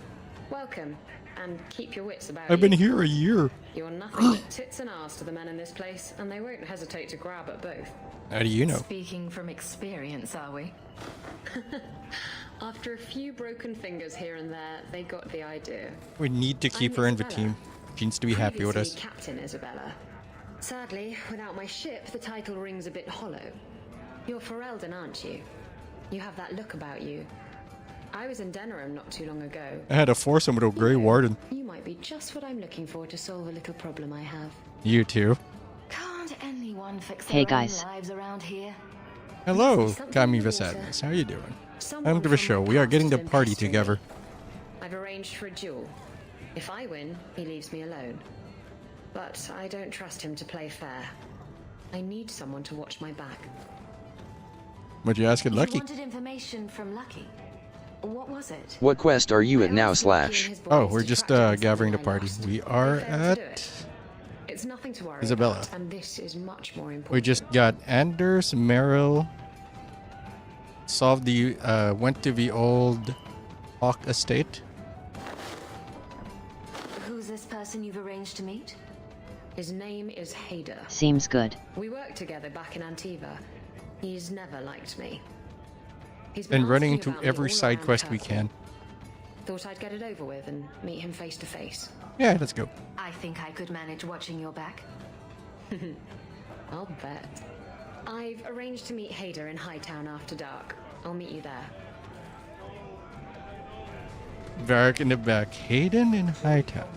Welcome, and keep your wits about
I've been
you.
here a year.
You're nothing but tits and arse to the men in this place, and they won't hesitate to grab at both.
How do you know?
Speaking from experience, are we?
After a few broken fingers here and there, they got the idea.
We need to keep her in the team. She needs to be happy with us.
Previously Captain Isabella. Sadly, without my ship, the title rings a bit hollow. You're Ferelden, aren't you? You have that look about you. I was in Denerim not too long ago.
I had a foursome with a Grey Warden.
You might be just what I'm looking for to solve a little problem I have.
You too.
Can't anyone fix
Hey,
their
guys.
own lives around here?
Hello, Kamiva Sadness. How are you doing? Welcome to the show. We are getting the party together.
I've arranged for a duel. If I win, he leaves me alone. But I don't trust him to play fair. I need someone to watch my back.
Would you ask it, Lucky?
You wanted information from Lucky. What was it?
What quest are you at now, Slash?
Oh, we're just gathering the party. We are at
It's nothing to worry
Isabella.
about, and this is much more important.
We just got Anders, Meryl, solved the, went to the old Hawk estate.
Who's this person you've arranged to meet?
His name is Hader.
Seems good.
We worked together back in Antiva. He's never liked me. He's
Been running
asking
into
about me
every
all
side
around
quest we
Kirkwall.
can.
Thought I'd get it over with and meet him face to face.
Yeah, let's go.
I think I could manage watching your back.
I'll bet. I've arranged to meet Hader in Hightown after dark. I'll meet you there.
Varric in the back. Hayden in Hightown.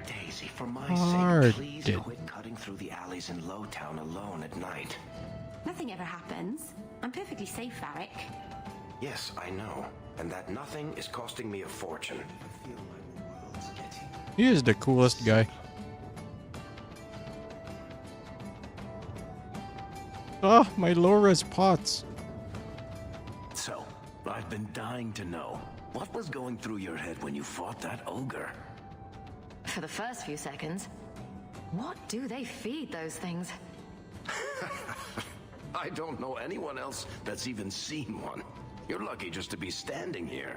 Daisy, for my
Hard
sake, please
did.
quit cutting through the alleys in Lowtown alone at night.
Nothing ever happens. I'm perfectly safe, Varric.
Yes, I know. And that nothing is costing me a fortune.
He is the coolest guy. Oh, my Laura's pots.
So, I've been dying to know. What was going through your head when you fought that ogre?
For the first few seconds. What do they feed those things?
I don't know anyone else that's even seen one. You're lucky just to be standing here.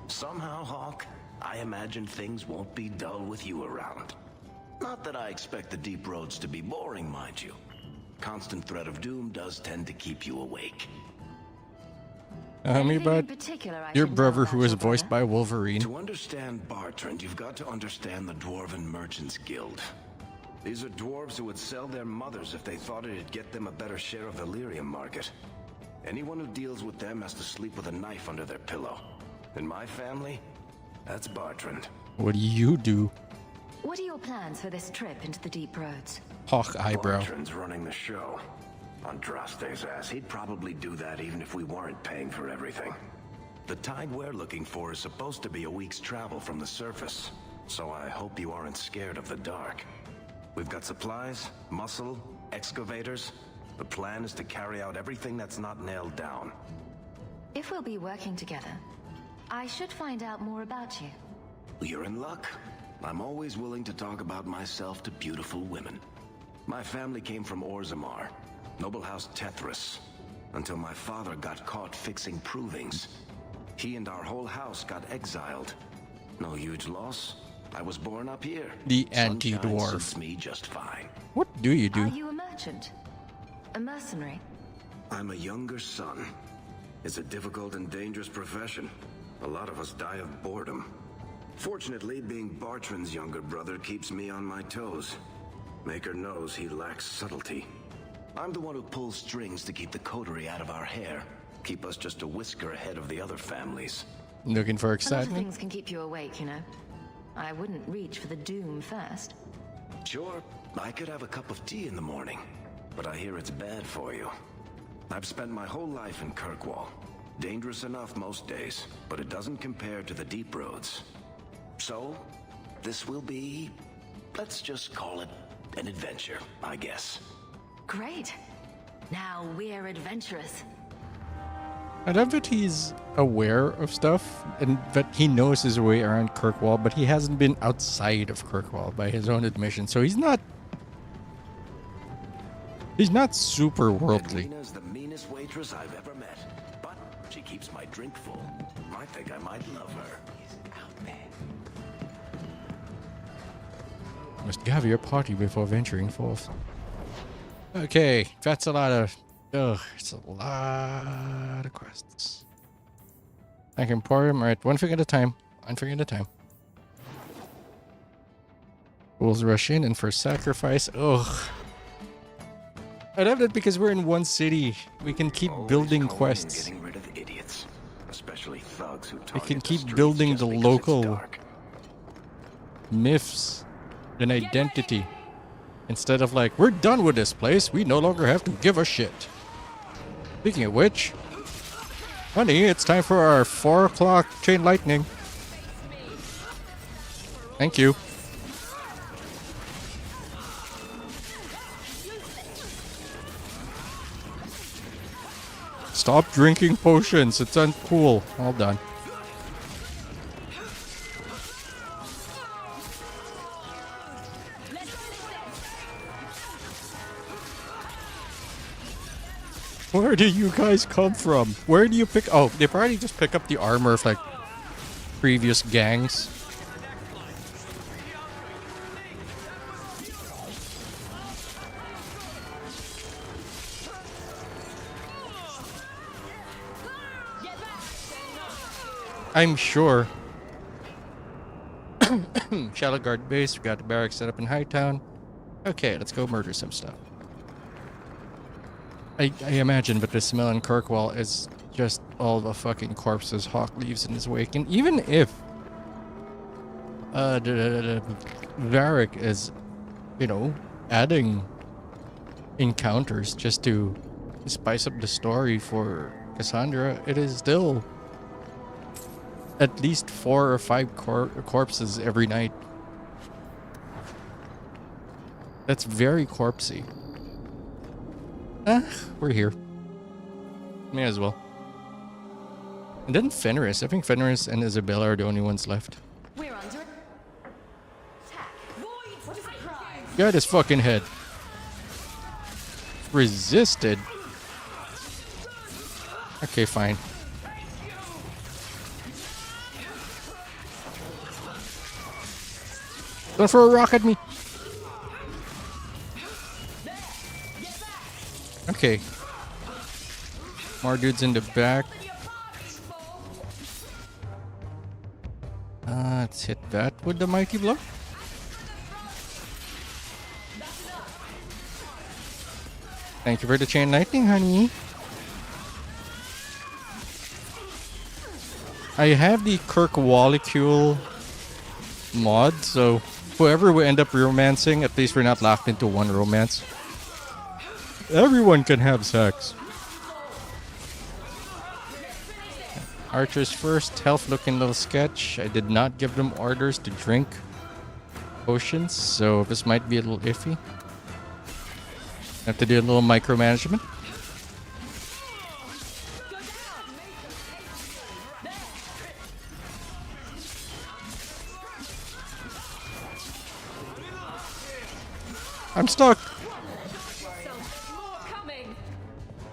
Somehow, Hawk, I imagine things won't be dull with you around. Not that I expect the deep roads to be boring, mind you. Constant threat of doom does tend to keep you awake.
Tell me about your brother who is voiced by Wolverine.
To understand Bartrand, you've got to understand the Dwarven Merchants Guild. These are dwarves who would sell their mothers if they thought it'd get them a better share of the lyrium market. Anyone who deals with them has to sleep with a knife under their pillow. In my family, that's Bartrand.
What do you do?
What are your plans for this trip into the deep roads?
Hawk eyebrow.
Bartrand's running the show. Andraste's ass, he'd probably do that even if we weren't paying for everything. The tide we're looking for is supposed to be a week's travel from the surface, so I hope you aren't scared of the dark. We've got supplies, muscle, excavators. The plan is to carry out everything that's not nailed down.
If we'll be working together, I should find out more about you.
You're in luck. I'm always willing to talk about myself to beautiful women. My family came from Orzammar, noble house Tethras, until my father got caught fixing provings. He and our whole house got exiled. No huge loss. I was born up here.
The
Sunshine
anti-dwarf.
suits me just fine.
What do you do?
Are you a merchant? A mercenary?
I'm a younger son. It's a difficult and dangerous profession. A lot of us die of boredom. Fortunately, being Bartrand's younger brother keeps me on my toes. Maker knows he lacks subtlety. I'm the one who pulls strings to keep the coterie out of our hair. Keep us just a whisker ahead of the other families.
Looking for
A lot of
excitement?
things can keep you awake, you know. I wouldn't reach for the doom first.
Sure, I could have a cup of tea in the morning, but I hear it's bad for you. I've spent my whole life in Kirkwall. Dangerous enough most days, but it doesn't compare to the deep roads. So, this will be, let's just call it an adventure, I guess.
Great. Now we're adventurous.
I love that he's aware of stuff and that he knows his way around Kirkwall, but he hasn't been outside of Kirkwall by his own admission. So he's not super worldly.
Edwina's the meanest waitress I've ever met, but she keeps my drink full. I think I might love her.
Must gather your party before venturing forth. Okay, that's a lot of... it's a lot of quests. Thank Emporium. Alright, one thing at a time. One thing at a time. Fools rush in and for sacrifice. Ugh. I love that because we're in one city. We can keep building quests.
Getting rid of idiots, especially thugs who
We can
target the
keep
streets
building
just
the
because it's
local
dark.
myths and identity. Instead of like, we're done with this place. We no longer have to give a shit. Speaking of which, honey, it's time for our 4 o'clock chain lightning. Thank you. Stop drinking potions. It's uncool. All done. Where do you guys come from? Where do you pick... Oh, they probably just pick up the armor of, like, previous gangs. I'm sure. Shadow Guard base. We got the barracks set up in Hightown. Okay, let's go murder some stuff. I imagine, but the smell in Kirkwall is just all the fucking corpses Hawk leaves in his wake. And even if Varric is, you know, adding encounters just to spice up the story for Cassandra, it is still at least 4 or 5 corpses every night. That's very corpsey. We're here. May as well. And then Fenris. I think Fenris and Isabella are the only ones left.
We're under attack. What is the prize?
Got his fucking head. Resisted. Okay, fine. Don't throw a rock at me. Okay. More dudes in the back. Let's hit that with the mighty blow. Thank you for the chain lightning, honey. I have the Kirkwalicule mod, so whoever we end up romancing, at least we're not locked into one romance. Everyone can have sex. Archers first. Health looking little sketch. I did not give them orders to drink potions, so this might be a little iffy. Have to do a little micromanagement. I'm stuck.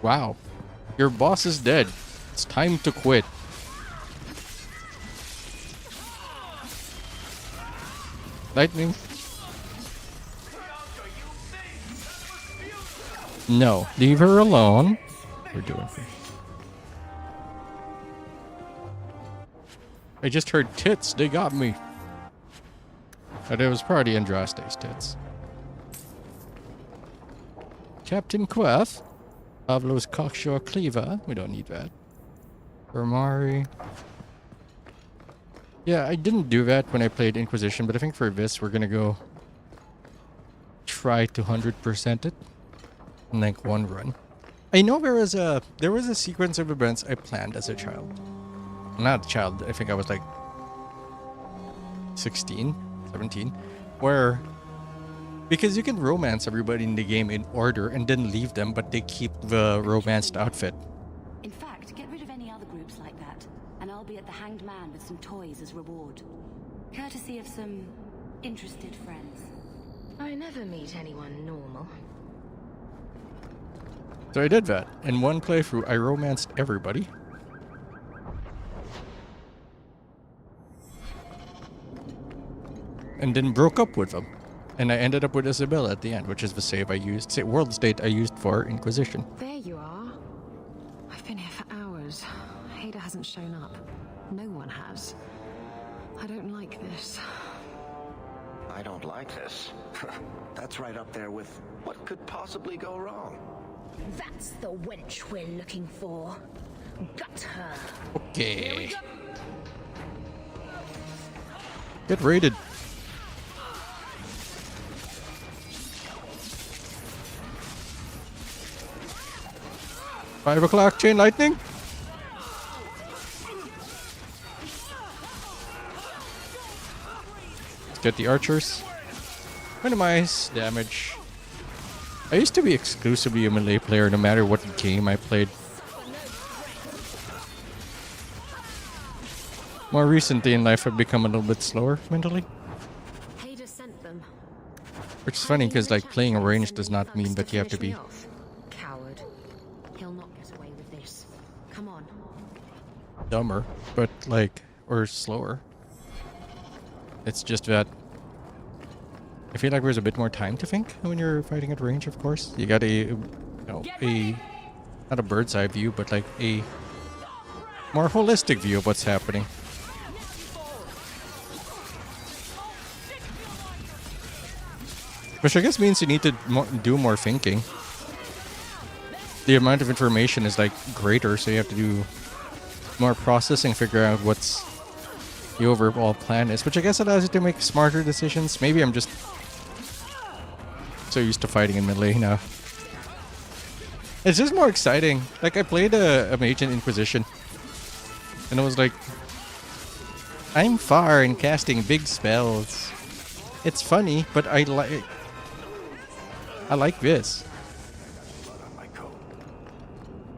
Wow. Your boss is dead. It's time to quit. Lightning. No. Leave her alone. We're doing things. I just heard tits. They got me. But it was probably Andraste's tits. Captain Queth. Pavlo's cocksure cleaver. We don't need that. Romari. Yeah, I didn't do that when I played Inquisition, but I think for this we're gonna go try to 100% it in like one run. I know there was a sequence of events I planned as a child. Not a child, I think I was like 16, 17, where because you can romance everybody in the game in order and then leave them, but they keep the romanced outfit.
In fact, get rid of any
and I'll be at the Hanged Man with some toys as reward. Courtesy of some interested friends.
I never meet anyone normal.
So I did that. In one playthrough, I romanced everybody. And then broke up with them. And I ended up with Isabella at the end, which is the save I used. World state I used for Inquisition.
There you are. I've been here for hours. Hader hasn't shown up. No one has. I don't like this.
I don't like this. That's right up there with what could possibly go wrong.
That's the wench we're looking for. Got her.
Okay. Get raided. Five o'clock, chain lightning. Let's get the archers. Minimize damage. I used to be exclusively a melee player no matter what game I played. More recently in life, I've become a little bit slower mentally.
Hader sent them.
Which is funny because like playing a range does not mean that you have to be
Coward. He'll not get away with this. Come on.
dumber, but like, or slower. It's just that I feel like there's a bit more time to think when you're fighting at range, of course. You got not a bird's eye view, but like a more holistic view of what's happening. Which I guess means you need to do more thinking. The amount of information is like greater, so you have to do more processing, figure out what's the overall plan is, which I guess allows you to make smarter decisions. Maybe I'm just so used to fighting in melee now. It's just more exciting. Like I played a mage in Inquisition, and I was like, I'm far in casting big spells. It's funny, but I like this.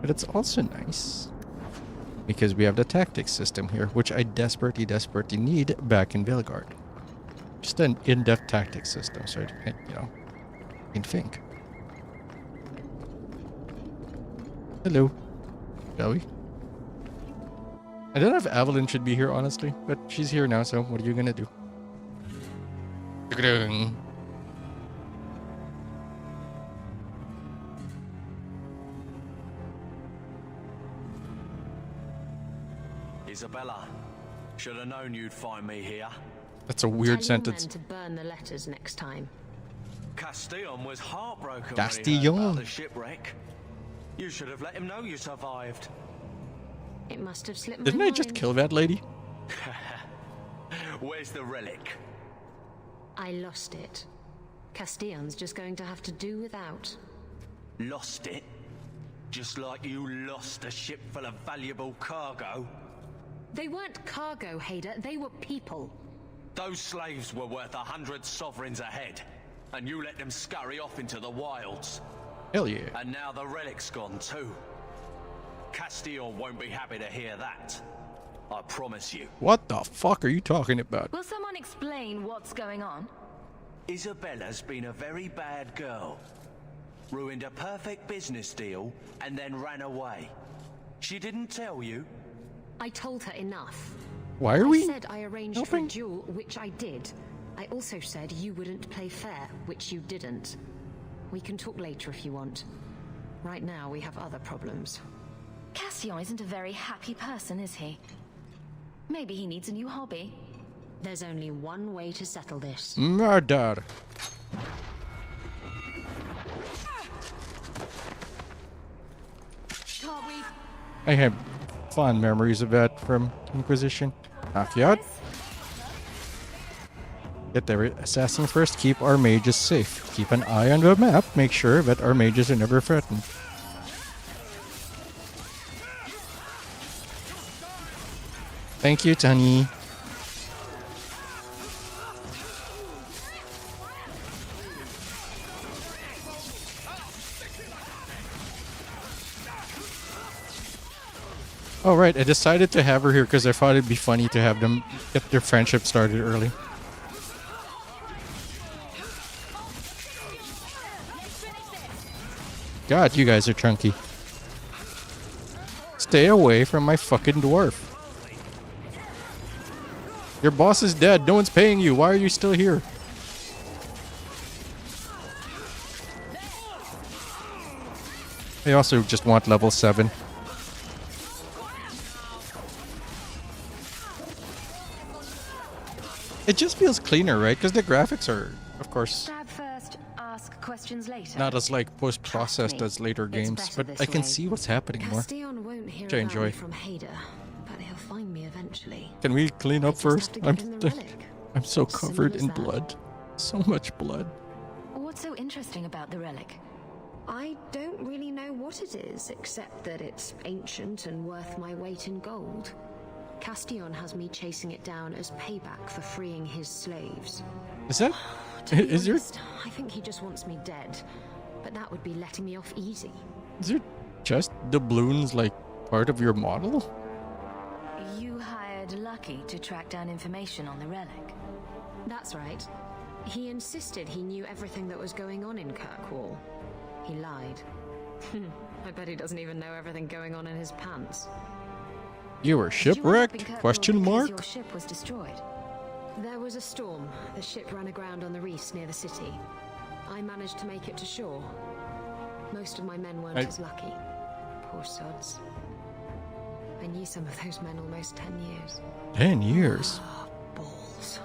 But it's also nice because we have the tactics system here, which I desperately need back in Veilguard. Just an in-depth tactics system, so I can think. Hello, shall we? I don't know if Evelyn should be here, honestly, but she's here now, so what are you gonna do?
Isabella, should have known you'd find me here.
That's a weird sentence.
To burn the letters next time.
Castillon was heartbroken
Castillon.
when he heard about the shipwreck. You should have let him know you survived.
It must have slipped my
Didn't I
mind.
just kill that lady?
Where's the relic?
I lost it. Castillon's just going to have to do without.
Lost it? Just like you lost a ship full of valuable cargo?
They weren't cargo, Hader. They were people.
Those slaves were worth 100 sovereigns a head, and you let them scurry off into the wilds.
Hell yeah.
And now the relic's gone too. Castillon won't be happy to hear that. I promise you.
What the fuck are you talking about?
Will someone explain what's going on?
Isabella's been a very bad girl. Ruined a perfect business deal and then ran away. She didn't tell you?
I told her enough.
Why are we
I said I arranged for a duel, which I did. I also said you wouldn't play fair, which you didn't. We can talk later if you want. Right now, we have other problems.
Castillon isn't a very happy person, is he? Maybe he needs a new hobby.
There's only one way to settle this.
Murder. I have fond memories of that from Inquisition. Not yet. Get the assassin first, keep our mages safe. Keep an eye on the map, make sure that our mages are never threatened. Thank you, Tani. Oh, right. I decided to have her here because I thought it'd be funny to have them get their friendship started early. God, you guys are chunky. Stay away from my fucking dwarf. Your boss is dead. No one's paying you. Why are you still here? I also just want level 7. It just feels cleaner, right? Because the graphics are, of course,
Stab first, ask questions later.
not as like post-processed as later games, but I can see what's happening more,
Castillon won't hear
which I
about me
enjoy.
from Hader, but he'll find me eventually.
Can we clean up first?
to give him the relic.
I'm so covered
as
in
that.
blood. So much blood.
What's so interesting about the relic?
I don't really know what it is, except that it's ancient and worth my weight in gold. Castillon has me chasing it down as payback for freeing his slaves.
Is that...
To be
is your...
honest, I think he just wants me dead, but that would be letting me off easy.
Is your chest doubloons like part of your model?
You hired Lucky to track down information on the relic.
That's right. He insisted he knew everything that was going on in Kirkwall. He lied. I bet he doesn't even know everything going on in his pants.
You were shipwrecked? Question mark?
Your ship was destroyed.
There was a storm. The ship ran aground on the reefs near the city. I managed to make it to shore. Most of my men weren't as lucky. Poor sods. I knew some of those men almost 10 years.
10 years?
Balls.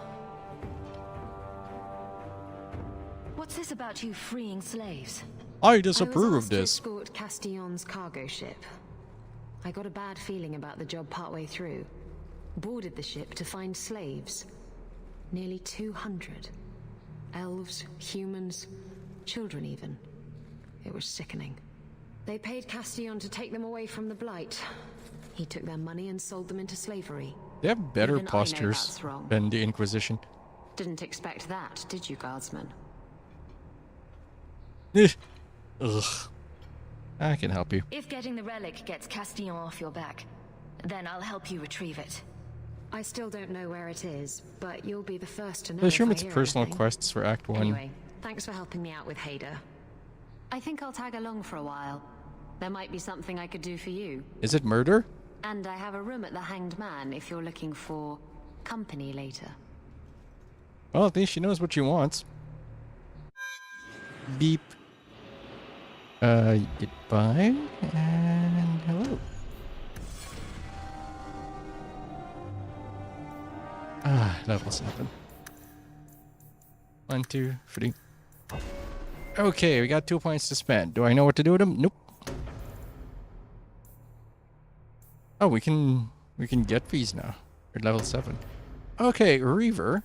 What's this about you freeing slaves?
I disapprove
I was
of
asked to
this.
escort Castillon's cargo ship. I got a bad feeling about the job partway through. Boarded the ship to find slaves. Nearly 200. Elves, humans, children even. It was sickening. They paid Castillon to take them away from the Blight. He took their money and sold them into slavery.
They have better
Even I know
postures
that's wrong.
than the Inquisition.
Didn't expect that, did you, Guardsman?
Ugh. I can help you.
If getting the relic gets Castillon off your back, then I'll help you retrieve it.
I still don't know where it is, but you'll be the first to know.
I assume
if
it's
I hear
personal
anything.
quests for Act 1.
Anyway, thanks for helping me out with Hader.
I think I'll tag along for a while.
There might be something I could do for you.
Is it murder?
And I have a room at the Hanged Man if you're looking for company later.
Well, at least she knows what she wants. Beep. Goodbye and hello. Level 7. 1, 2, 3. Okay, we got 2 points to spend. Do I know what to do with them? Nope. Oh, we can get these now. We're level 7. Okay, Reaver.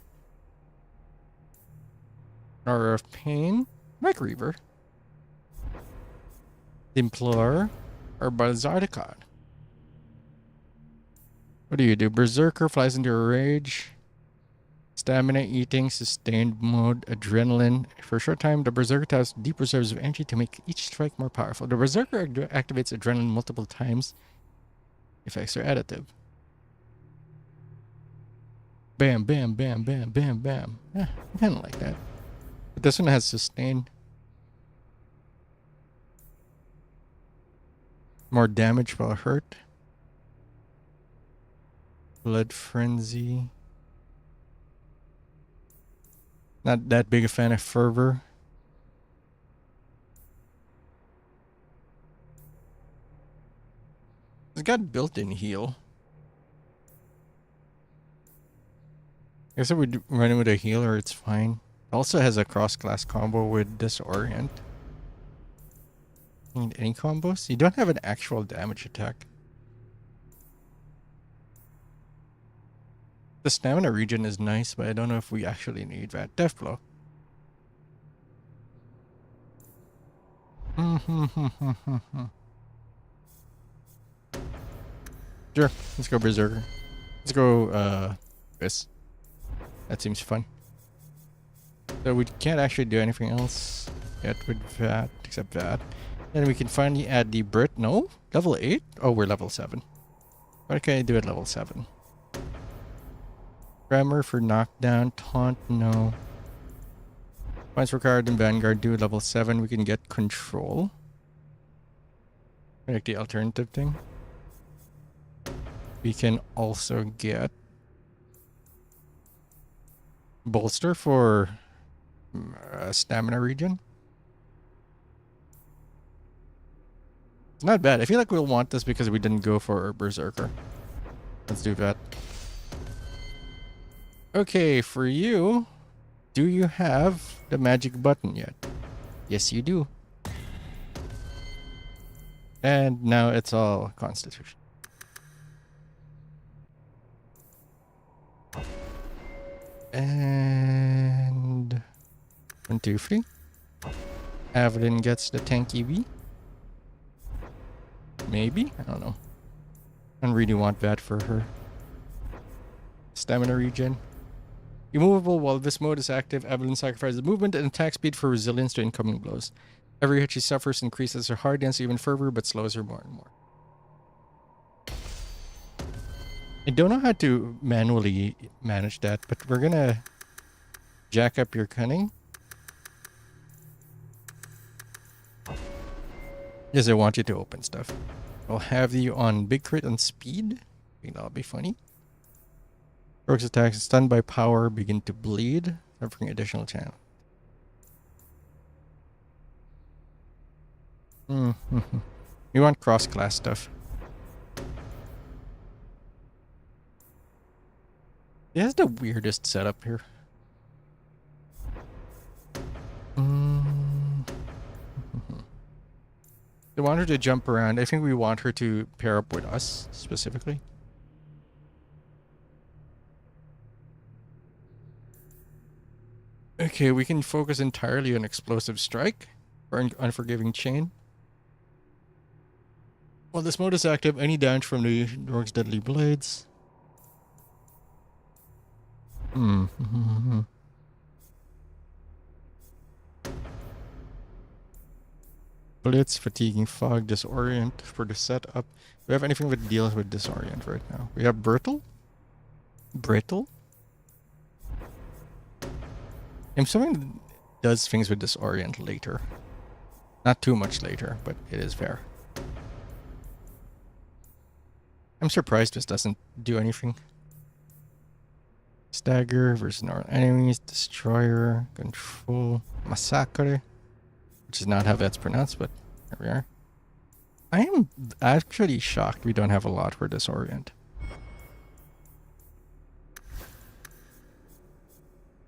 Aura of Pain. Like Reaver. Implorer. Or Bazardicon. What do you do? Berserker flies into a rage. Stamina, eating, sustained mode, adrenaline. For a short time, the Berserker has deep reserves of energy to make each strike more powerful. The Berserker activates adrenaline multiple times. Effects are additive. Bam, bam, bam, bam, bam, bam. Yeah, I kind of like that. But this one has sustained. More damage while hurt. Blood Frenzy. Not that big a fan of Fervor. It's got built-in heal. I guess if we run it with a healer, it's fine. It also has a cross-class combo with Disorient. Need any combos? You don't have an actual damage attack. The stamina regen is nice, but I don't know if we actually need that. Death Blow. Sure, let's go Berserker. Let's go, this. That seems fun. So we can't actually do anything else yet with that, except that. Then we can finally add the Brit. No? Level 8? Oh, we're level 7. What can I do at level 7? Grammar for knockdown, taunt, no. Points required in Vanguard, do level 7. We can get control. Like the alternative thing. We can also get bolster for stamina regen. It's not bad. I feel like we'll want this because we didn't go for Berserker. Let's do that. Okay, for you, do you have the magic button yet? Yes, you do. And now it's all Constitution. And 1, 2, 3. Evelyn gets the tanky B. Maybe? I don't know. I don't really want that for her. Stamina regen. Immovable. While this mode is active, Evelyn sacrifices movement and attack speed for resilience to incoming blows. Every hit she suffers increases her hardness even further, but slows her more and more. I don't know how to manually manage that, but we're gonna jack up your cunning. Yes, I want you to open stuff. I'll have you on big crit and speed. I think that'll be funny. Rogue's attacks stunned by power begin to bleed, suffering additional channel. We want cross-class stuff. It has the weirdest setup here. We want her to jump around. I think we want her to pair up with us, specifically. Okay, we can focus entirely on Explosive Strike or Unforgiving Chain. While this mode is active, any damage from the Rogue's Deadly Blades. Blitz, Fatiguing Fog, Disorient for the setup. Do we have anything that deals with Disorient right now? We have Brittle? Brittle? I'm assuming it does things with Disorient later. Not too much later, but it is fair. I'm surprised this doesn't do anything. Stagger versus normal enemies, Destroyer, Control, Massacre, which is not how that's pronounced, but here we are. I am actually shocked we don't have a lot for Disorient.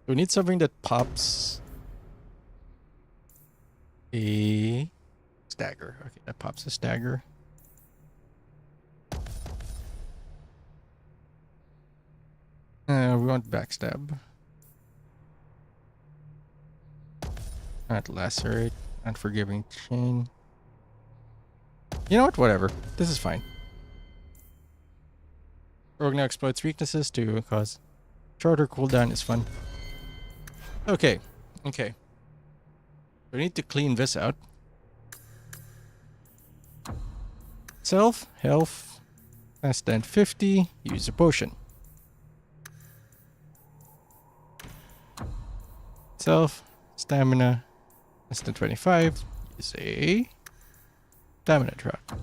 We need something that pops a stagger. Okay, that pops a stagger. We want backstab. Not lacerate. Unforgiving chain. You know what? Whatever. This is fine. Rogue now exploits weaknesses to cause shorter cooldown is fun. Okay. Okay. We need to clean this out. Self, health, less than 50. Use a potion. Self, stamina, less than 25. Use a stamina drop.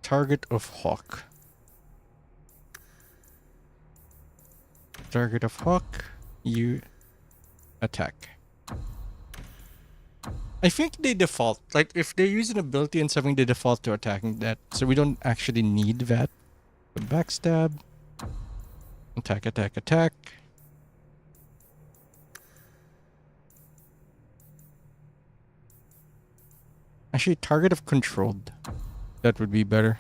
Target of Hawk. Target of Hawk, you attack. I think they default, like if they use an ability and something, they default to attacking that. So we don't actually need that. But backstab. Attack, attack, attack. Actually, target of controlled. That would be better.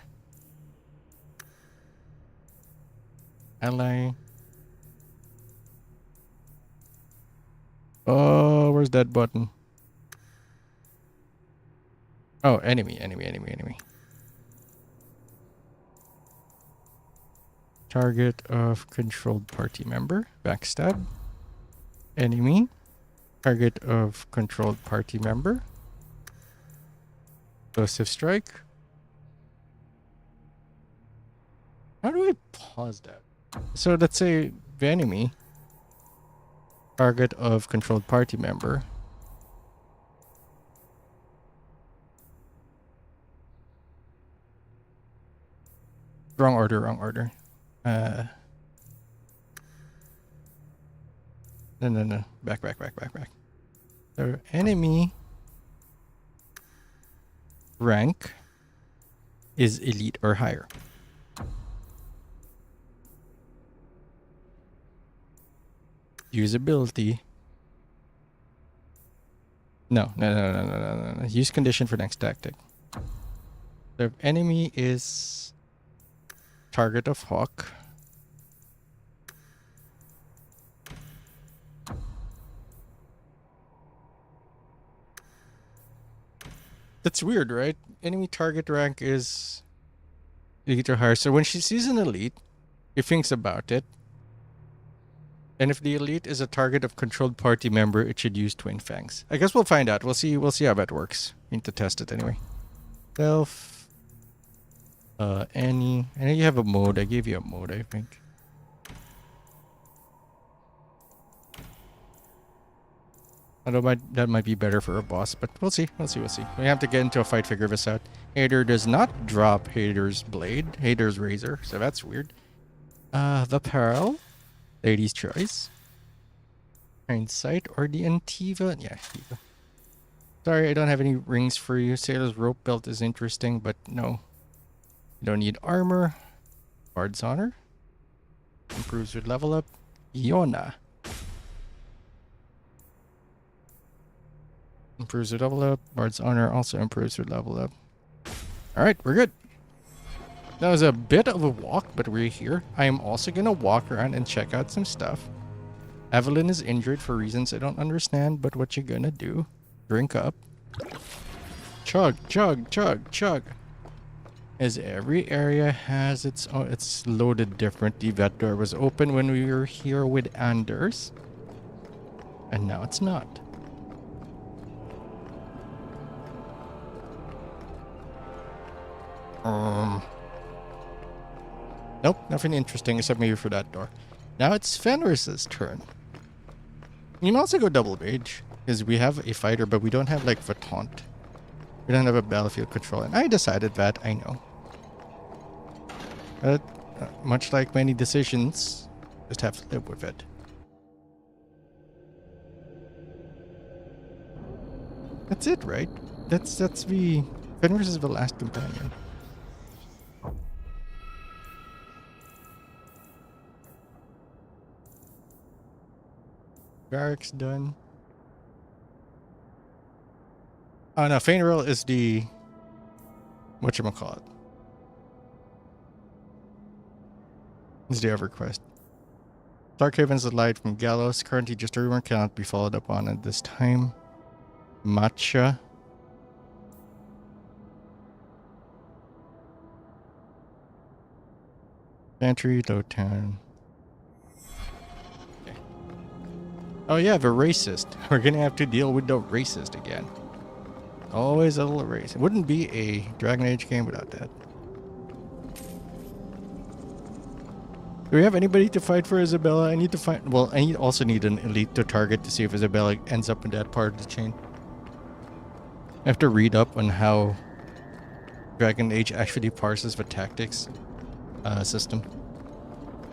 Ally. Oh, where's that button? Oh, enemy. Target of controlled party member. Backstab. Enemy. Target of controlled party member. Explosive strike. How do I pause that? So let's say the enemy. Target of controlled party member. Wrong order, wrong order. No. Back. So enemy rank is elite or higher. Usability. No. Use condition for next tactic. The enemy is target of Hawk. That's weird, right? Enemy target rank is elite or higher. So when she sees an elite, he thinks about it. And if the elite is a target of controlled party member, it should use Twin Fangs. I guess we'll find out. We'll see how that works. Need to test it anyway. Self. Any. I know you have a mode. I gave you a mode, I think. Although that might be better for a boss, but we'll see. We have to get into a fight, figure this out. Hader does not drop Hader's blade, Hader's razor, so that's weird. The Pearl, Lady's Choice, Hindsight, or the Antiva. Yeah, Antiva. Sorry, I don't have any rings for you. Sailor's rope belt is interesting, but no. You don't need armor. Bard's Honor. Improves with level up. Iona. Improves with level up. Bard's Honor also improves with level up. Alright, we're good. That was a bit of a walk, but we're here. I am also going to walk around and check out some stuff. Evelyn is injured for reasons I don't understand, but what you gonna do? Drink up. Chug, chug, chug, chug. As every area has its own, it's loaded differently. That door was open when we were here with Anders. And now it's not. Nope, nothing interesting except maybe for that door. Now it's Fenris's turn. You can also go double mage, because we have a fighter, but we don't have like the taunt. We don't have a battlefield control, and I decided that, I know. But much like many decisions, just have to live with it. That's it, right? That's the Fenris is the last companion. Barracks done. Oh no, Fainrail is the whatchamacallit. Is the EverQuest. Darkhaven's the light from Gallows. Currently just a rumor, cannot be followed up on at this time. Matcha. Pantry, Lowtown. Okay. Oh yeah, the racist. We're gonna have to deal with the racist again. Always a little racist. It wouldn't be a Dragon Age game without that. Do we have anybody to fight for Isabella? I need to find... Well, I also need an elite to target to see if Isabella ends up in that part of the chain. I have to read up on how Dragon Age actually parses the tactics system.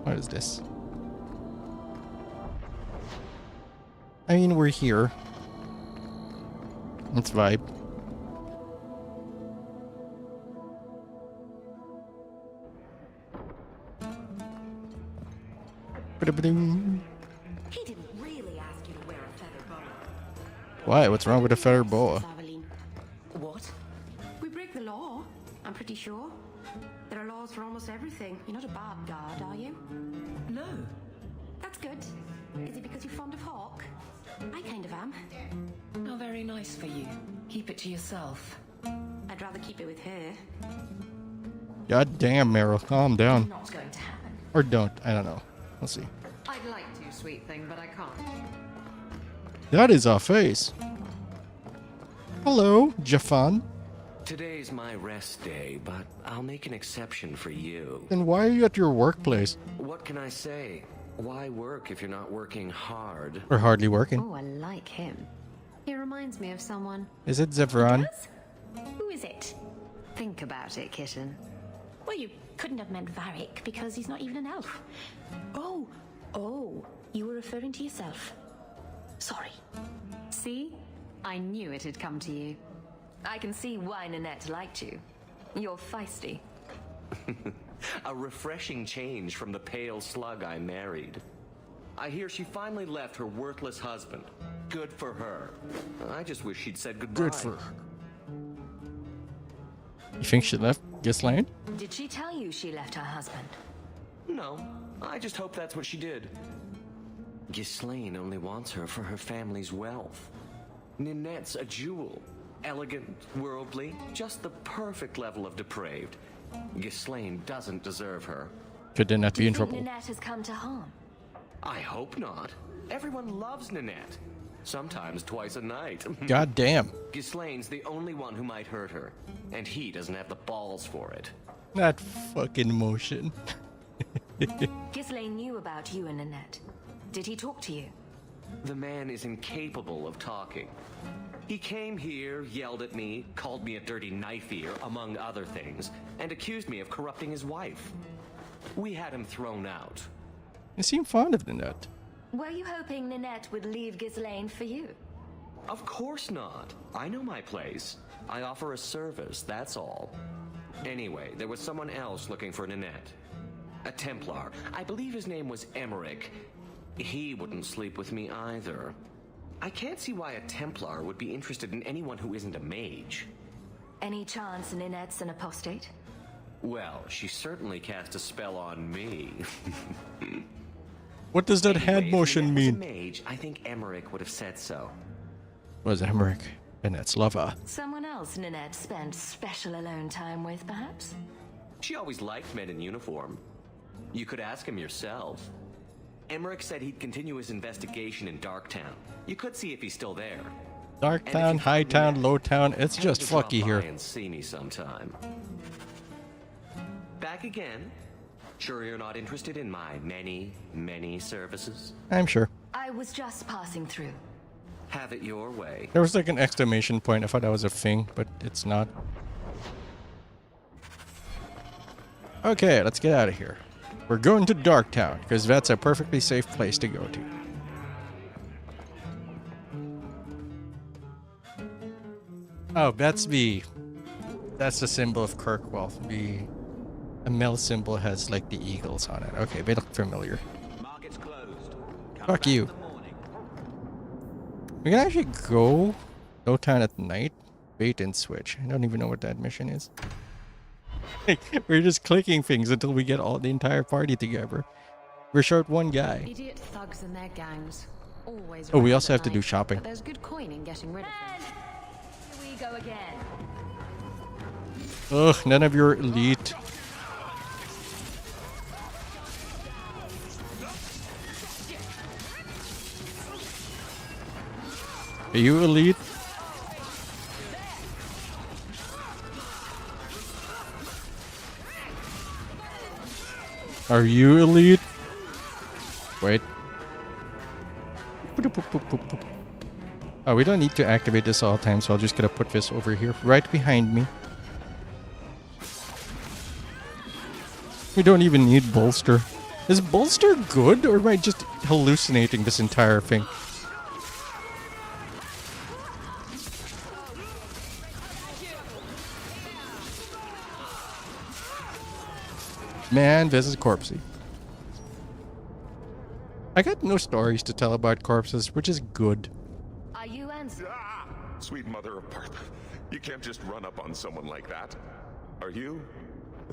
What is this? I mean, we're here. Let's vibe.
He didn't really ask you to wear a feather boa.
Why? What's wrong with a feather boa?
What?
We break the law, I'm pretty sure. There are laws for almost everything. You're not a bad guard, are you?
No.
That's good. Is it because you're fond of Hawk? I kind of am.
How very nice for you. Keep it to yourself.
I'd rather keep it with her.
God damn, Meryl, calm down.
Not going to happen.
Or don't. I don't know. We'll see.
I'd like to, sweet thing, but I can't.
That is our face. Hello, Jafan.
Today's my rest day, but I'll make an exception for you.
Then why are you at your workplace?
What can I say? Why work if you're not working hard?
Or hardly working.
Oh, I like him. He reminds me of someone.
Is it Zevran?
Who is it? Think about it, kitten.
Well, you couldn't have meant Varric because he's not even an elf. Oh, you were referring to yourself. Sorry.
See? I knew it had come to you.
I can see why Nanette liked you. You're feisty.
A refreshing change from the pale slug I married. I hear she finally left her worthless husband. Good for her. I just wish she'd said goodbye.
Good for her. You think she left Ghislaine?
Did she tell you she left her husband?
No, I just hope that's what she did. Ghislaine only wants her for her family's wealth. Ninette's a jewel. Elegant, worldly, just the perfect level of depraved. Ghislaine doesn't deserve her.
Could Ninette be in trouble?
Nanette has come to harm.
I hope not. Everyone loves Ninette. Sometimes twice a night.
God damn.
Ghislaine's the only one who might hurt her, and he doesn't have the balls for it.
That fucking motion.
Ghislaine knew about you and Nanette. Did he talk to you?
The man is incapable of talking. He came here, yelled at me, called me a dirty knife ear, among other things, and accused me of corrupting his wife. We had him thrown out.
You seem fond of Ninette.
Were you hoping Nanette would leave Ghislaine for you?
Of course not. I know my place. I offer a service, that's all. Anyway, there was someone else looking for Ninette. A Templar. I believe his name was Emmerich. He wouldn't sleep with me either. I can't see why a Templar would be interested in anyone who isn't a mage.
Any chance Ninette's an apostate?
Well, she certainly cast a spell on me.
What does that hand motion mean?
As a mage, I think Emmerich would have said so.
Was Emmerich Ninette's lover?
Someone else Ninette spent special alone time with, perhaps?
She always liked men in uniform. You could ask him yourself. Emmerich said he'd continue his investigation in Darktown. You could see if he's still there.
Darktown, Hightown, Lowtown, it's just fucky here.
And see me sometime. Back again? Sure you're not interested in my many, many services?
I'm sure.
I was just passing through.
Have it your way.
There was like an exclamation point. I thought that was a thing, but it's not. Okay, let's get out of here. We're going to Darktown, because that's a perfectly safe place to go to. Oh, that's the symbol of Kirkwall. The mill symbol has like the eagles on it. Okay, they look familiar.
Market's closed.
Fuck you. We can actually go Lowtown at night. Bait and switch. I don't even know what that mission is. We're just clicking things until we get the entire party together. We're short one guy.
Idiot thugs and their gangs. Always.
Oh, we
around
also
at
have to do
night,
shopping.
But there's good coin in getting rid of them.
Here we go again.
Ugh, none of your elite. Are you elite? Are you elite? Wait. Oh, we don't need to activate this all the time, so I'll just gonna put this over here, right behind me. We don't even need bolster. Is bolster good, or am I just hallucinating this entire thing? Man, this is corpsey. I got no stories to tell about corpses, which is good.
Are you answering?
Sweet mother of Parth, you can't just run up on someone like that. Are you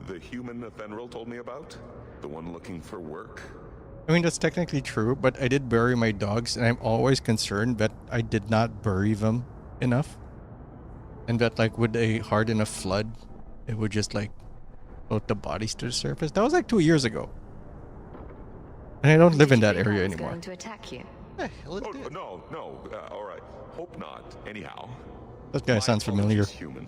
the human Athenril told me about? The one looking for work?
I mean, that's technically true, but I did bury my dogs, and I'm always concerned that I did not bury them enough. And that, like, with a hard enough flood, it would just, like, float the bodies to the surface. That was like 2 years ago. And I don't live in that area anymore.
Going to attack you.
The hell is this?
No. All right. Hope not. Anyhow.
That guy sounds familiar.
apologies, human.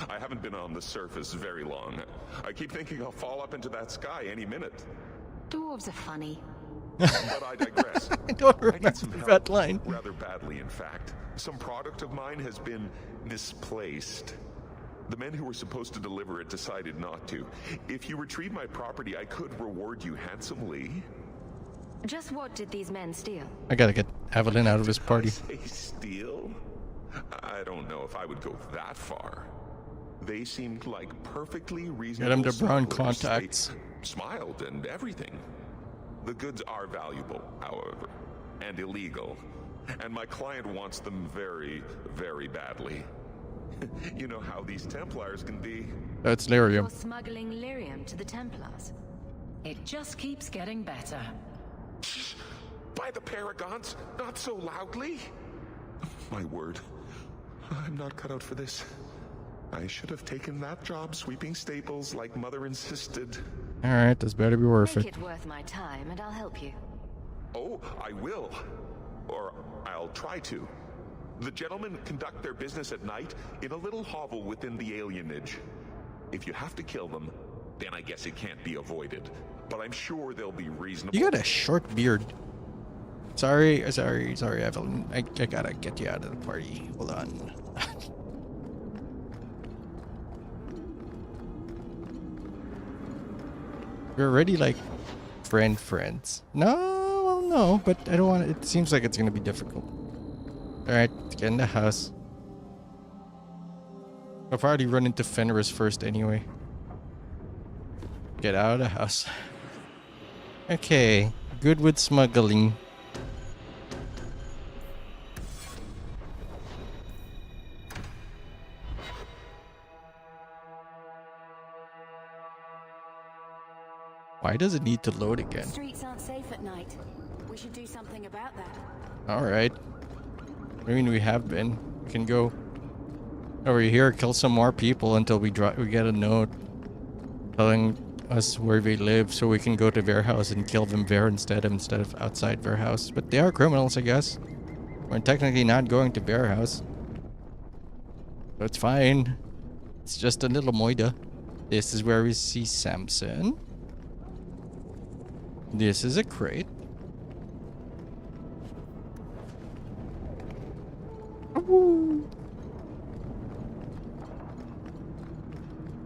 I haven't been on the surface very long. I keep thinking I'll fall up into that sky any minute.
Dwarves are funny.
But I digress.
I don't
I need
remember
some help,
that line.
rather badly, in fact. Some product of mine has been misplaced. The men who were supposed to deliver it decided not to. If you retrieve my property, I could reward you handsomely.
Just what did these men steal?
I gotta get Evelyn out of his party.
Say steal? I don't know if I would go that far. They seemed like perfectly reasonable.
Get him to brown
smugglers.
contacts.
They smiled and everything. The goods are valuable, however, and illegal. And my client wants them very, very badly. You know how these Templars can be.
That's lyrium.
You're smuggling lyrium to the Templars.
It just keeps getting better.
By the Paragons, not so loudly. My word, I'm not cut out for this. I should have taken that job sweeping stables like Mother insisted.
Alright, this better be worth
Make
it.
it worth my time, and I'll help you.
Oh, I will. Or I'll try to. The gentlemen conduct their business at night in a little hovel within the alienage. If you have to kill them, then I guess it can't be avoided. But I'm sure they'll be reasonable.
You got a short beard. Sorry, Evelyn. I gotta get you out of the party. Hold on. We're already like friends. No, but I don't want it. It seems like it's gonna be difficult. Alright, let's get in the house. I'll probably run into Fenris first anyway. Get out of the house. Okay, good with smuggling. Why does it need to load again?
Streets aren't safe at night. We should do something about that.
Alright. I mean, we have been. We can go over here, kill some more people until we get a note telling us where they live, so we can go to their house and kill them there instead of outside their house. But they are criminals, I guess. We're technically not going to their house. So it's fine. It's just a little moida. This is where we see Samson. This is a crate. Ooh.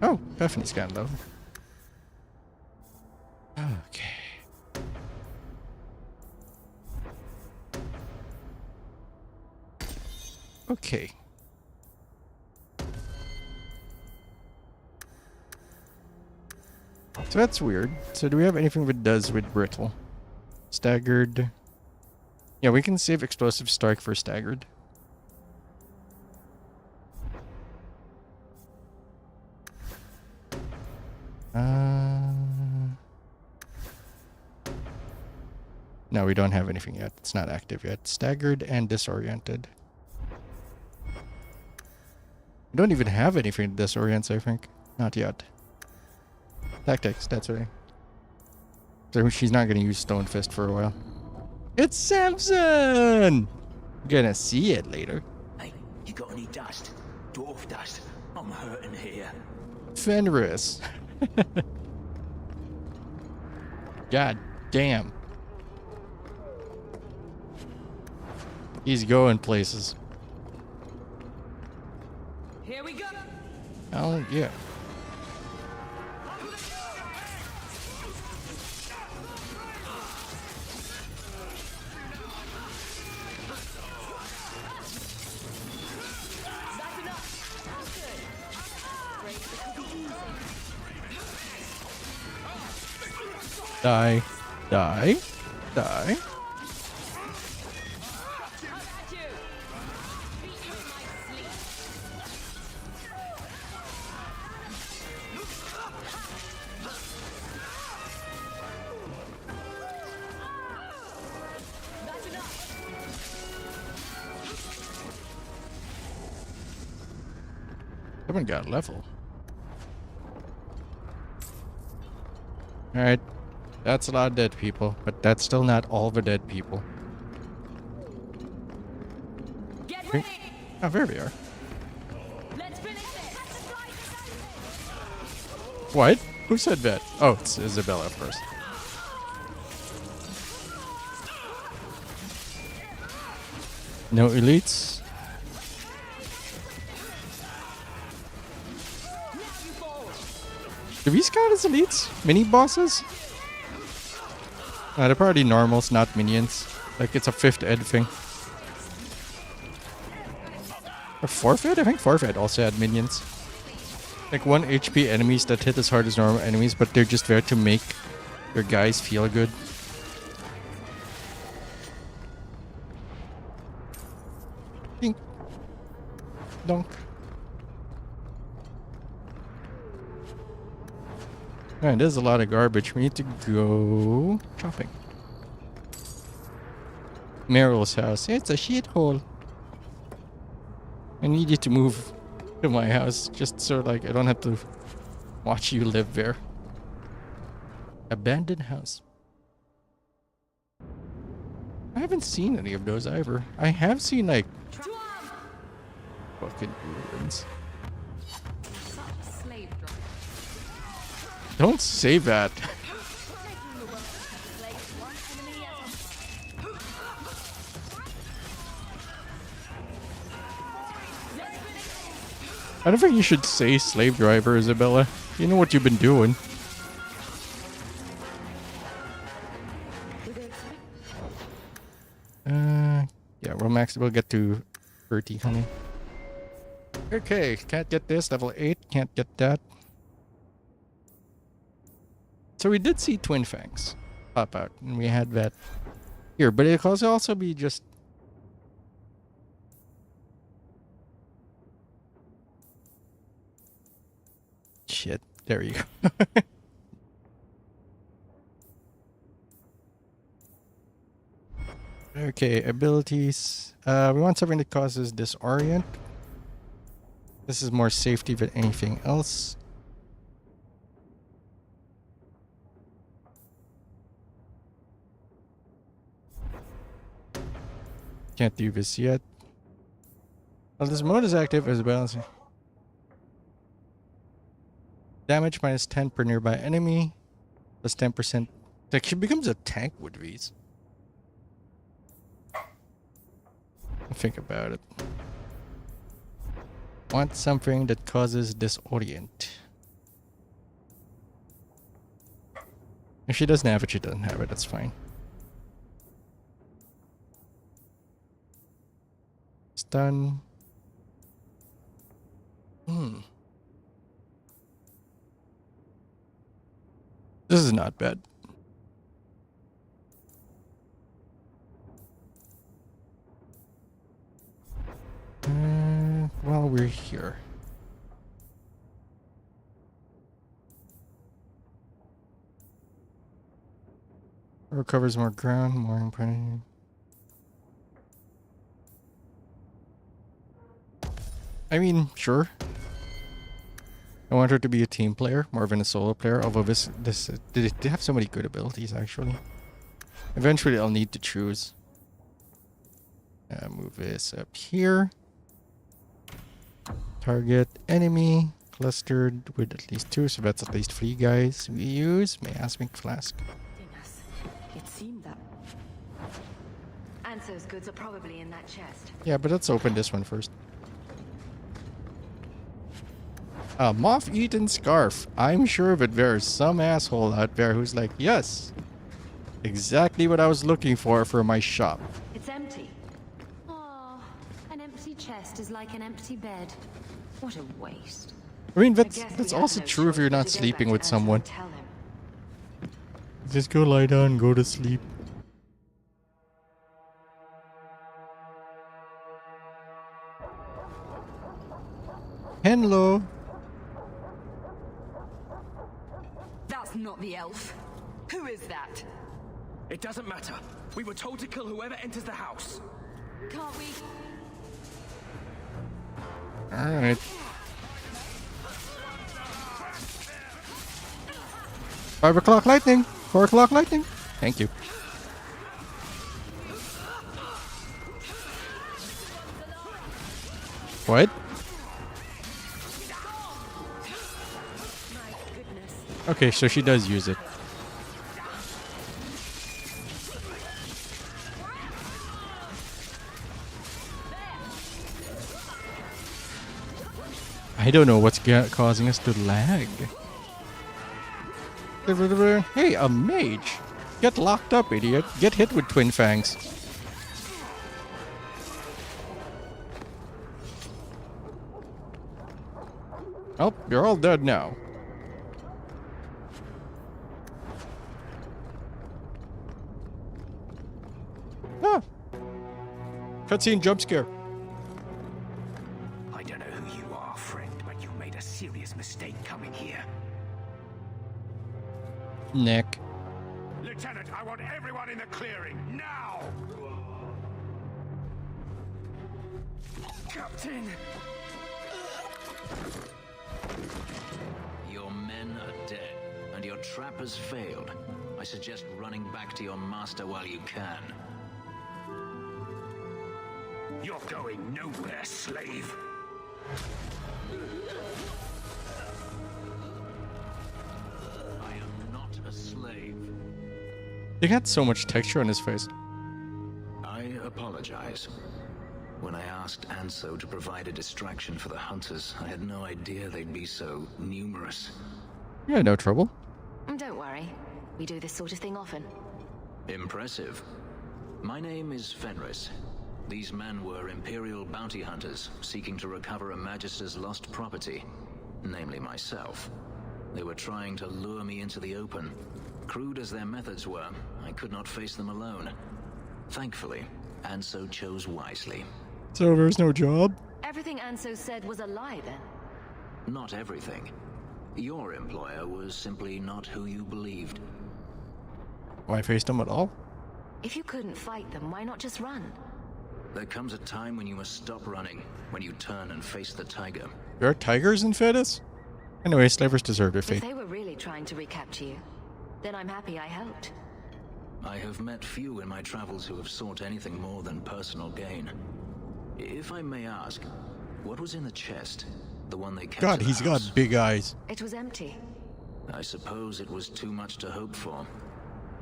Oh, Bethany's got low. Okay. Okay. So that's weird. So do we have anything that does with brittle? Staggered. Yeah, we can save explosive strike for staggered. No, we don't have anything yet. It's not active yet. Staggered and disoriented. We don't even have anything that disorients, I think. Not yet. Tactics, that's right. So she's not going to use Stone Fist for a while. It's Samson! Gonna see it later.
Hey, you got any dust? Dwarf dust? I'm hurting here.
Fenris. God damn. He's going places.
Here we go.
Oh, yeah. Die. Die. Die. Someone got a level. Alright. That's a lot of dead people, but that's still not all the dead people. Oh, there we are. What? Who said that? Oh, it's Isabella, of course. No elites. Do these count as elites? Mini bosses? They're probably normals, not minions. Like it's a 5th ed thing. Or 4th ed? I think 4th ed also had minions. Like 1 HP enemies that hit as hard as normal enemies, but they're just there to make your guys feel good. Dink. Donk. Alright, there's a lot of garbage. We need to go shopping. Meryl's house. It's a shithole. I need you to move to my house just so like I don't have to watch you live there. Abandoned house. I haven't seen any of those either. I have seen like fucking ruins. Don't say that. I don't think you should say slave driver, Isabella. You know what you've been doing. Yeah, we'll we'll get to 30, honey. Okay, can't get this. Level 8, can't get that. So we did see Twin Fangs pop out, and we had that here, but it could also be just shit. There you go. Okay, abilities. We want something that causes disorient. This is more safety than anything else. Can't do this yet. Well, this mode is active as balancing. Damage minus 10 per nearby enemy. Plus 10%. Like she becomes a tank with these. Think about it. Want something that causes disorient. If she doesn't have it, she doesn't have it. That's fine. Stun. This is not bad. While we're here. Recovers more ground, more important. I mean, sure. I want her to be a team player more than a solo player, although they have so many good abilities actually. Eventually I'll need to choose. Move this up here. Target enemy clustered with at least 2, so that's at least 3 guys. We use miasmic flask.
It seemed that Anso's goods are probably in that chest.
Yeah, but let's open this one first. A moth-eaten scarf. I'm sure that there's some asshole out there who's like, yes, exactly what I was looking for my shop.
It's empty.
Oh, an empty chest is like an empty bed. What a waste.
I mean, that's also true if you're not sleeping with someone. Just go lie down and go to sleep. Hello.
That's not the elf. Who is that?
It doesn't matter. We were told to kill whoever enters the house.
Can't we?
Alright. 5 o'clock lightning. 4 o'clock lightning. Thank you. What? Okay, so she does use it. I don't know what's causing us to lag. Hey, a mage! Get locked up, idiot. Get hit with twin fangs. Oh, you're all dead now. Ah! Cutscene jump scare.
I don't know who you are, friend, but you made a serious mistake coming here.
Nick.
Lieutenant, I want everyone in the clearing, now! Captain!
Your men are dead, and your trap has failed. I suggest running back to your master while you can.
You're going nowhere, slave!
I am not a slave.
He got so much texture on his face.
I apologize. When I asked Anso to provide a distraction for the hunters, I had no idea they'd be so numerous.
Yeah, no trouble.
Don't worry. We do this sort of thing often.
Impressive. My name is Fenris. These men were Imperial bounty hunters seeking to recover a Magister's lost property, namely myself. They were trying to lure me into the open. Crude as their methods were, I could not face them alone. Thankfully, Anso chose wisely.
So there's no job?
Everything Anso said was a lie, then?
Not everything. Your employer was simply not who you believed.
Why face them at all?
If you couldn't fight them, why not just run?
There comes a time when you must stop running, when you turn and face the tiger.
There are tigers in Fedus? Anyway, slavers deserve their
If
fate.
they were really trying to recapture you, then I'm happy I helped.
I have met few in my travels who have sought anything more than personal gain. If I may ask, what was in the chest? The one they kept
God,
in the
he's got
house?
big eyes.
It was empty.
I suppose it was too much to hope for.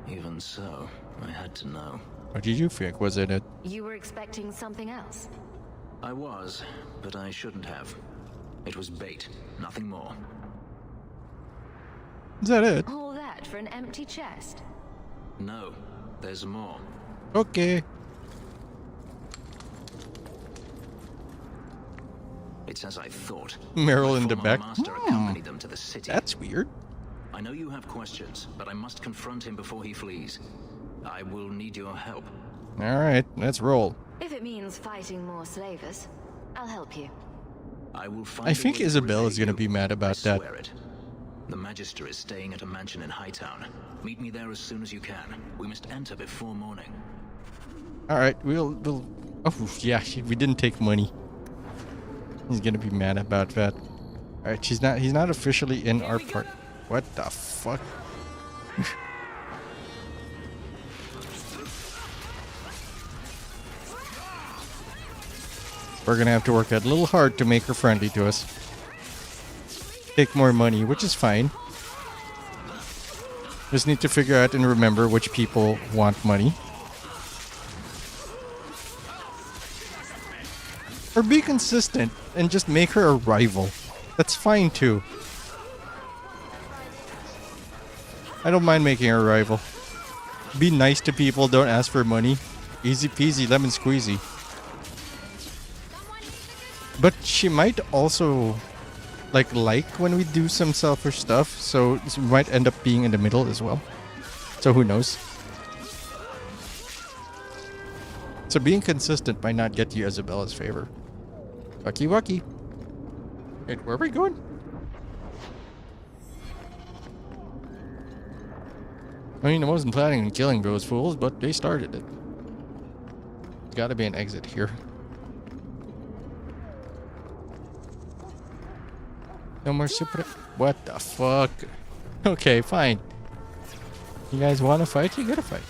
Even so, I had to know.
What did you think was in it?
You were expecting something else?
I was, but I shouldn't have. It was bait, nothing more.
Is that it?
All that for an empty chest?
No, there's more.
Okay.
It's as I thought.
Meryl
My
in the
former
back.
master accompanied them to the city.
That's weird.
I know you have questions, but I must confront him before he flees. I will need your help.
Alright, let's roll.
If it means fighting more slavers, I'll help you.
I will find
I think
a way to
Isabel is
repay
gonna
you.
be mad about
I
that.
swear it. The Magister is staying at a mansion in Hightown. Meet me there as soon as you can. We must enter before morning.
Alright, we'll... Oh, yeah, we didn't take money. He's gonna be mad about that. Alright, he's not officially in our part. What the fuck? We're gonna have to work a little hard to make her friendly to us. Take more money, which is fine. Just need to figure out and remember which people want money. Or be consistent and just make her a rival. That's fine too. I don't mind making her a rival. Be nice to people, don't ask for money. Easy peasy, lemon squeezy. But she might also like when we do some selfish stuff, so we might end up being in the middle as well. So who knows? So being consistent might not get you Isabella's favor. Wucky wucky. Wait, where are we going? I mean, I wasn't planning on killing those fools, but they started it. There's gotta be an exit here. No more super... What the fuck? Okay, fine. You guys want to fight? You gotta fight.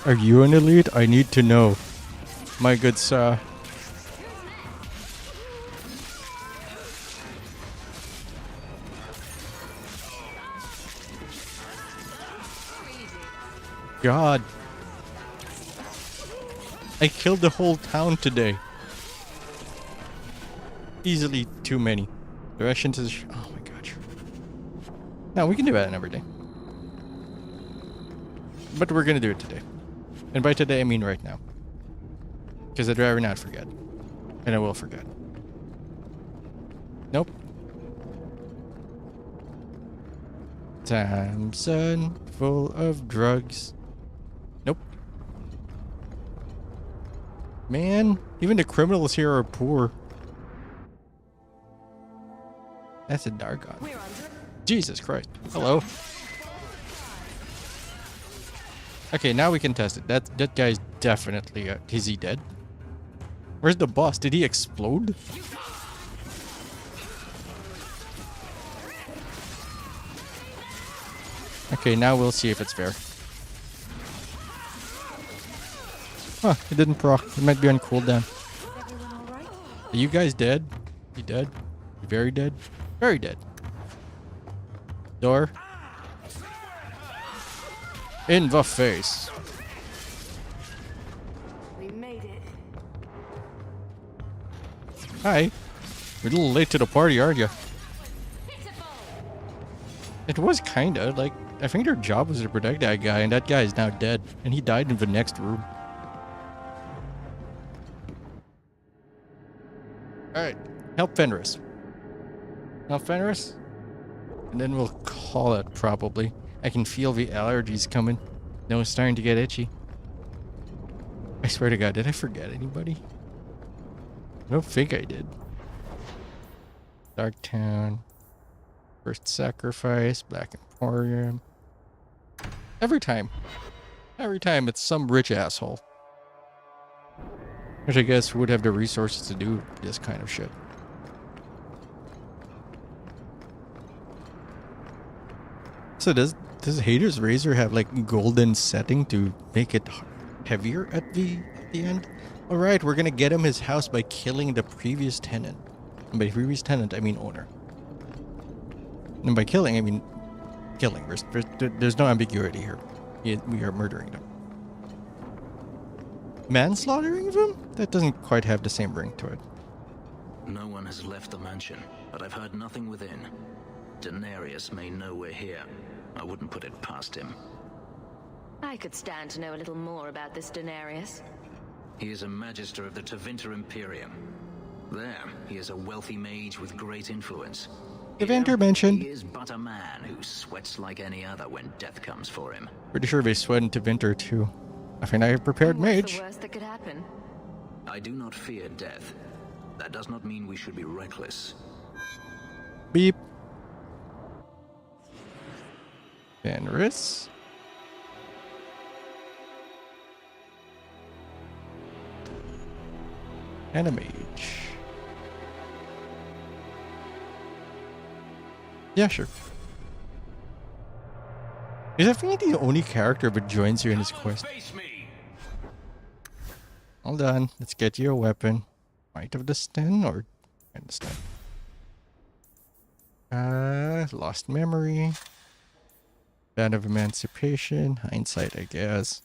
Are you an elite? I need to know. My good sir. God. I killed the whole town today. Easily too many. Direction to the oh my god. No, we can do that another day. But we're gonna do it today. And by today I mean right now. Because I'd rather not forget. And I will forget. Nope. Samson full of drugs. Nope. Man, even the criminals here are poor. That's a Dargon. Jesus Christ. Hello. Okay, now we can test it. That guy's definitely... is he dead? Where's the boss? Did he explode? Okay, now we'll see if it's fair. Huh, it didn't proc. It might be on cooldown. Are you guys dead? You dead? You very dead? Very dead. Door. In the face.
We made it.
Hi. You're a little late to the party, aren't you? It was kinda like I think their job was to protect that guy, and that guy is now dead, and he died in the next room. All right, help Fenris. Help Fenris, and then we'll call it probably. I can feel the allergies coming. No, it's starting to get itchy. I swear to God, did I forget anybody? I don't think I did. Dark Town. First Sacrifice. Black Emporium. Every time it's some rich asshole. Which I guess would have the resources to do this kind of shit. So does Hater's Razor have like golden setting to make it heavier at the end? Alright, we're gonna get him his house by killing the previous tenant. And by previous tenant, I mean owner. And by killing, I mean killing. There's no ambiguity here. We are murdering them. Manslaughtering them? That doesn't quite have the same ring to it.
No one has left the mansion, but I've heard nothing within. Daenerys may know we're here. I wouldn't put it past him.
I could stand to know a little more about this Daenerys.
He is a magister of the Tevinter Imperium. There, he is a wealthy mage with great influence.
Tevinter mentioned.
He is but a man who sweats like any other when death comes for him.
Pretty sure they sweat in Tevinter too. I think I have prepared mage.
What's the worst that could happen?
I do not fear death. That does not mean we should be reckless.
Beep. Fenris. And a mage. Yeah, sure. Is I think the only character that joins you in this quest. Hold on, let's get you a weapon. Might of the Sten or understand. Lost memory. Band of Emancipation. Hindsight, I guess.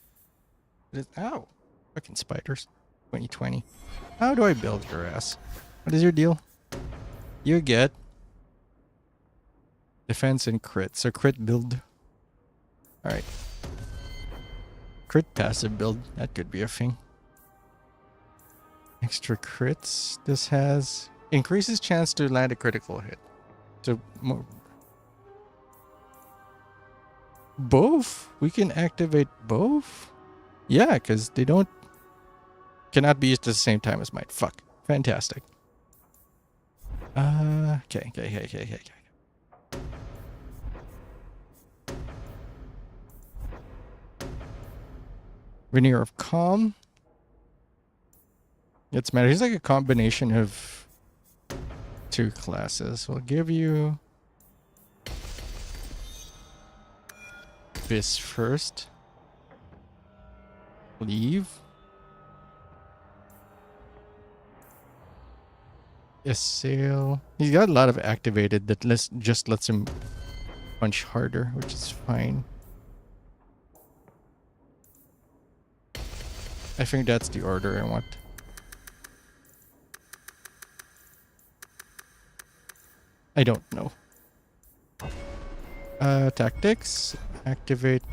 Ow! Fucking spiders. 2020. How do I build your ass? What is your deal? You get defense and crit. So crit build. Alright. Crit passive build. That could be a thing. Extra crits. This has increases chance to land a critical hit. So both? We can activate both? Yeah, because they cannot be used at the same time as might. Fuck. Fantastic. Okay. Veneer of Calm. It's matter. He's like a combination of two classes. We'll give you this first. Leave. Assail. He's got a lot of activated that just lets him punch harder, which is fine. I think that's the order I want. I don't know. Tactics. Activate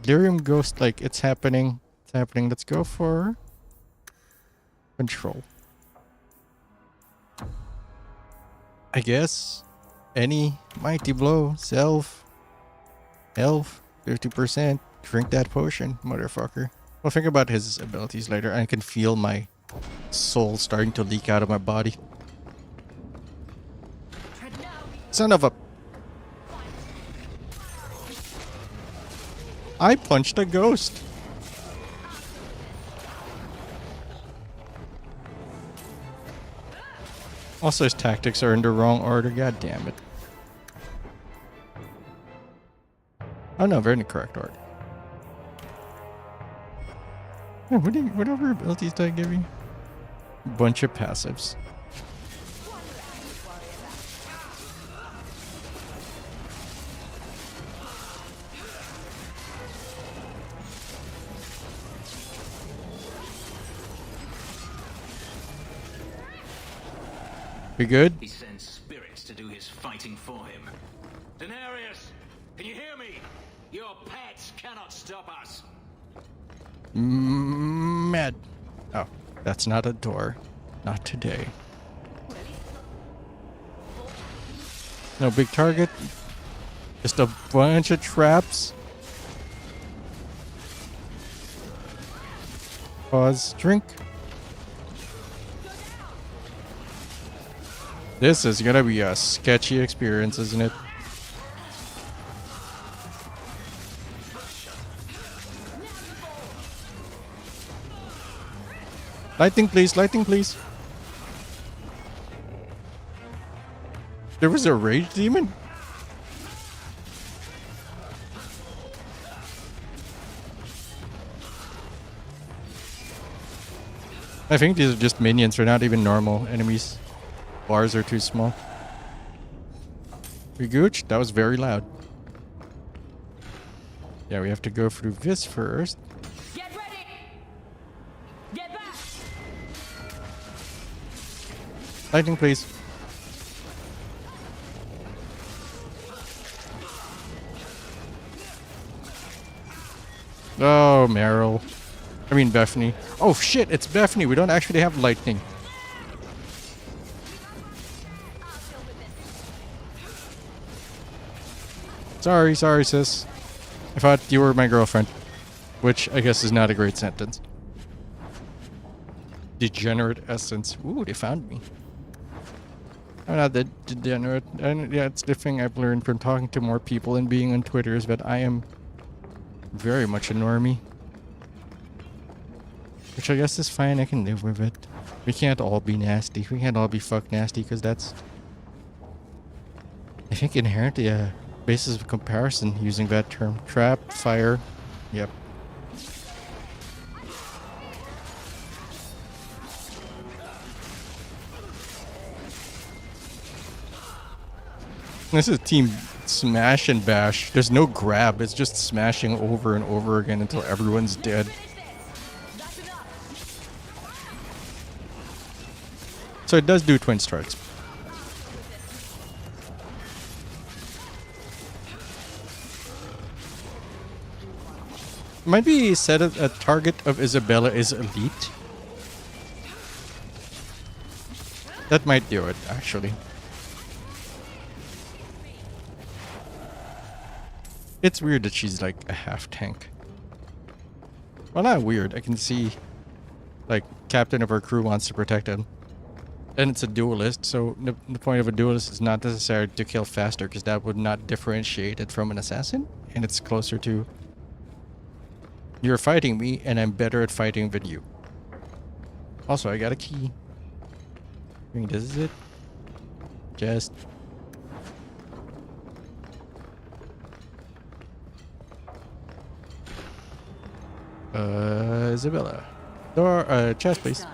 Delirium Ghost like it's happening. It's happening. Let's go for control. I guess any mighty blow, self, health, 50%. Drink that potion, motherfucker. I'll think about his abilities later. I can feel my soul starting to leak out of my body. Son of a... I punched a ghost. Also, his tactics are in the wrong order. God damn it. Oh no, they're in the correct order. Yeah, what other abilities did I give you? Bunch of passives. We good?
He sends spirits to do his fighting for him. Daenerys, can you hear me? Your pets cannot stop us.
Mad. Oh, that's not a door. Not today. No big target. Just a bunch of traps. Pause. Drink. This is gonna be a sketchy experience, isn't it? Lighting, please. Lighting, please. There was a rage demon? I think these are just minions. They're not even normal enemies. Bars are too small. We gooch? That was very loud. Yeah, we have to go through this first.
Get ready! Get back!
Lightning, please. Oh, Meryl. I mean, Bethany. Oh, shit, it's Bethany. We don't actually have lightning. Sorry, sis. I thought you were my girlfriend. Which I guess is not a great sentence. Degenerate essence. Ooh, they found me. I'm not that degenerate. And yeah, it's the thing I've learned from talking to more people and being on Twitter is that I am very much a normie. Which I guess is fine. I can live with it. We can't all be nasty. We can't all be fuck nasty because that's, I think, inherently a basis of comparison using that term. Trap, fire. Yep. This is team smash and bash. There's no grab. It's just smashing over and over again until everyone's dead. So it does do twin strikes. Might be said a target of Isabella is elite. That might do it, actually. It's weird that she's like a half tank. Well, not weird. I can see, like, captain of our crew wants to protect him. And it's a duelist, so the point of a duelist is not necessarily to kill faster, because that would not differentiate it from an assassin. And it's closer to, you're fighting me, and I'm better at fighting than you. Also, I got a key. I mean, this is it. Just... Isabella. Door, chest, please.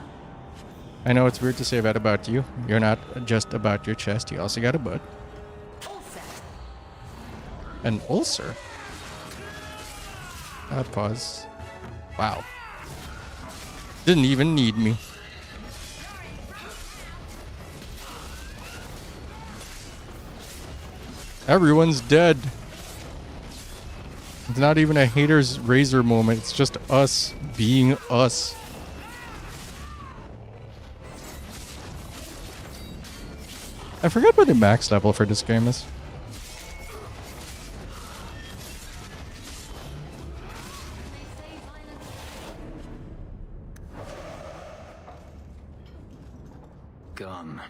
I know it's weird to say that about you. You're not just about your chest, you also got a butt. An ulcer? Pause. Wow. Didn't even need me. Everyone's dead. It's not even a hater's razor moment. It's just us being us. I forget what the max level for this game is.
Gone.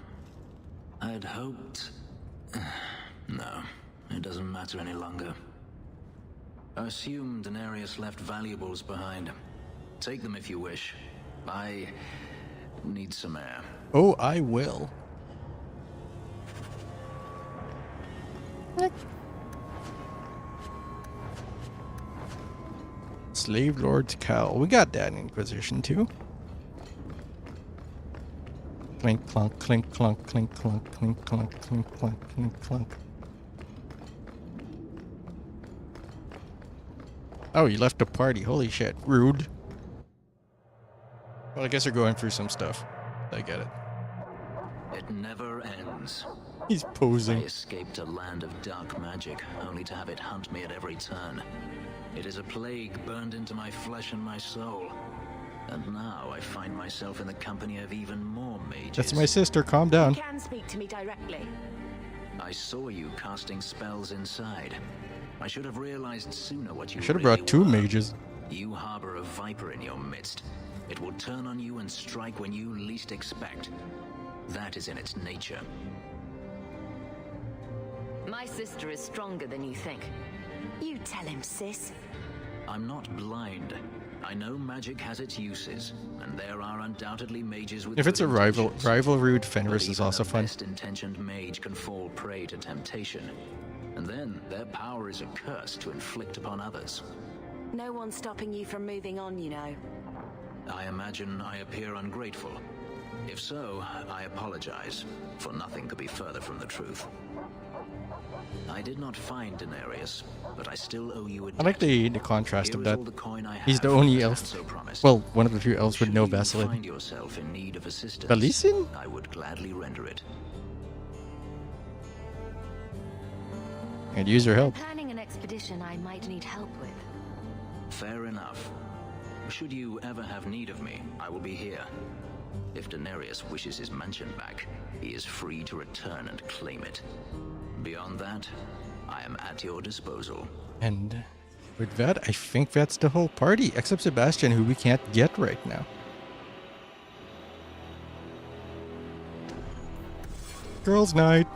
I'd hoped... No, it doesn't matter any longer. I assume Daenerys left valuables behind. Take them if you wish. I need some air.
Oh, I will. Slave Lord's Cowl. We got that in Inquisition too. Clink clunk, clink clunk, clink clunk, clink clunk, clink clunk, clink clunk. Oh, you left the party. Holy shit. Rude. Well, I guess you're going through some stuff. I get it.
It never ends.
He's posing.
I escaped a land of dark magic, only to have it hunt me at every turn. It is a plague burned into my flesh and my soul. And now I find myself in the company of even more mages.
That's my sister. Calm down.
You can speak to me directly.
I saw you casting spells inside. I should have realized sooner what you
Should have
really
brought two
were.
mages.
You harbor a viper in your midst. It will turn on you and strike when you least expect. That is in its nature.
My sister is stronger than you think.
You tell him, sis.
I'm not blind. I know magic has its uses, and there are undoubtedly mages with
If it's
good
a
intentions.
rivalry,
But
Fenris is
even
also
the
fun.
best-intentioned mage can fall prey to temptation. And then their power is a curse to inflict upon others.
No one's stopping you from moving on, you know.
I imagine I appear ungrateful. If so, I apologize, for nothing could be further from the truth. I did not find Daenerys, but I still owe you a debt.
I like the contrast
Here
of
is
that.
all the coin I
He's
have,
the only
as
elf.
Hanso promised.
Well, one of the few elves with no
Should you
Vaseline.
find yourself in need of assistance,
Khaleesi?
I would gladly render it.
And use your help.
Planning an expedition I might need help with.
Fair enough. Should you ever have need of me, I will be here. If Daenerys wishes his mansion back, he is free to return and claim it. Beyond that, I am at your disposal.
And with that, I think that's the whole party, except Sebastian, who we can't get right now. Girls' night.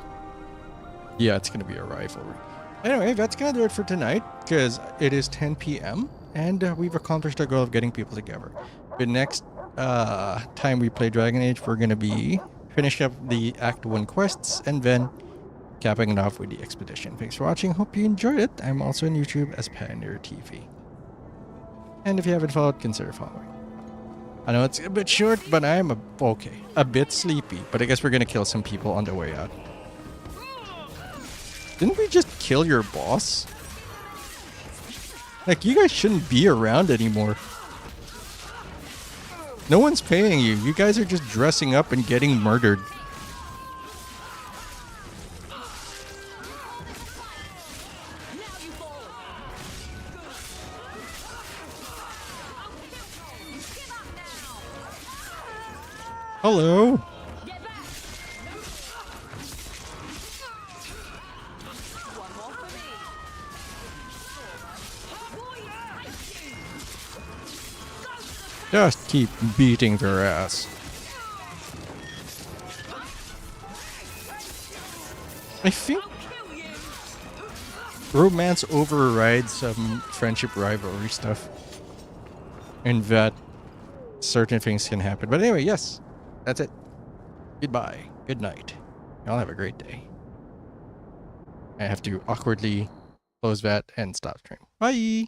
Yeah, it's going to be a rivalry. Anyway, that's going to do it for tonight, because it is 10 p.m., and we've accomplished our goal of getting people together. The next time we play Dragon Age, we're going to be finishing up the Act 1 quests, and then capping it off with the expedition. Thanks for watching. Hope you enjoyed it. I'm also on YouTube as Pioneer TV. And if you haven't followed, consider following. I know it's a bit short, but I'm a bit sleepy. But I guess we're going to kill some people on the way out. Didn't we just kill your boss? Like, you guys shouldn't be around anymore. No one's paying you. You guys are just dressing up and getting murdered. Hello. Just keep beating their ass. I think romance overrides some friendship rivalry stuff. And that certain things can happen. But anyway, yes. That's it. Goodbye. Good night. Y'all have a great day. I have to awkwardly close that and stop stream. Bye.